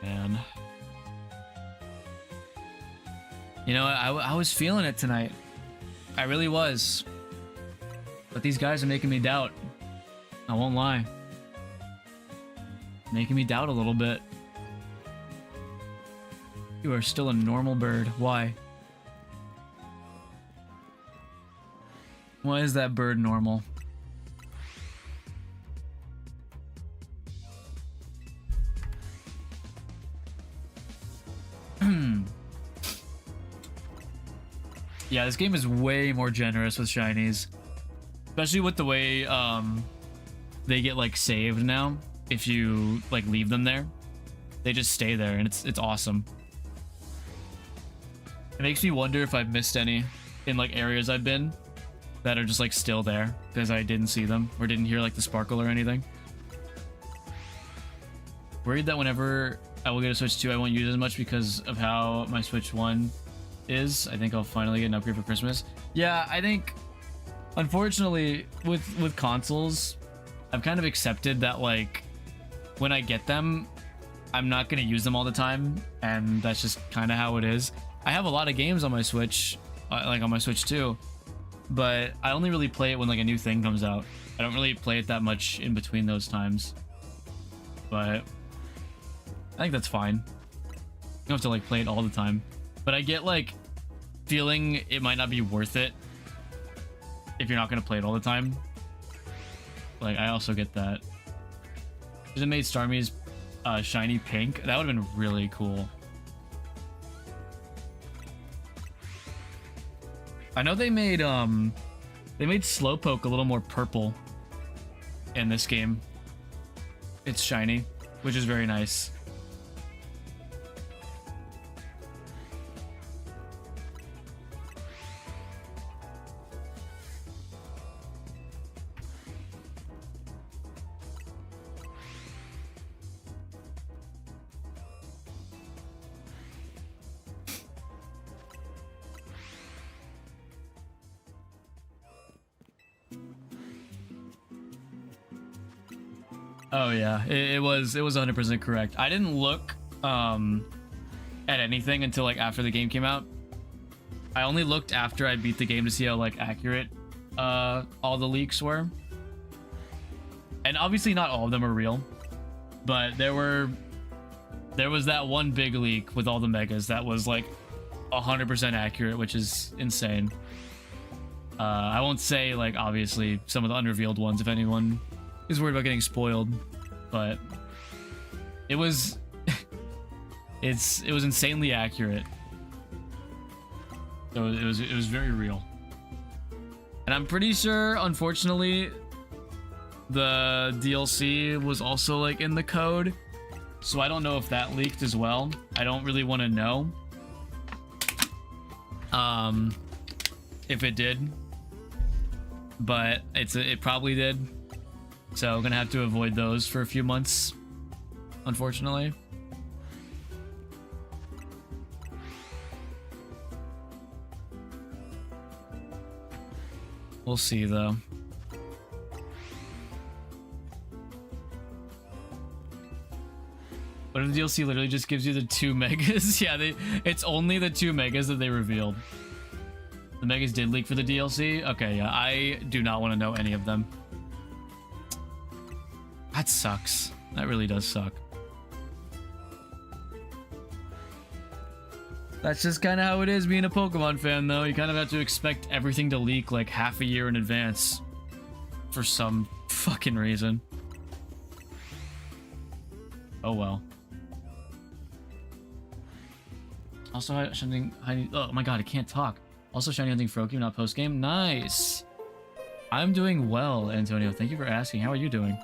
Man. You know, I was feeling it tonight. I really was. But these guys are making me doubt. I won't lie. Making me doubt a little bit. You are still a normal bird. Why? Why is that bird normal? Yeah, this game is way more generous with shinies. Especially with the way they get like saved now. If you like leave them there, they just stay there, and it's awesome. It makes me wonder if I've missed any in like areas I've been that are just like still there because I didn't see them or didn't hear like the sparkle or anything. Worried that whenever I will get a Switch 2, I won't use it as much because of how my Switch 1 is. I think I'll finally get an upgrade for Christmas. Yeah, I think unfortunately with consoles, I've kind of accepted that like when I get them, I'm not going to use them all the time, and that's just kind of how it is. I have a lot of games on my Switch, like on my Switch 2, but I only really play it when like a new thing comes out. I don't really play it that much in between those times, but I think that's fine. You don't have to like play it all the time, but I get like feeling it might not be worth it if you're not going to play it all the time. Like, I also get that. If it made Starmie's shiny pink, that would have been really cool. I know they made Slowpoke a little more purple in this game. It's shiny, which is very nice. Oh yeah, it was 100% correct. I didn't look at anything until like after the game came out. I only looked after I beat the game to see how like accurate all the leaks were. And obviously not all of them are real, but there was that one big leak with all the megas that was like 100% accurate, which is insane. I won't say like obviously some of the unrevealed ones if anyone is worried about getting spoiled, but it was it was insanely accurate. So it was very real. And I'm pretty sure, unfortunately, the DLC was also like in the code, so I don't know if that leaked as well. I don't really want to know if it did, but it probably did. So I'm gonna have to avoid those for a few months, unfortunately. We'll see though. What if the DLC literally just gives you the 2 megas? Yeah, it's only the 2 megas that they revealed. The megas did leak for the DLC? Okay, yeah, I do not want to know any of them. That sucks. That really does suck. That's just kind of how it is being a Pokemon fan, though. You kind of have to expect everything to leak like half a year in advance. For some fucking reason. Oh well. Also, something. Oh my god, I can't talk. Also, shiny hunting Froakie, not post game. Nice. I'm doing well, Antonio. Thank you for asking. How are you doing?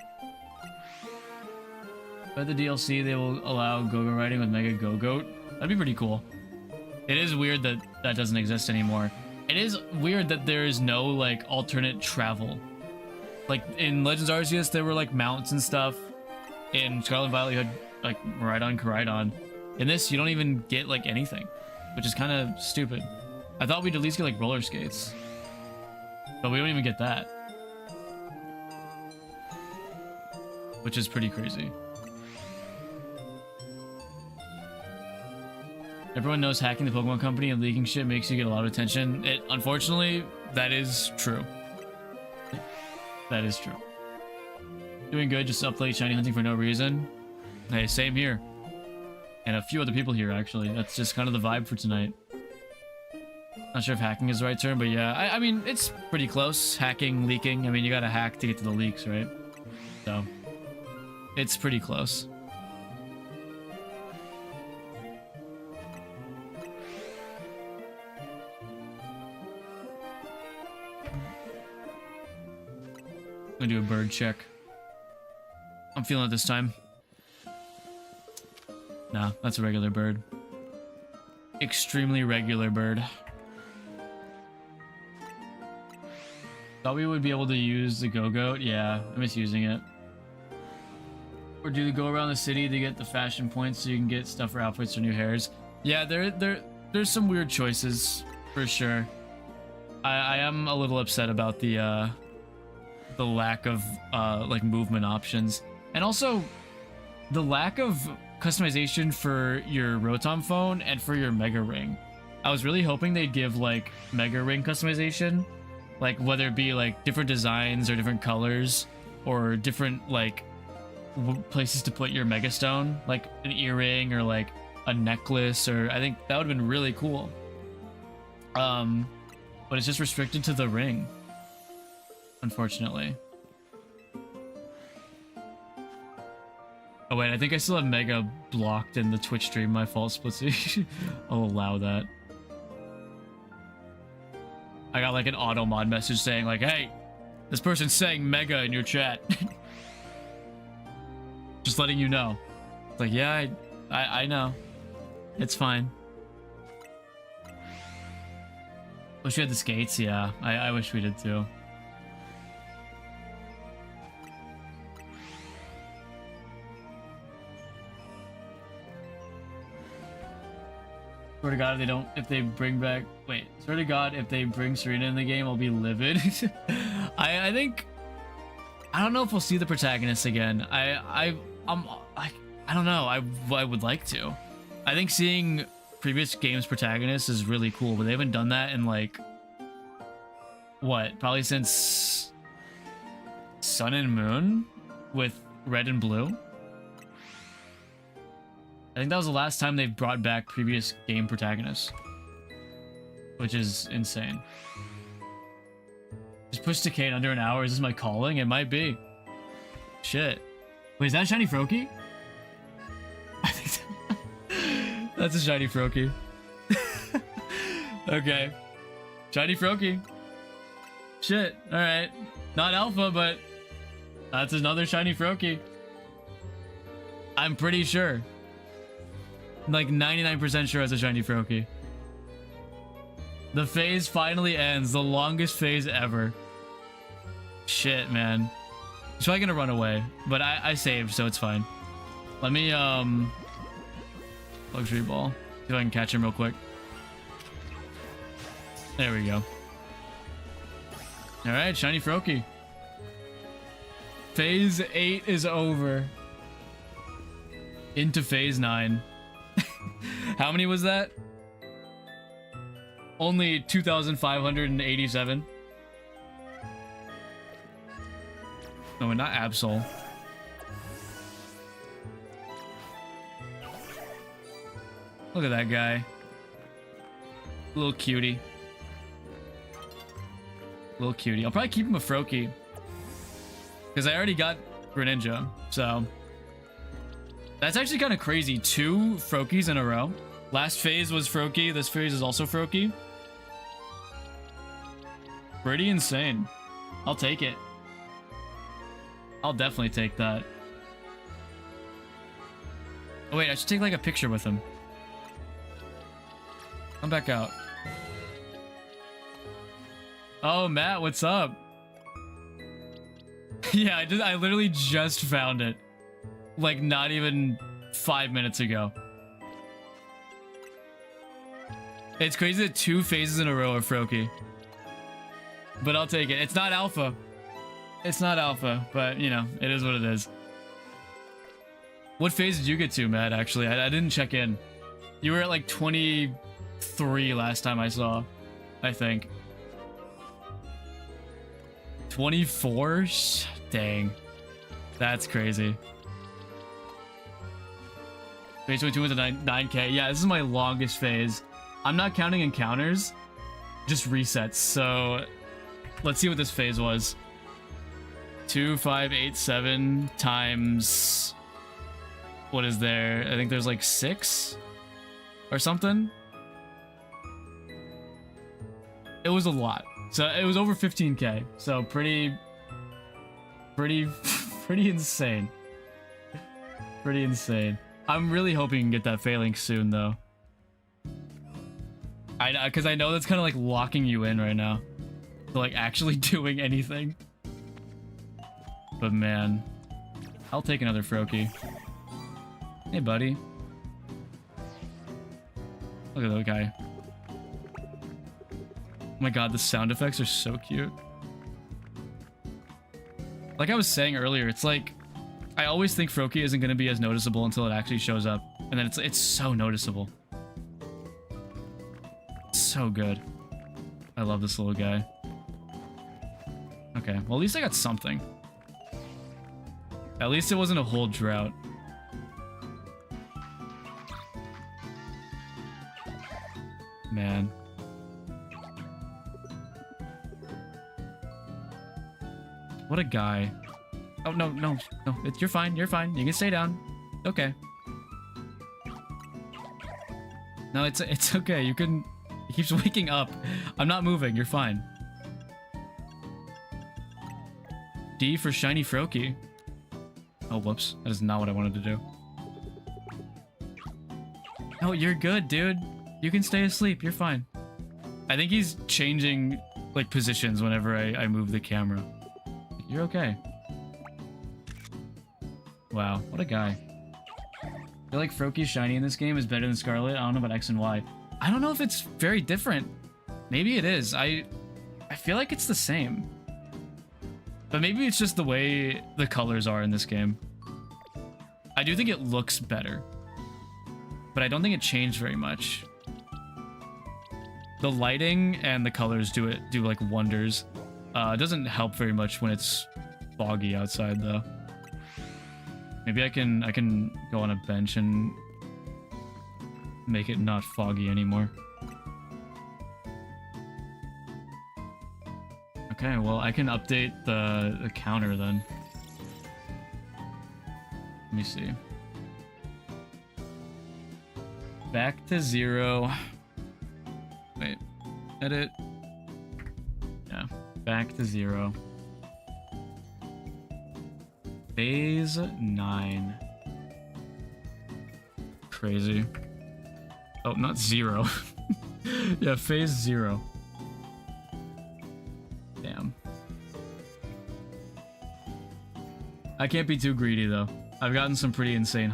By the DLC, they will allow Go-Go riding with Mega Go-Goat. That'd be pretty cool. It is weird that that doesn't exist anymore. It is weird that there is no like alternate travel. Like in Legends Arceus, there were like mounts and stuff. In Scarlet and Violet, you had like Koraidon. In this, you don't even get like anything, which is kind of stupid. I thought we'd at least get like roller skates, but we don't even get that, which is pretty crazy. Everyone knows hacking the Pokemon Company and leaking shit makes you get a lot of attention. Unfortunately, that is true. That is true. Doing good, just up late shiny hunting for no reason. Hey, same here. And a few other people here, actually. That's just kind of the vibe for tonight. Not sure if hacking is the right term, but yeah. I mean, it's pretty close. Hacking, leaking. I mean, you gotta hack to get to the leaks, right? So, it's pretty close. I'm gonna do a bird check. I'm feeling it this time. Nah, that's a regular bird. Extremely regular bird. Thought we would be able to use the Go-Goat. Yeah, I miss using it. Or do they go around the city to get the fashion points so you can get stuff for outfits or new hairs? Yeah, there's some weird choices for sure. I am a little upset about the lack of like movement options, and also the lack of customization for your Rotom phone and for your Mega Ring. I was really hoping they'd give like Mega Ring customization, like whether it be like different designs or different colors or different like places to put your Mega Stone, like an earring or like a necklace, or I think that would have been really cool. But it's just restricted to the ring, unfortunately. Oh wait, I think I still have Mega blocked in the Twitch stream. My fault, Splitsy. I'll allow that. I got like an auto mod message saying like, hey, this person's saying Mega in your chat. Just letting you know. It's like, yeah, I know. It's fine. Wish we had the skates, yeah. I wish we did too. Swear to God, if they bring back, wait, swear to God, if they bring Serena in the game, I'll be livid. I think, I don't know if we'll see the protagonist again. I don't know. I would like to. I think seeing previous games protagonists is really cool, but they haven't done that in like, what, probably since Sun and Moon with Red and Blue. I think that was the last time they've brought back previous game protagonists, which is insane. Just push decay in under an hour. Is this my calling? It might be. Shit. Wait, is that a shiny Froakie? I think that's a shiny Froakie. Okay. Shiny Froakie. Shit. Alright. Not alpha, but that's another shiny Froakie. I'm pretty sure. Like 99% sure it's a shiny Froakie. The phase finally ends. The longest phase ever. Shit, man. He's probably gonna run away, but I saved, so it's fine. Let me luxury ball. See if I can catch him real quick. There we go. All right, shiny Froakie. Phase 8 is over. Into phase 9. How many was that? Only 2,587. No, not Absol. Look at that guy. Little cutie. Little cutie. I'll probably keep him a Froakie. Because I already got Greninja, so... That's actually kind of crazy. 2 Froakies in a row. Last phase was Froakie. This phase is also Froakie. Pretty insane. I'll take it. I'll definitely take that. Oh wait, I should take like a picture with him. Come back out. Oh, Matt, what's up? Yeah, I literally just found it. Like, not even 5 minutes ago. It's crazy that 2 phases in a row are Froakie. But I'll take it. It's not alpha. It's not alpha, but, you know, it is what it is. What phase did you get to, Matt, actually? I didn't check in. You were at, like, 23 last time I saw, I think. 24? Dang. That's crazy. Phase 22 went to 9K. Yeah, this is my longest phase. I'm not counting encounters, just resets. So let's see what this phase was. 2587 times... What is there? I think there's like 6 or something. It was a lot. So it was over 15K. So pretty insane. Pretty insane. I'm really hoping you can get that Phalanx soon, though. Because I know that's kind of like locking you in right now. To like actually doing anything. But man, I'll take another Froakie. Hey, buddy. Look at that guy. Oh my god, the sound effects are so cute. Like I was saying earlier, it's like I always think Froakie isn't going to be as noticeable until it actually shows up. And then it's so noticeable. So good. I love this little guy. Okay, well at least I got something. At least it wasn't a whole drought. Man. What a guy. Oh, no. You're fine. You're fine. You can stay down. Okay. No, it's okay. You can... He keeps waking up. I'm not moving. You're fine. D for shiny Froakie. Oh, whoops. That is not what I wanted to do. Oh, you're good, dude. You can stay asleep. You're fine. I think he's changing, like, positions whenever I move the camera. You're okay. Wow, what a guy. I feel like Froakie shiny in this game is better than Scarlet. I don't know about X and Y. I don't know if it's very different. Maybe it is. I feel like it's the same. But maybe it's just the way the colors are in this game. I do think it looks better. But I don't think it changed very much. The lighting and the colors do like wonders. It doesn't help very much when it's foggy outside though. Maybe I can go on a bench and make it not foggy anymore. Okay, well I can update the counter then. Let me see. Back to 0. Wait, edit. Yeah, back to 0. Phase 9. Crazy. Oh, not 0. Yeah, phase 0. Damn. I can't be too greedy though. I've gotten some pretty insane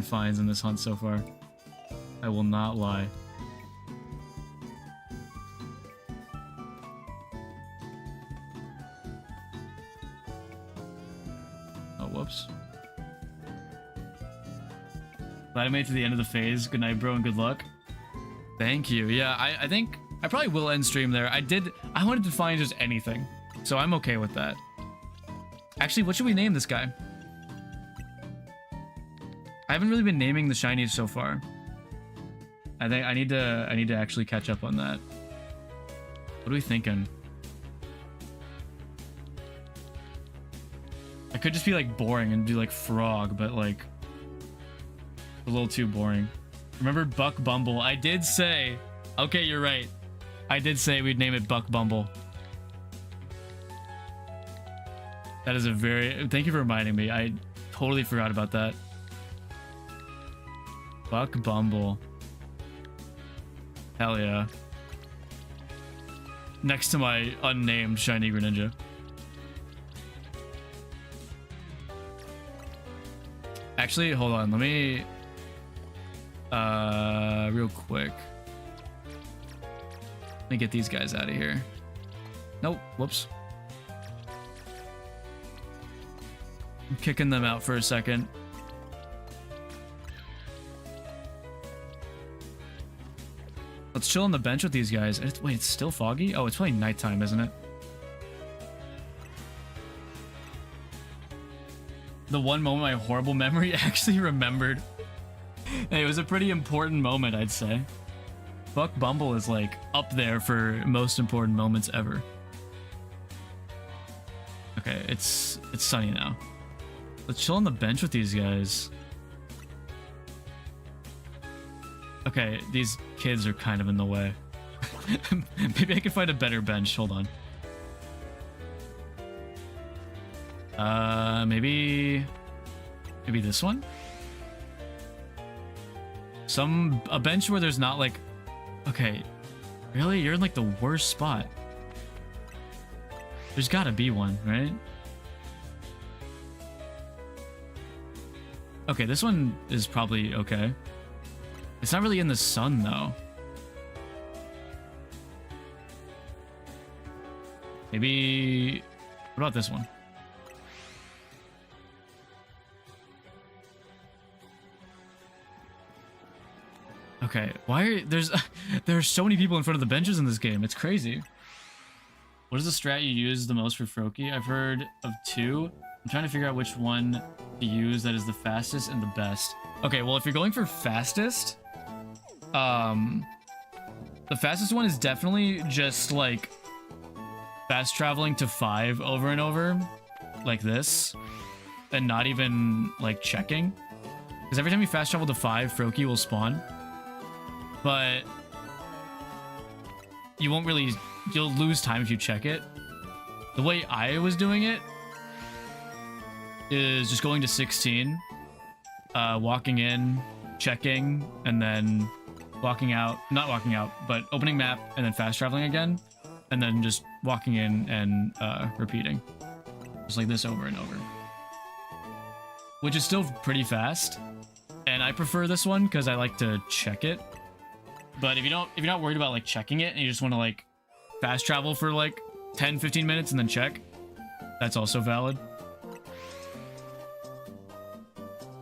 finds in this hunt so far. I will not lie. Glad I made it to the end of the phase. Good night, bro, and good luck. Thank you. Yeah, I think I probably will end stream there. I wanted to find just anything, so I'm okay with that. Actually, what should we name this guy? I haven't really been naming the shinies so far. I think I need to actually catch up on that. What are we thinking? I could just be like boring and do like frog, but like a little too boring. Remember Buck Bumble? I did say, okay, you're right. I did say we'd name it Buck Bumble. That is a very, thank you for reminding me. I totally forgot about that. Buck Bumble. Hell yeah. Next to my unnamed shiny Greninja. Actually, hold on. Let me real quick. Let me get these guys out of here. Nope. Whoops. I'm kicking them out for a second. Let's chill on the bench with these guys. Wait, it's still foggy? Oh, it's probably nighttime, isn't it? The one moment my horrible memory actually remembered. Hey, it was a pretty important moment, I'd say. Buck Bumble is like up there for most important moments ever. Okay, it's sunny now. Let's chill on the bench with these guys. Okay, these kids are kind of in the way. Maybe I can find a better bench. Hold on. Maybe this one? A bench where there's not like, okay, really? You're in like the worst spot. There's gotta be one, right? Okay, this one is probably okay. It's not really in the sun, though. Maybe... What about this one? Okay, why are... There are so many people in front of the benches in this game. It's crazy. What is the strat you use the most for Froakie? I've heard of two. I'm trying to figure out which one to use that is the fastest and the best. Okay, well, if you're going for fastest... the fastest one is definitely just like fast traveling to 5 over and over like this and not even like checking, because every time you fast travel to 5, Froakie will spawn, but you won't really, you'll lose time if you check it. The way I was doing it is just going to 16, walking in, checking, and then walking out, not walking out, but opening map and then fast traveling again, and then just walking in and repeating. Just like this over and over. Which is still pretty fast. And I prefer this one because I like to check it. But if you're not worried about like checking it and you just want to like fast travel for like 10-15 minutes and then check, that's also valid.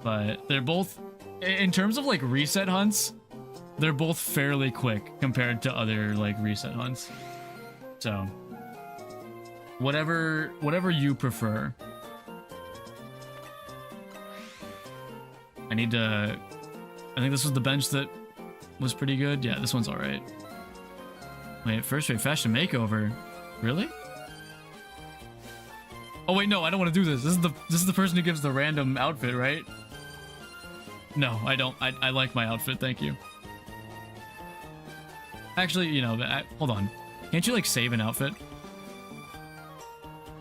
But they're both, in terms of like reset hunts, they're both fairly quick compared to other like reset hunts. So whatever you prefer. I think this was the bench that was pretty good. Yeah, this one's all right. Wait, first rate fashion makeover. Really? Oh wait, no, I don't want to do this. This is the person who gives the random outfit, right? No, I don't. I like my outfit, thank you. Actually, you know, hold on. Can't you, like, save an outfit?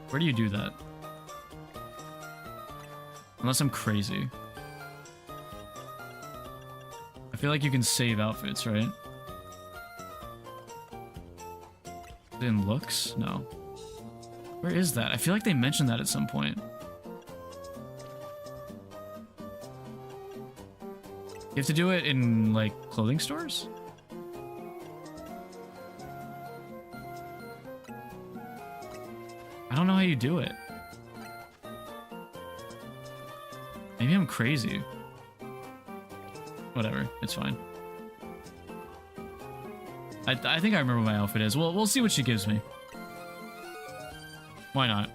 Where do you do that? Unless I'm crazy. I feel like you can save outfits, right? In looks? No. Where is that? I feel like they mentioned that at some point. You have to do it in, like, clothing stores? I don't know how you do it. Maybe I'm crazy. whatever. It's fine. I think I remember what my outfit is. We'll see what she gives me. Why not?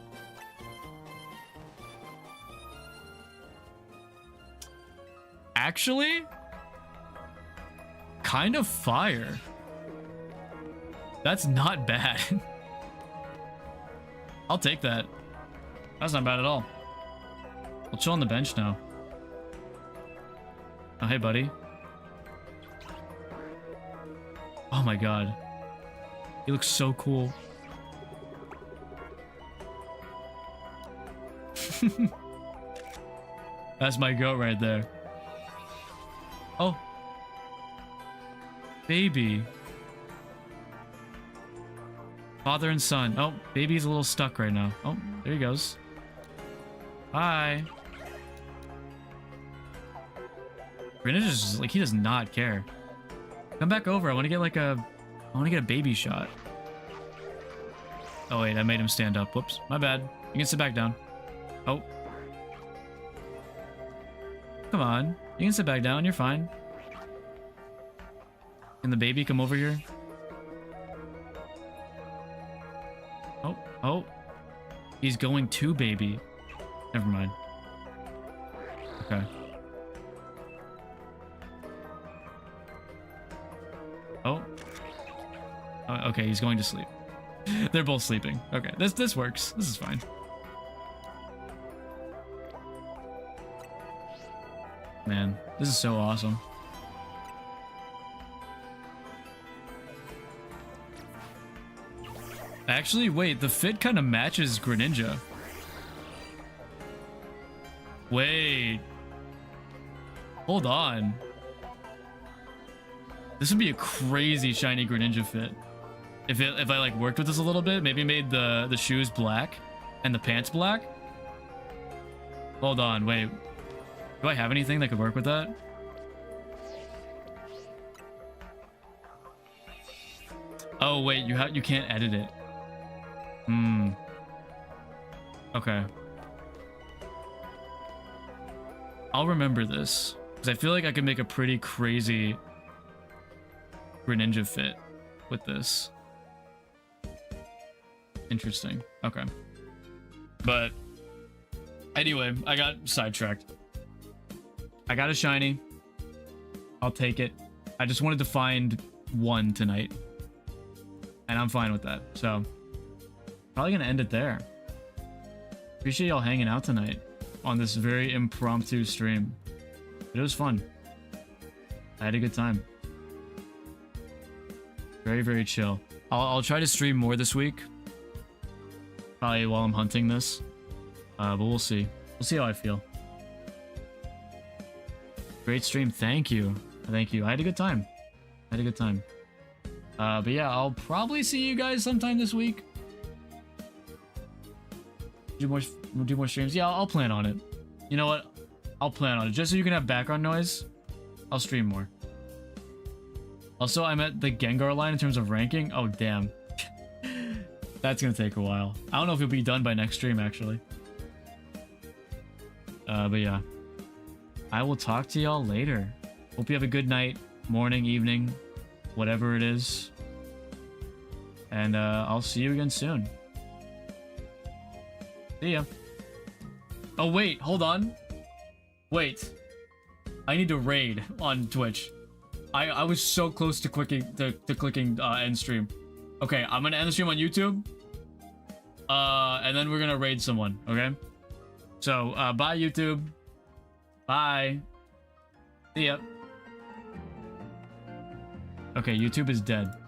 Actually, kind of fire. That's not bad. I'll take that. That's not bad at all. We'll chill on the bench now. Oh, hey, buddy. Oh my god. He looks so cool. That's my goat right there. Oh. Baby. Father and son. Oh, baby's a little stuck right now. Oh, there he goes. Hi. Greninja's just like, he does not care. Come back over. I want to get like I want to get a baby shot. Oh wait, I made him stand up. Whoops, my bad. You can sit back down. Oh. Come on. You can sit back down. You're fine. Can the baby come over here? Oh, oh. He's going to baby. Never mind. Okay. Oh. Okay, he's going to sleep. They're both sleeping. Okay, this works. This is fine. Man, this is so awesome. Actually, wait, the fit kind of matches Greninja. Wait. Hold on. This would be a crazy shiny Greninja fit. If I like worked with this a little bit, maybe made the shoes black and the pants black. Hold on, wait. Do I have anything that could work with that? Oh wait, you can't edit it. Hmm. Okay. I'll remember this because I feel like I could make a pretty crazy Greninja fit with this. Interesting. Okay. But anyway, I got sidetracked. I got a shiny. I'll take it. I just wanted to find one tonight. And I'm fine with that. So probably gonna end it there. Appreciate y'all hanging out tonight on this very impromptu stream. But it was fun. I had a good time. Very, very chill. I'll try to stream more this week. Probably while I'm hunting this. But we'll see. We'll see how I feel. Great stream. Thank you. Thank you. I had a good time. But yeah, I'll probably see you guys sometime this week. Do more streams. Yeah, I'll plan on it. You know what? I'll plan on it. Just so you can have background noise, I'll stream more. Also, I'm at the Gengar line in terms of ranking. Oh, damn. That's gonna take a while. I don't know if it'll be done by next stream, actually. But yeah. I will talk to y'all later. Hope you have a good night, morning, evening, whatever it is. And I'll see you again soon. See ya. Oh, wait. Hold on. Wait. I need to raid on Twitch. I was so close to clicking end stream. Okay, I'm gonna end the stream on YouTube. And then we're gonna raid someone, okay? So, bye YouTube. Bye. See ya. Okay, YouTube is dead.